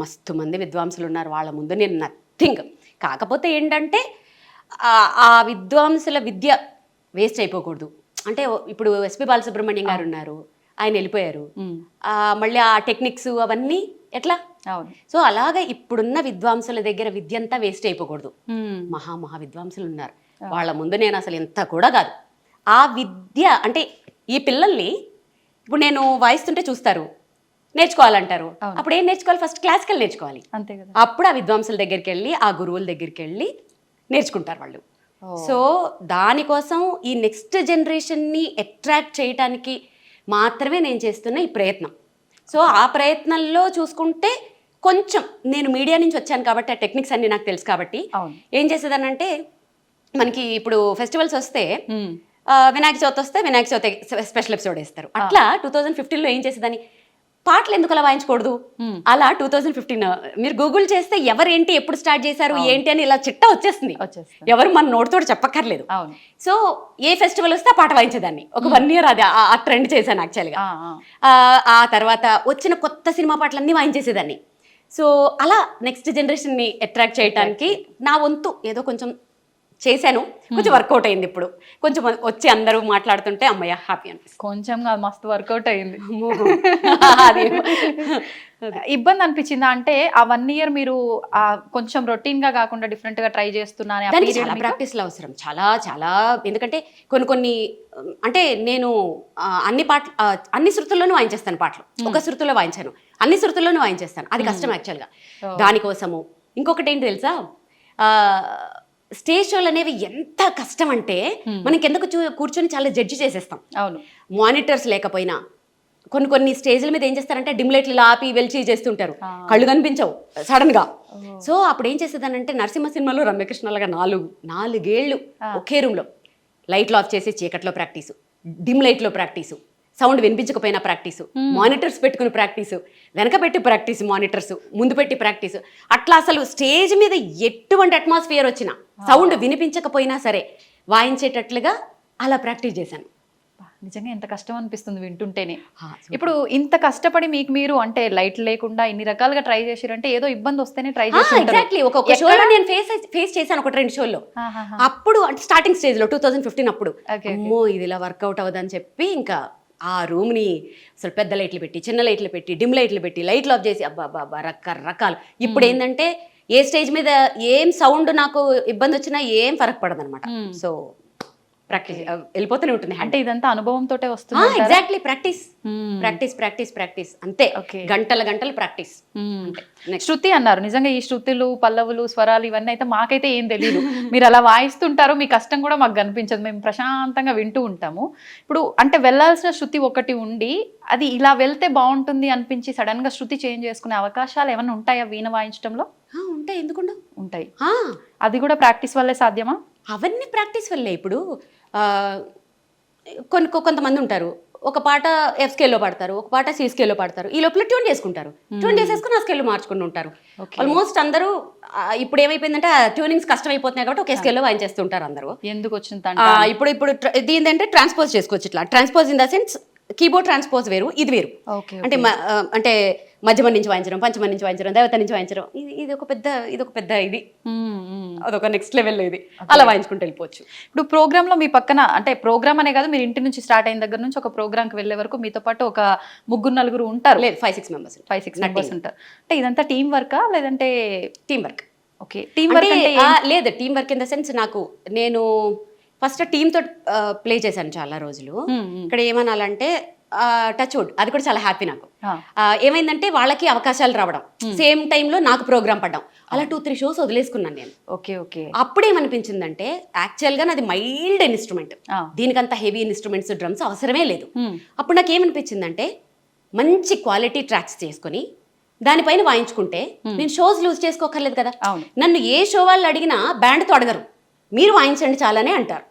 మస్తు మంది విద్వాంసులు ఉన్నారు, వాళ్ళ ముందు నేను నథింగ్. కాకపోతే ఏంటంటే ఆ విద్వాంసుల విద్య వేస్ట్ అయిపోకూడదు. అంటే ఇప్పుడు ఎస్పి బాలసుబ్రహ్మణ్యం గారు ఉన్నారు, ఆయన వెళ్ళిపోయారు. మళ్ళీ ఆ టెక్నిక్స్ అవన్నీ ఎట్లా? సో అలాగే ఇప్పుడున్న విద్వాంసుల దగ్గర విద్య అంతా వేస్ట్ అయిపోకూడదు. మహా విద్వాంసులు ఉన్నారు, వాళ్ళ ముందు నేను అసలు ఎంత కూడా కాదు. ఆ విద్య అంటే ఈ పిల్లల్ని ఇప్పుడు నేను వాయిస్తుంటే చూస్తారు, నేర్చుకోవాలంటారు. అప్పుడు ఏం నేర్చుకోవాలి? ఫస్ట్ క్లాసికల్ నేర్చుకోవాలి.
అంతే కదా.
అప్పుడు ఆ విద్వాంసుల దగ్గరికి వెళ్ళి, ఆ గురువుల దగ్గరికి వెళ్ళి నేర్చుకుంటారు వాళ్ళు. సో దానికోసం ఈ నెక్స్ట్ జనరేషన్ని అట్రాక్ట్ చేయడానికి మాత్రమే నేను చేస్తున్న ఈ ప్రయత్నం. సో ఆ ప్రయత్నంలో చూసుకుంటే కొంచెం నేను మీడియా నుంచి వచ్చాను కాబట్టి ఆ టెక్నిక్స్ అన్ని నాకు తెలుసు కాబట్టి ఏం చేసేదానంటే, మనకి ఇప్పుడు ఫెస్టివల్స్ వస్తే వినాయక చవితి వస్తే వినాయక చవితి స్పెషల్ ఎపిసోడ్ వేస్తారు. అట్లా 2015లో ఏం చేసేదాన్ని, పాటలు ఎందుకు అలా వాయించకూడదు అలా 2015 మీరు గూగుల్ చేస్తే ఎవరేంటి ఎప్పుడు స్టార్ట్ చేశారు ఏంటి అని ఇలా చిట్టా వచ్చేస్తుంది. ఎవరు మన నోటితో చెప్పక్కర్లేదు. సో ఏ ఫెస్టివల్ వస్తే ఆ పాట వాయించేదాన్ని. ఒక 1 year అది ఆ ట్రెండ్ చేశాను యాక్చువల్గా. ఆ తర్వాత వచ్చిన కొత్త సినిమా పాటలన్నీ వాయించేసేదాన్ని. సో అలా నెక్స్ట్ జనరేషన్ని అట్రాక్ట్ చేయడానికి నా వంతు ఏదో కొంచెం చేశాను. కొంచెం వర్కౌట్ అయింది. ఇప్పుడు కొంచెం వచ్చి అందరూ మాట్లాడుతుంటే అమ్మయ్య హ్యాపీ అనిపిస్తుంది.
కొంచెం కాదు, మస్తు వర్కౌట్ అయింది.
అది
ఇబ్బంది అనిపించిందా అంటే ఆ 1 year మీరు కొంచెం రొటీన్ గా కాకుండా డిఫరెంట్ గా ట్రై చేస్తున్నాను?
దానికి చాలా ప్రాక్టీస్లు అవసరం, చాలా చాలా. ఎందుకంటే కొన్ని అంటే నేను అన్ని శృతుల్లోనూ వాయించేస్తాను పాటలు. ఒక శృతిలో వాయించాను, అన్ని శృతుల్లోనూ వాయించేస్తాను. అది కష్టం యాక్చువల్గా. దానికోసము ఇంకొకటి ఏంటి తెలుసా, స్టేజ్ షోలు అనేవి ఎంత కష్టం అంటే మనం కిందకు కూర్చొని చాలా జడ్జి చేసేస్తాం.
అవును,
మానిటర్స్ లేకపోయినా కొన్ని స్టేజ్ల మీద ఏం చేస్తారంటే డిమ్ లైట్లు ఆపి వెలిచి చేస్తుంటారు, కళ్ళు కనిపించవు సడన్ గా. సో అప్పుడు ఏం చేసేదానంటే నరసింహ సినిమాలో రమ్యకృష్ణలాగా 4 ఏళ్ళు ఒకే రూమ్ లో లైట్లు ఆఫ్ చేసి చీకట్లో ప్రాక్టీసు, డిమ్ లైట్ లో ప్రాక్టీసు, సౌండ్ వినిపించకపోయినా ప్రాక్టీసు, మానిటర్స్ పెట్టుకుని ప్రాక్టీసు, వెనక పెట్టి ప్రాక్టీస్, మానిటర్స్ ముందు పెట్టి ప్రాక్టీసు. అట్లా అసలు స్టేజ్ మీద ఎటువంటి అట్మాస్ఫియర్ వచ్చినా సౌండ్ వినిపించకపోయినా సరే వాయించేటట్లుగా అలా ప్రాక్టీస్ చేశాను.
నిజంగా ఎంత కష్టం అనిపిస్తుంది వింటుంటేనే. ఇప్పుడు ఇంత కష్టపడి మీకు మీరు అంటే లైట్ లేకుండా ఇన్ని రకాలుగా ట్రై చేసారంటే ఏదో ఇబ్బంది వస్తేనే ట్రై చేసి
ఎగ్జాక్ట్లీ. ఒక షోలో నేను ఫేస్ చేశాను, 1-2 షోల్లో. అప్పుడు అంటే స్టార్టింగ్ స్టేజ్ లో 2015 అప్పుడు అమ్మో ఇది ఇలా వర్కౌట్ అవ్వదని చెప్పి ఇంకా ఆ రూమ్ని అసలు పెద్ద లైట్లు పెట్టి, చిన్న లైట్లు పెట్టి, డిమ్ లైట్లు పెట్టి, లైట్లు ఆఫ్ చేసి అబ్బా రకరకాలు. ఇప్పుడు ఏంటంటే ఏ స్టేజ్ మీద ఏం సౌండ్ నాకు ఇబ్బంది వచ్చినా ఏం ఫరక్ పడదు అనమాట. సో ప్రాక్టీస్ వెళ్ళిపోతూనే ఉంటుంది.
అంటే ఇదంతా అనుభవంతో వస్తుంది.
Exactly, practice practice practice practice అంతే. గంటలు ప్రాక్టీస్.
శృతి అన్నారు, నిజంగా ఈ శృతులు, పల్లవులు, స్వరాలు ఇవన్నీ అయితే మాకైతే ఏం తెలియదు. మీరు అలా వాయిస్తుంటారు, మీ కష్టం కూడా మాకు కనిపించదు, మేము ప్రశాంతంగా వింటూ ఉంటాము. ఇప్పుడు అంటే వెళ్ళాల్సిన శృతి ఒకటి ఉండి అది ఇలా వెళ్తే బాగుంటుంది అనిపించి సడన్ గా శృతి చేంజ్ చేసుకునే అవకాశాలు ఏమైనా ఉంటాయా వీణ వాయించడంలో?
ఉంటాయి, ఎందుకుండా
ఉంటాయి. అది కూడా ప్రాక్టీస్ వల్లే సాధ్యమా?
అవన్నీ ప్రాక్టీస్ వల్లే. ఇప్పుడు కొంతమంది ఉంటారు, ఒక పాట F స్కేల్లో పాడతారు, ఒక పాట C స్కేల్లో పాడతారు, ఈ లోపల ట్యూన్ చేసుకుంటారు, ట్యూన్ చేసేసుకుని ఆ స్కేల్లో మార్చుకుని ఉంటారు. ఆల్మోస్ట్ అందరూ ఇప్పుడు ఏమైపోయిందంటే ట్యూనింగ్స్ కష్టం అయిపోతున్నాయి కాబట్టి ఒకే స్కేల్లో వాయించేస్తుంటారు అందరూ.
ఎందుకు వచ్చింది
ఇప్పుడు దీని అంటే ట్రాన్స్పోజ్ చేసుకోవచ్చు. ఇట్లా transpose in the sense keyboard transpose వేరు, ఇది వేరు. అంటే మధ్యమ నుంచి వాయించడం, పంచమ నుంచి వాయించడం, దేవత నుంచి వాయించడం, ఇది ఒక పెద్ద ఇది అదొక నెక్స్ట్ లెవెల్లో ఇది అలా వాయించుకుంటూ వెళ్ళిపోవచ్చు.
ఇప్పుడు ప్రోగ్రామ్ లో మీ పక్కన అంటే ప్రోగ్రామ్ అనే కాదు, మీరు ఇంటి నుంచి స్టార్ట్ అయిన దగ్గర నుంచి ఒక ప్రోగ్రామ్ కి వెళ్ళే వరకు మీతో పాటు ఒక 3-4 ఉంటారు?
లేదు, 5-6 మెంబర్స్
ఉంటారు. అంటే ఇదంతా టీం వర్కా లేదంటే?
Team work.
Okay, team work అంటే
లేదు, team work in the sense నేను ఫస్ట్ టీమ్ తో ప్లే చేశాను చాలా రోజులు. ఇక్కడ ఏమనాలంటే టచ్ వుడ్, అది కూడా చాలా హ్యాపీ నాకు. ఏమైందంటే వాళ్ళకి అవకాశాలు రావడం, సేమ్ టైంలో నాకు ప్రోగ్రామ్ పడ్డం, అలా 2-3 షోస్ వదిలేసుకున్నాను నేను.
ఓకే.
అప్పుడేమనిపించిందంటే యాక్చువల్గా నాది మైల్డ్ ఇన్స్ట్రుమెంట్, దీనికంత హెవీ ఇన్స్ట్రుమెంట్స్, డ్రమ్స్ అవసరమే లేదు. అప్పుడు నాకు ఏమనిపించిందంటే మంచి క్వాలిటీ ట్రాక్స్ చేసుకుని దానిపైన వాయించుకుంటే నేను షోస్ లూజ్ చేసుకోకర్లేదు కదా. నన్ను ఏ షో వాళ్ళు అడిగినా బ్యాండ్తో అడగరు, మీరు వాయించండి చాలానే అంటారు.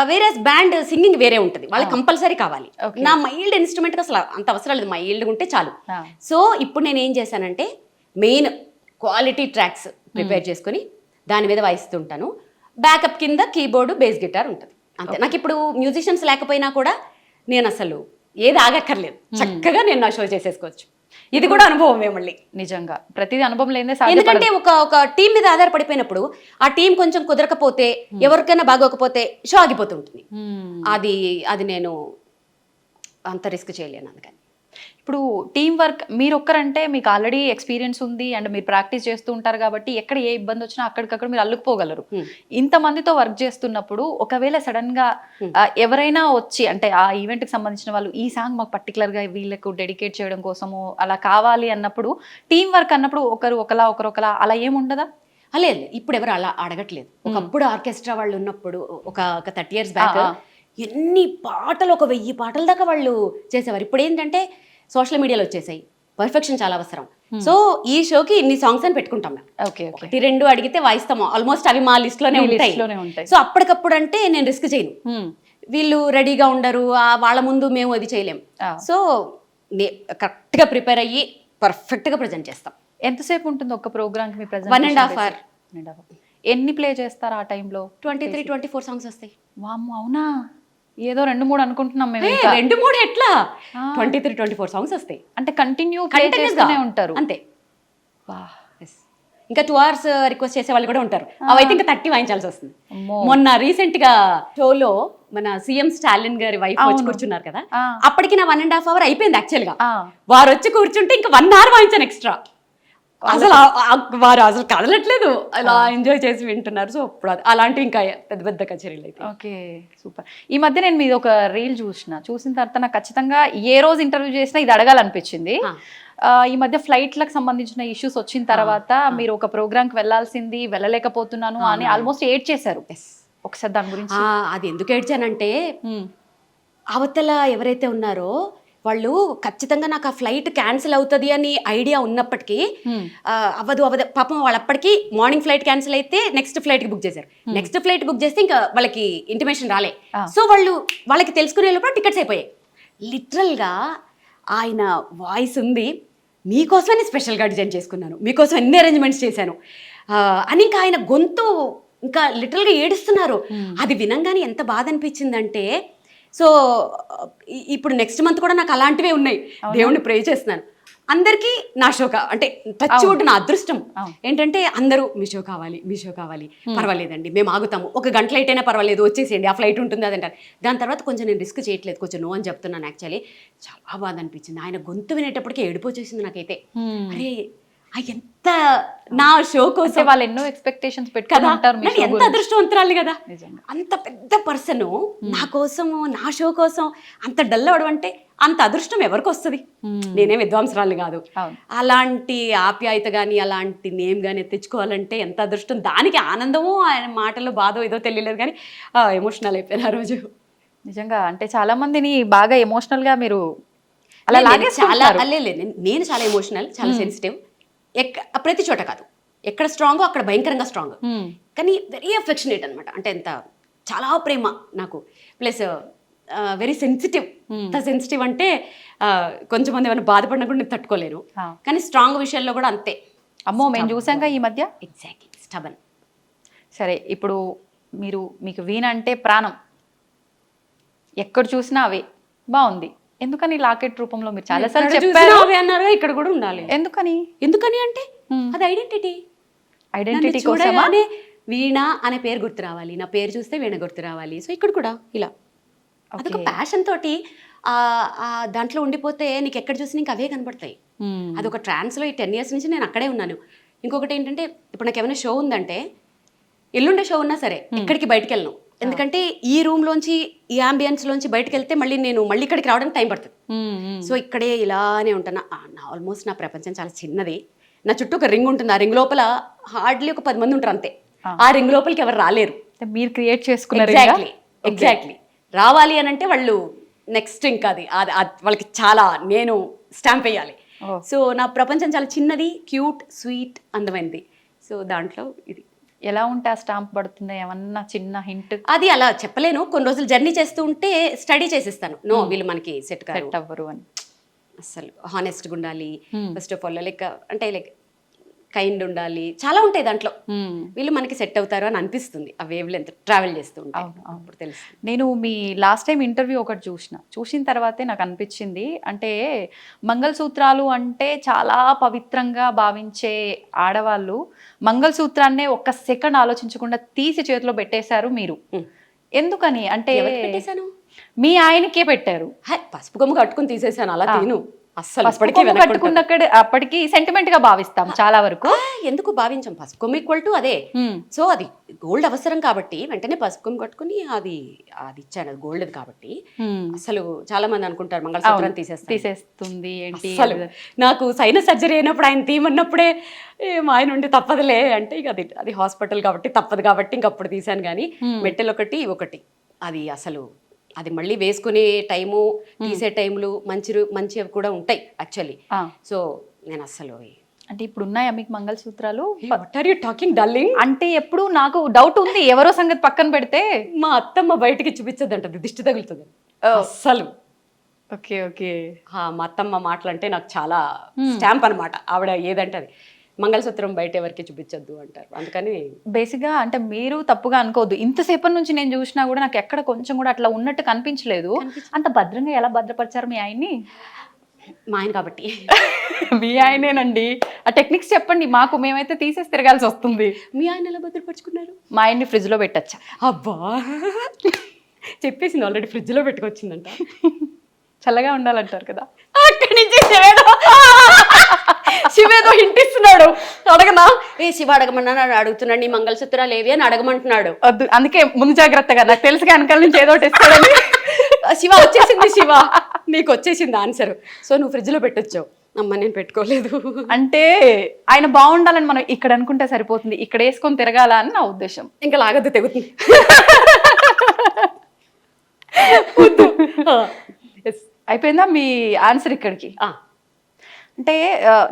వేరే బ్యాండ్ సింగింగ్ వేరే ఉంటుంది, వాళ్ళకి కంపల్సరీ కావాలి. నా మైల్డ్ ఇన్స్ట్రుమెంట్ అసలు అంత అవసరం లేదు, మైల్డ్గా ఉంటే చాలు. సో ఇప్పుడు నేను ఏం చేశానంటే మెయిన్ క్వాలిటీ ట్రాక్స్ ప్రిపేర్ చేసుకుని దాని మీద వాయిస్తుంటాను. బ్యాకప్ కింద కీబోర్డు, బేస్ గిటార్ ఉంటుంది అంతే. నాకు ఇప్పుడు మ్యూజిషియన్స్ లేకపోయినా కూడా నేను అసలు ఏది ఆగక్కర్లేదు, చక్కగా నేను నా షో చేసేసుకోవచ్చు. ఇది కూడా అనుభవమే మళ్ళీ. నిజంగా ప్రతిదీ అనుభవం లేదే. ఎందుకంటే ఒక టీం మీద ఆధారపడిపోయినప్పుడు ఆ టీం కొంచెం కుదరకపోతే, ఎవరికైనా బాగోకపోతే షో ఆగిపోతుంటుంది. అది నేను అంత రిస్క్ చేయలేను. అందుకని
ఇప్పుడు టీం వర్క్ మీరు ఒక్కరంటే మీకు ఆల్రెడీ ఎక్స్పీరియన్స్ ఉంది అండ్ మీరు ప్రాక్టీస్ చేస్తూ ఉంటారు కాబట్టి ఎక్కడ ఏ ఇబ్బంది వచ్చినా అక్కడికక్కడ మీరు అల్లుకుపోగలరు. ఇంతమందితో వర్క్ చేస్తున్నప్పుడు ఒకవేళ సడన్ గా ఎవరైనా వచ్చి అంటే ఆ ఈవెంట్ కి సంబంధించిన వాళ్ళు ఈ సాంగ్ మాకు పర్టికులర్ గా వీళ్ళకు డెడికేట్ చేయడం కోసము అలా కావాలి అన్నప్పుడు, టీం వర్క్ అన్నప్పుడు ఒకరు ఒకలా అలా ఏముండదా?
లేదు, ఇప్పుడు ఎవరు అలా అడగట్లేదు. ఒకప్పుడు ఆర్కెస్ట్రా వాళ్ళు ఉన్నప్పుడు ఒక 30 years బ్యాక్ ఎన్ని పాటలు, 1000 పాటల దాకా వాళ్ళు చేసేవారు. ఇప్పుడు ఏంటంటే సోషల్ మీడియాలో వచ్చేసాయి, పర్ఫెక్షన్ చాలా అవసరం. సో ఈ షోకి ఇన్ని సాంగ్స్ అని పెట్టుకుంటాం మేము. 1-2 అడిగితే వాయిస్తాము, ఆల్మోస్ట్ అవి మా లిస్ట్లోనే ఉంటాయి. సో అప్పటికప్పుడు అంటే నేను రిస్క్ చేయను, వీళ్ళు రెడీగా ఉండరు, వాళ్ళ ముందు మేము అది చేయలేం. సో కరెక్ట్గా ప్రిపేర్ అయ్యి పర్ఫెక్ట్గా ప్రజెంట్ చేస్తాం.
ఎంతసేపు ఉంటుంది ఒక ప్రోగ్రామ్కి మీ
1.5 hour.
ఎన్ని ప్లే చేస్తారు ఆ టైంలో?
23-24 సాంగ్స్ వస్తాయి.
వామ్మో, అవునా? ఏదో 2-3 అనుకుంటున్నాం మేము.
2-3 ఎట్లా 23-24 సాంగ్స్ వస్తాయి
అంటే కంటిన్యూ ప్లే చేస్తూనే ఉంటారు
అంతే. ఇంకా 2 hours రిక్వెస్ట్ చేసే వాళ్ళు కూడా ఉంటారు. అవైతే ఇంకా 30 వాయించాల్సి వస్తుంది. మొన్న రీసెంట్ గా షోలో మన సీఎం స్టాలిన్ గారి వైఫ్ వచ్చి కూర్చున్నారు కదా, అప్పటికి నా 1.5 hour అయిపోయింది యాక్చువల్ గా. వారు వచ్చి కూర్చుంటే ఇంకా 1 hour వాయించాను ఎక్స్ట్రా. అసలు వారు అసలు కదలట్లేదు, అలా ఎంజాయ్ చేసి వింటున్నారు. సో ఇప్పుడు అలాంటివి ఇంకా పెద్ద పెద్ద కచేరీలు అయితే.
Okay, super. ఈ మధ్య నేను మీది ఒక రీల్ చూసిన తర్వాత నాకు ఖచ్చితంగా ఏ రోజు ఇంటర్వ్యూ చేసినా ఇది అడగాలనిపించింది. ఈ మధ్య ఫ్లైట్లకు సంబంధించిన ఇష్యూస్ వచ్చిన తర్వాత మీరు ఒక ప్రోగ్రామ్కి వెళ్ళాల్సింది, వెళ్ళలేకపోతున్నాను అని ఆల్మోస్ట్ ఏడ్ చేశారు. ఒకసారి దాని గురించి.
అది ఎందుకు ఏడ్చానంటే, అవతల ఎవరైతే ఉన్నారో వాళ్ళు ఖచ్చితంగా నాకు ఆ ఫ్లైట్ క్యాన్సిల్ అవుతుంది అని ఐడియా ఉన్నప్పటికీ అవ్వదు పాపం వాళ్ళు అప్పటికి మార్నింగ్ ఫ్లైట్ క్యాన్సిల్ అయితే నెక్స్ట్ ఫ్లైట్కి బుక్ చేశారు. నెక్స్ట్ ఫ్లైట్ బుక్ చేస్తే ఇంకా వాళ్ళకి ఇంటిమేషన్ రాలే. సో వాళ్ళకి తెలుసుకునే లోపల టికెట్స్ అయిపోయాయి. లిటరల్గా ఆయన వాయిస్ ఉంది, మీకోసమని స్పెషల్గా డిజైన్ చేసుకున్నాను, మీకోసం ఎన్ని అరేంజ్మెంట్స్ చేశాను అని ఇంకా ఆయన గొంతు ఇంకా లిటరల్గా ఏడుస్తున్నారు. అది వినంగానే ఎంత బాధ అనిపించిందంటే, సో ఇప్పుడు నెక్స్ట్ మంత్ కూడా నాకు అలాంటివే ఉన్నాయి. దేవుణ్ణి ప్రే చేస్తున్నాను. అందరికీ నా షో అంటే టచ్ వుడ్ నా అదృష్టం ఏంటంటే అందరూ మీ షో కావాలి, పర్వాలేదండి మేము ఆగుతాము, 1 గంట లేట్ అయినా పర్వాలేదు వచ్చేసేయండి, ఆ ఫ్లైట్ ఉంటుంది అదంటారు. దాని తర్వాత కొంచెం నేను రిస్క్ చేయట్లేదు, కొంచెం నో అని చెప్తున్నాను. యాక్చువల్లీ చాలా బాధ అనిపించింది. ఆయన గొంతు వినేటప్పటికీ ఏడుపు వచ్చేసింది నాకైతే. అరే ఎంత నా షో కోసం
వాళ్ళు ఎన్నో ఎక్స్పెక్టేషన్స్ పెట్టుకుంటారు.
ఎంత అదృష్టవంతురాలు కదా, అంత పెద్ద పర్సన్ నా కోసం నా షో కోసం అంత డల్ అవడం అంటే అంత అదృష్టం ఎవరికి వస్తుంది? నేనే విద్వాంసరాలు కాదు. అలాంటి ఆప్యాయత కానీ అలాంటి నేమ్ కానీ తెచ్చుకోవాలంటే ఎంత అదృష్టం. దానికి ఆనందము ఆయన మాటలు బాధో ఏదో తెలియలేదు కానీ ఎమోషనల్ అయిపోయిన ఆ రోజు.
నిజంగా అంటే చాలా మందిని బాగా ఎమోషనల్ గా మీరు అలా
చాలా నేను చాలా ఎమోషనల్, చాలా సెన్సిటివ్. ప్రతి చోట కాదు, ఎక్కడ స్ట్రాంగో అక్కడ భయంకరంగా స్ట్రాంగ్, కానీ వెరీ అఫెక్షనేట్ అనమాట. అంటే ఎంత చాలా ప్రేమ నాకు, ప్లస్ వెరీ సెన్సిటివ్. ఎంత సెన్సిటివ్ అంటే కొంచెంమంది ఏమైనా బాధపడినా కూడా నేను తట్టుకోలేను, కానీ స్ట్రాంగ్ విషయాల్లో కూడా అంతే.
అమ్మో, మేము చూసాంగా ఈ మధ్య.
Exactly, stubborn.
సరే, ఇప్పుడు మీకు వీణ అంటే ప్రాణం, ఎక్కడ చూసినా అవే బాగుంది. ఎందుకని లాకెట్ రూపంలో మీరు చాలా సార్లు చెప్పారు
అన్నారు, ఇక్కడ కూడా ఉండాలి. ఎందుకని అంటే అది ఐడెంటిటీ కోసమే. వీణ అనే పేరు గుర్తు రావాలి, నా పేరు చూస్తే వీణ గుర్తు రావాలి. సో ఇక్కడ కూడా ఇలా అదొక ప్యాషన్ తోటి దాంట్లో ఉండిపోతే నీకు ఎక్కడ చూసి నీకు అవే కనబడతాయి. అదొక ట్రాన్స్లో ఈ 10 years నుంచి నేను అక్కడే ఉన్నాను. ఇంకొకటి ఏంటంటే, ఇప్పుడు నాకు ఏమైనా షో ఉందంటే, ఎల్లుండే షో ఉన్నా సరే ఎక్కడికి బయటకు వెళ్ళను. ఎందుకంటే ఈ రూమ్లోంచి ఈ అంబియన్స్లోంచి బయటకు వెళ్తే మళ్ళీ ఇక్కడికి రావడానికి టైం పడుతుంది. సో ఇక్కడే ఇలానే ఉంటాను. ఆల్మోస్ట్ నా ప్రపంచం చాలా చిన్నది. నా చుట్టూ ఒక రింగ్ ఉంటుంది, ఆ రింగ్ లోపల హార్డ్లీ ఒక 10 మంది ఉంటారు అంతే. ఆ రింగ్ లోపలికి ఎవరు రాలేరు,
మీరు క్రియేట్ చేసుకున్నారు.
ఎగ్జాక్ట్లీ రావాలి అని అంటే వాళ్ళు నెక్స్ట్ ఇంకా అది వాళ్ళకి చాలా నేను స్టాంప్ వేయాలి. సో నా ప్రపంచం చాలా చిన్నది, క్యూట్, స్వీట్, అందమైనది. సో దాంట్లో ఇది
ఎలా ఉంటే ఆ స్టాంప్ పడుతుందా, ఏమన్నా చిన్న హింట్?
అది అలా చెప్పలేను. కొన్ని రోజులు జర్నీ చేస్తూ ఉంటే స్టడీ చేసేస్తాను. నో, వీళ్ళు మనకి సెట్
అవ్వరు అని.
అసలు హానెస్ట్గా ఉండాలి first of all, like kind ఉండాలి, చాలా ఉంటాయి దాంట్లో. వీళ్ళు మనకి సెట్ అవుతారు అని అనిపిస్తుంది ఆ వేవ్ లెంత్ ట్రావెల్ చేస్తూ ఉంటాను. అప్పుడు తెలుసు.
నేను మీ లాస్ట్ టైం ఇంటర్వ్యూ ఒకటి చూసిన తర్వాతే నాకు అనిపించింది, అంటే మంగళసూత్రాలు అంటే చాలా పవిత్రంగా భావించే ఆడవాళ్ళు మంగళసూత్రాన్నే 1 సెకండ్ ఆలోచించకుండా తీసి చేతిలో పెట్టేశారు మీరు. ఎందుకని అంటే మీ ఆయనకే పెట్టారు.
పసుపు కొమ్ము కట్టుకుని తీసేసాను, అలా తీను అస్సలు.
అప్పటికి సెంటిమెంట్ గా భావిస్తాం చాలా వరకు.
ఎందుకు భావించాం? పసుపు కొమ్ము ఈక్వల్ టు అదే. సో అది గోల్డ్ అవసరం కాబట్టి వెంటనే పసుపు కొమ్ము కట్టుకుని అది ఇచ్చాను, అది గోల్డ్ కాబట్టి. అసలు చాలా మంది అనుకుంటారు మంగళసూత్రం
తీసేస్తుంది ఏంటి.
నాకు సైనస్ సర్జరీ అయినప్పుడు ఆయన తీయమన్నప్పుడే మా ఆయన ఉండి తప్పదులే అంటే, ఇక అది హాస్పిటల్ కాబట్టి తప్పదు కాబట్టి ఇంకప్పుడు తీసాను. కానీ మెట్టెలు ఒకటి అది అసలు అది మళ్ళీ వేసుకునే టైము, తీసే టైంలు మంచివి కూడా ఉంటాయి యాక్చువల్లీ. సో నేను అసలు
అంటే ఇప్పుడు ఉన్నాయా మీకు మంగళసూత్రాలు?
What are you talking darling?
అంటే ఎప్పుడు నాకు డౌట్ ఉంది, ఎవరో సంగతి పక్కన పెడితే
మా అత్తమ్మ బయటికి చూపించద్దంటది, దిష్టి తగులుతుంది. అస్సలు
ఓకే ఓకే.
మా అత్తమ్మ మాటలు అంటే నాకు చాలా స్టాంప్ అనమాట. ఆవిడ ఏదంటే అది మంగళసూత్రం బయట ఎవరికి చూపించొద్దు అంటారు. అందుకని
బేసిక్గా అంటే మీరు తప్పుగా అనుకోవద్దు, ఇంతసేపటి నుంచి నేను చూసినా కూడా నాకు ఎక్కడ కొంచెం కూడా అట్లా ఉన్నట్టు కనిపించలేదు. అంత భద్రంగా ఎలా భద్రపరిచారు మీ ఆయన్ని?
మా ఆయన కాబట్టి.
మీ ఆయనేనండి, ఆ టెక్నిక్స్ చెప్పండి మాకు, మేమైతే తీసేసి తిరగాల్సి వస్తుంది.
మీ ఆయన ఎలా భద్రపరుచుకున్నారు?
మా ఆయన్ని ఫ్రిడ్జ్లో పెట్టచ్చా?
అబ్బా చెప్పేసింది ఆల్రెడీ, ఫ్రిడ్జ్లో పెట్టుకొచ్చిందంట.
చల్లగా ఉండాలంటారు కదా.
అక్కడి నుంచి శివేదో ఇంటిస్తున్నాడు. అడగనా? శివ అడగమన్నా అడుగుతున్నాడు, నీ మంగళసూత్రాలు ఏవి అని అడగమంటున్నాడు.
వద్దు, అందుకే ముందు జాగ్రత్తగా, నాకు తెలుసు వెనకాల నుంచి ఏదో ఒకటి ఇస్తాడని.
శివ వచ్చేసింది, శివ నీకు వచ్చేసింది ఆన్సర్. సో నువ్వు ఫ్రిడ్జ్లో పెట్టొచ్చావు. అమ్మ నేను పెట్టుకోలేదు.
అంటే ఆయన బాగుండాలని మనం ఇక్కడ అనుకుంటే సరిపోతుంది, ఇక్కడ వేసుకొని తిరగాల అని నా ఉద్దేశం.
ఇంకా లాగద్దు, తెగుతుంది.
అయిపోయిందా మీ ఆన్సర్ ఇక్కడికి? అంటే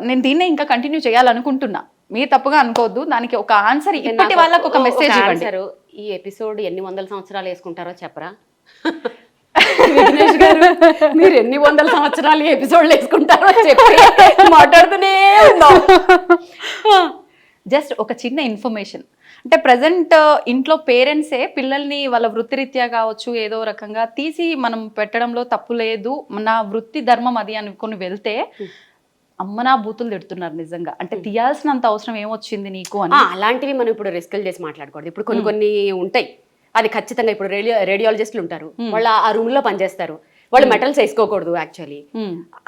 నేను దీన్నే ఇంకా కంటిన్యూ చేయాలనుకుంటున్నా, మీరు తప్పుగా అనుకోవద్దు. దానికి ఒక ఆన్సర్ ఇప్పటి వాళ్ళకి ఒక మెసేజ్ ఇవ్వండి.
ఈ ఎపిసోడ్ ఎన్ని వందల సంవత్సరాలు వేసుకుంటారో చెప్పరా? విఘ్నేష్ గారు, మీరు ఎన్ని వందల సంవత్సరాలు ఎపిసోడ్లు వేసుకుంటారో చెప్పి మాట్లాడుతూనే ఉన్నాం.
జస్ట్ ఒక చిన్న ఇన్ఫర్మేషన్, అంటే ప్రజెంట్ ఇంట్లో పేరెంట్సే పిల్లల్ని వాళ్ళ వృత్తిరీత్యా కావచ్చు ఏదో రకంగా తీసి మనం పెట్టడంలో తప్పు లేదు, నా వృత్తి ధర్మం అది అనుకుని వెళ్తే అమ్మనా బూతులు తిడుతున్నారు నిజంగా. అంటే తీయాల్సినంత అవసరం ఏమొచ్చింది నీకు అని.
అలాంటివి మనం ఇప్పుడు రిస్కులు చేసి మాట్లాడకూడదు. ఇప్పుడు కొన్ని ఉంటాయి, అది ఖచ్చితంగా ఇప్పుడు రేడియాలజిస్టులు ఉంటారు, వాళ్ళు ఆ రూమ్ లో పనిచేస్తారు, వాళ్ళు మెటల్స్ వేసుకోకూడదు యాక్చువల్లీ.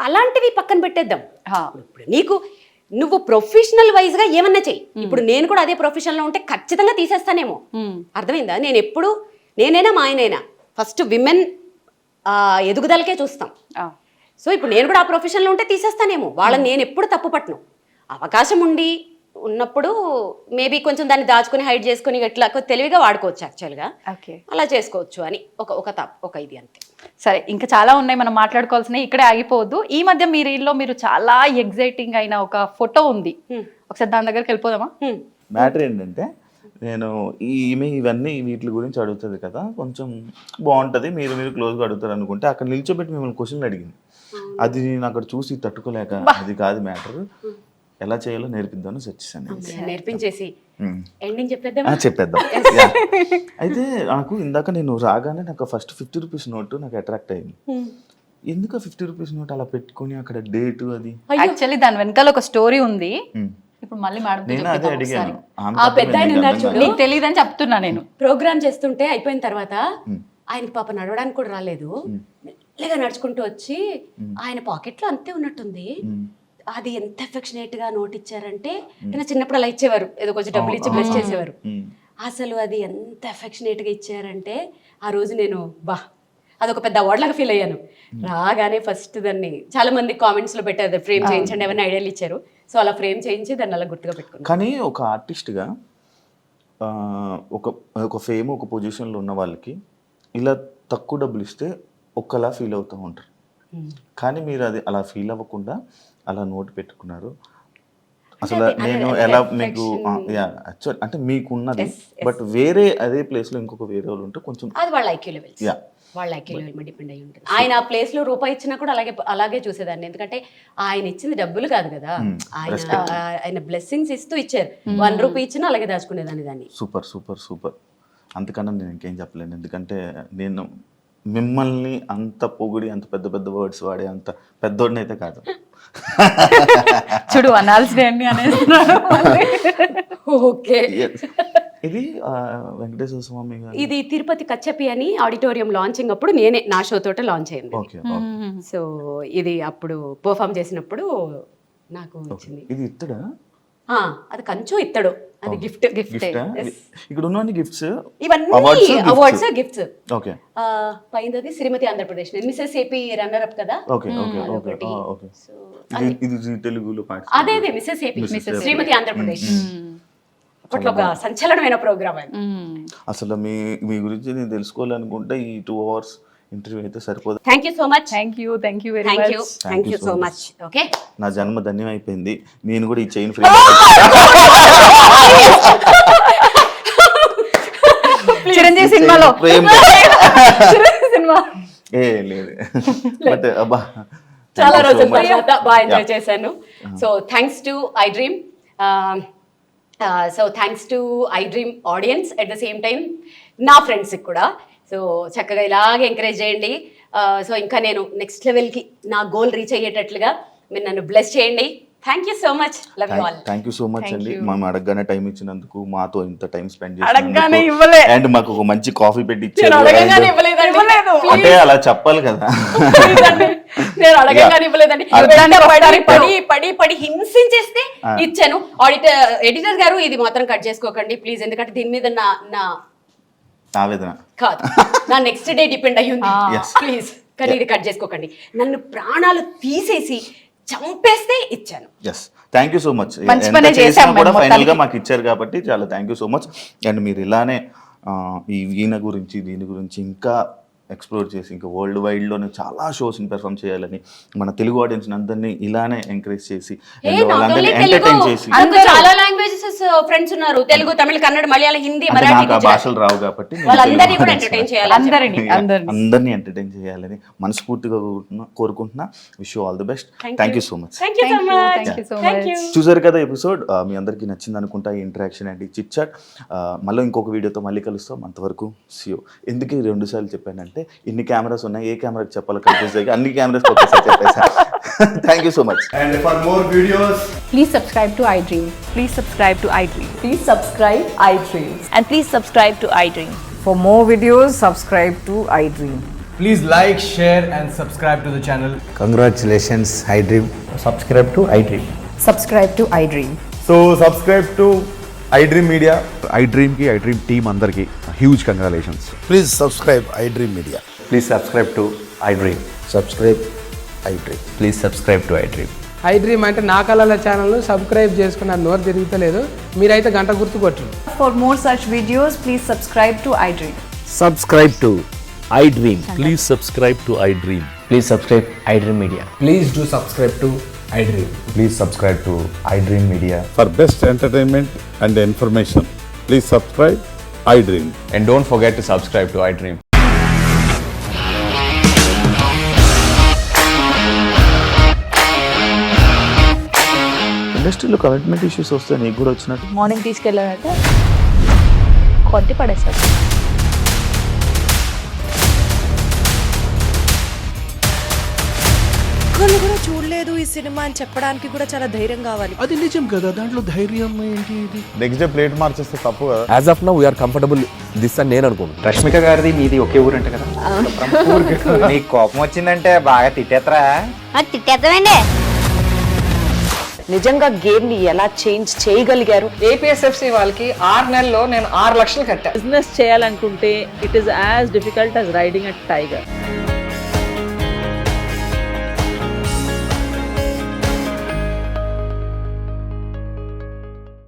అలాంటివి పక్కన పెట్టేద్దాం. ఇప్పుడు నువ్వు ప్రొఫెషనల్ వైజ్ గా ఏమన్నా చెయ్యి. ఇప్పుడు నేను కూడా అదే ప్రొఫెషన్ లో ఉంటే ఖచ్చితంగా తీసేస్తానేమో. అర్థమైందా? నేనైనా మా ఆయనైనా ఫస్ట్ విమెన్ ఎదుగుదలకే చూస్తాం. సో ఇప్పుడు నేను కూడా ఆ ప్రొఫెషన్లో ఉంటే తీసేస్తానేమో. వాళ్ళని నేను ఎప్పుడు తప్పు పట్టను. అవకాశం ఉన్నప్పుడు మేబీ కొంచెం దాన్ని దాచుకుని హైడ్ చేసుకుని ఇట్లా తెలివిగా వాడుకోవచ్చు యాక్చువల్గా. అలా చేసుకోవచ్చు అని ఒక ఇది అంతే.
సరే, ఇంకా చాలా ఉన్నాయి మనం మాట్లాడుకోవాల్సినవి, ఇక్కడే ఆగిపోవద్దు. ఈ మధ్య మీ రీల్లో మీరు చాలా ఎగ్జైటింగ్ అయిన ఒక ఫోటో ఉంది, ఒకసారి దాని దగ్గరికి వెళ్ళిపోదామా?
మ్యాటర్ ఏంటంటే, నేను ఈమె ఇవన్నీ వీటి గురించి అడుగుతుంది కదా, కొంచెం బాగుంటుంది, మీరు క్లోజ్గా అడుగుతారు అనుకుంటే అక్కడ నిల్చోబెట్టి మిమ్మల్ని క్వశ్చన్లు అడిగింది. అది నేను అక్కడ చూసి తట్టుకోలేక, అది కాదు మ్యాటర్, ఎలా చేయాలో నేర్పిద్దామని వచ్చేసాను.
నేర్పించేసి ఎండింగ్ చెప్పేద్దాం.
అయితే నాకు ఇందాక నేను రాగానే నాకు ఫస్ట్ 50 రూపీస్ నోట్ నాకు అట్రాక్ట్ అయింది. ఎందుకు 50 రూపీస్ నోట్ అలా పెట్టుకుని అక్కడ డేట్ అది?
యాక్చువల్లీ దాని వెనకాల ఒక స్టోరీ ఉంది. ఇప్పుడు మళ్ళీ
నేను అదే అడిగాను.
ఆ పెద్ద ఆయన ఉన్నారు చూడు,
నీకు తెలియదని చెప్తున్నా. నేను
ప్రోగ్రామ్ చేస్తుంటే అయిపోయిన తర్వాత ఆయనకి పాప నడవడానికి కూడా రాలేదు, మెల్లగా నడుచుకుంటూ వచ్చి ఆయన పాకెట్లో అంతే ఉన్నట్టుంది. అది ఎంత అఫెక్షనేట్ గా నోట్ ఇచ్చారంటే, నేను చిన్నప్పుడు అలా ఇచ్చేవారు, ఏదో కొంచెం డబ్బులు ఇచ్చి బ్లెస్ చేసేవారు. అసలు అది ఎంత అఫెక్షనేట్ గా ఇచ్చారంటే ఆ రోజు నేను అదొక పెద్ద అవార్డ్ లాగా ఫీల్ అయ్యాను. రాగానే ఫస్ట్ దాన్ని చాలా మంది కామెంట్స్ లో పెట్టారు, ఫ్రేమ్ చేయించండి ఏమైనా ఐడియాలు ఇచ్చారు. సో అలా ఫ్రేమ్ చేయించి దాన్ని అలా గుర్తుగా పెట్టుకున్నాను.
కానీ ఒక ఆర్టిస్ట్గా ఒక ఫేమ్ ఒక పొజిషన్లో ఉన్న వాళ్ళకి ఇలా తక్కువ డబ్బులు ఇస్తే ఒక్కలా ఫీల్ అవుతూ ఉంటారు. కానీ మీరు అది అలా ఫీల్ అవ్వకుండా అలా నోట్ పెట్టుకున్నారు. అసలు నేను ఎలా మీకు యాక్చువల్ అంటే మీకున్నది, బట్ వేరే అదే ప్లేస్లో ఇంకొక వేరే వాళ్ళు ఉంటే కొంచెం
అది వాళ్ళ ఐక్యూ లెవెల్స్, వాళ్ళ ఐక్యూ లెవెల్ మీద డిపెండ్ అయ్యి ఉంటుంది. ఆయన ఆ ప్లేస్ లో రూపాయి ఇచ్చినా కూడా అలాగే చూసేదాన్ని. ఎందుకంటే ఆయన ఇచ్చింది డబ్బులు కాదు కదా, ఆయన బ్లెస్సింగ్స్ ఇస్తూ ఇచ్చారు. 1 రూపీ ఇచ్చినా అలాగే దాచుకునేదాన్ని దాన్ని.
Super super super. అంతకన్నా నేను ఇంకేం చెప్పలేను, ఎందుకంటే నేను మిమ్మల్ని అంత పొగిడి అంత పెద్ద పెద్ద వర్డ్స్ వాడే అంత పెద్దోడిని అయితే కాదు.
చూడు అనాల్సి అనేది.
ఓకే,
ఇది వెంకటేశ్వర స్వామి గారు,
ఇది తిరుపతి కచ్చపి అని ఆడిటోరియం లాంచింగ్ అప్పుడు నేనే నా షో తోట లాంచ్ అయింది. సో ఇది అప్పుడు పర్ఫామ్ చేసినప్పుడు నాకు వచ్చింది.
ఇది ఇత్తడా?
అది కంచు ఇత్తడు, అది గిఫ్ట్.
ఇక్కడ ఉన్న గిఫ్ట్స్
ఇవన్నీ అవార్డ్స్ గిఫ్ట్స్.
ఓకే,
పైనది శ్రీమతి Andhra Pradesh, Mrs AP runner up కదా.
Okay okay okay okay. ఇది తెలుగులో పాట.
అదే మిసెస్ ఏపీ, శ్రీమతి ఆంధ్రప్రదేశ్. అప్పట్లో ఒక సంచలనమైన ప్రోగ్రామ్.
అసలు మీ గురించి నేను తెలుసుకోవాలనుకుంటే ఈ 2 hours ఇంటర్వ్యూ అయితే సరిపోదు.
Thank you so much.
Thank you very much.
Thank you so much. Okay,
నా జన్మ ధన్యం అయిపోయింది. నేను కూడా ఈ చైన్ ఫ్రీ
చిరంజీవి సినిమాలో
సినిమా లేదు బట్ అబ్బా
చాలా రోజుల తర్వాత బాగా ఎంజాయ్ చేశాను. So thanks to I dream, so thanks to I dream audience, at the same time నా ఫ్రెండ్స్కి కూడా. సో చక్కగా ఇలాగే ఎంకరేజ్ చేయండి. సో ఇంకా నేను నెక్స్ట్ లెవెల్కి నా గోల్ రీచ్ అయ్యేటట్లుగా మీరు నన్ను బ్లెస్ చేయండి. Thank you so much, love you all.
Thank you so much అండి. మేము అడగగానే టైం ఇచ్చినందుకు, మాతో ఇంత టైం స్పెండ్
అడగగానే
చేసినందుకు,
ఇవ్వలే.
అండ్ మాకు ఒక మంచి కాఫీ పెట్టి
నేను
ఇచ్చారు.
అడగగానే ఇవ్వలేదండి.
అంటే అలా చెప్పాలి కదా.
నేను అడగగానే ఇవ్వలేదండి. పడి పడి పడి పడి హింసించేస్తే ఇచ్చాను. ఎడిటర్ గారు ఇది మాత్రం కట్ చేసుకోకండి ప్లీజ్, ఎందుకంటే దీని మీద నా
ఆవేదన
కాదు, నా నెక్స్ట్ డే డిపెండ్ అయ్యి ఉంది.
Yes.
ప్లీజ్ కానీ ఇది కట్ చేసుకోకండి. నన్ను ప్రాణాలు తీసేసి చంపేస్తే ఇచ్చాను.
Yes, thank you so much.
మంచి పనే చేశాం
కూడా
మేము
ఫైనల్ గా మాకు ఇచ్చారు కాబట్టి చాలా thank you so much. And మీరు ఇలానే ఈయన గురించి దీని గురించి ఇంకా ఎక్స్ప్లోర్ చేసి ఇంకా వరల్డ్ వైడ్లోనే చాలా షోస్ని పెర్ఫామ్ చేయాలని, మన తెలుగు ఆడియన్స్ అందరినీ ఇలానే ఎంకరేజ్ చేసి వాళ్ళందరినీ ఎంటర్టైన్ చేసి,
చాలా లాంగ్వేజెస్ ఫ్రెండ్స్ ఉన్నారు, తెలుగు, తమిళ, కన్నడ, మలయాళం, హిందీ,
అంటే
మరాఠీ,
నాకు ఆ భాషలు రావు కాబట్టి నేను
వాళ్ళందరినీ
తెలుగు
కూడా
audience
ఎంటర్టైన్
ని
చేయాలి.
అందరినీ ఎంటర్టైన్ చేయాలని మనస్ఫూర్తిగా కోరుకుంటున్నా. Wish you all the best. Thank you so much.
Thank you so much.
Thank you so much.
చూసారు కదా ఎపిసోడ్, మీ అందరికీ నచ్చింది అనుకుంటా ఈ ఇంటరాక్షన్ అండ్ ఈ చిట్ చాట్. మళ్ళీ ఇంకొక వీడియోతో మళ్ళీ కలుస్తాం. అంతవరకు సియో. ఎందుకు 2 సార్లు చెప్పానంటే ఇన్ని కెమెరాస్ ఉన్నాయి, ఏ కెమెరాకి చెప్పాలో కన్ఫ్యూజ్ అయ్యి అన్ని కెమెరాస్ ఒకేసారి చెప్పేసాను. Thank you so much.
And for more videos,
Please subscribe to iDream. Please subscribe to iDream.
Please subscribe iDream.
And please subscribe to iDream.
For more videos, subscribe to iDream.
please like, share and subscribe to the channel.
Congratulations, iDream.
Subscribe to iDream.
Subscribe to iDream.
So subscribe to iDream Media.
iDream ki iDream team andarki huge congratulations.
Please subscribe iDream Media.
Please subscribe to iDream.
Subscribe iDream.
Please subscribe to iDream.
iDream అంటే నా కళల channel subscribe చేసుకున్న నోరు తిరుగుతలేదు, మీరైతే గంట గుర్తు కొట్టండి.
For more such videos, please subscribe to iDream.
Subscribe to iDream.
Please subscribe to iDream.
Please subscribe iDream Media.
Please do subscribe to iDream.
Please subscribe to iDream Media.
For best entertainment and information, please subscribe iDream.
And don't forget to subscribe to iDream.
ఇండస్ట్రీలో commitment issues వస్తే నీకు కూడా వచ్చినట్టు
morning తీసుకెళ్ళాలంటే కొట్టి పడేస్తారు.
ఒక్కళ్ళు కూడా చూడలేదు ఈ సినిమా అని చెప్పడానికి కూడా చాలా ధైర్యం కావాలి.
అది నిజం కదా, దాంట్లో ధైర్యం ఏంటి? ఇది
నెక్స్ట్ డే ప్లేట్ మార్చేస్తే తప్పు కదా.
As of now, we are comfortable this అని నేను అనుకుంటున్నాను.
రష్మిక గారిది మీది ఒకే ఊరంట కదా. నీకు కోపం వచ్చిందంటే బాగా తిట్టేత్తరా?
తిట్టేద్దామండి.
నిజంగా గేమ్ ని ఎలా చేంజ్ చేయగలిగారు?
ఏపీఎస్ఎఫ్సి వాళ్ళకి 6 నెలల్లో నేను 6 లక్షలు కట్టా.
బిజినెస్ చేయాలనుకుంటే it is as difficult as riding a tiger.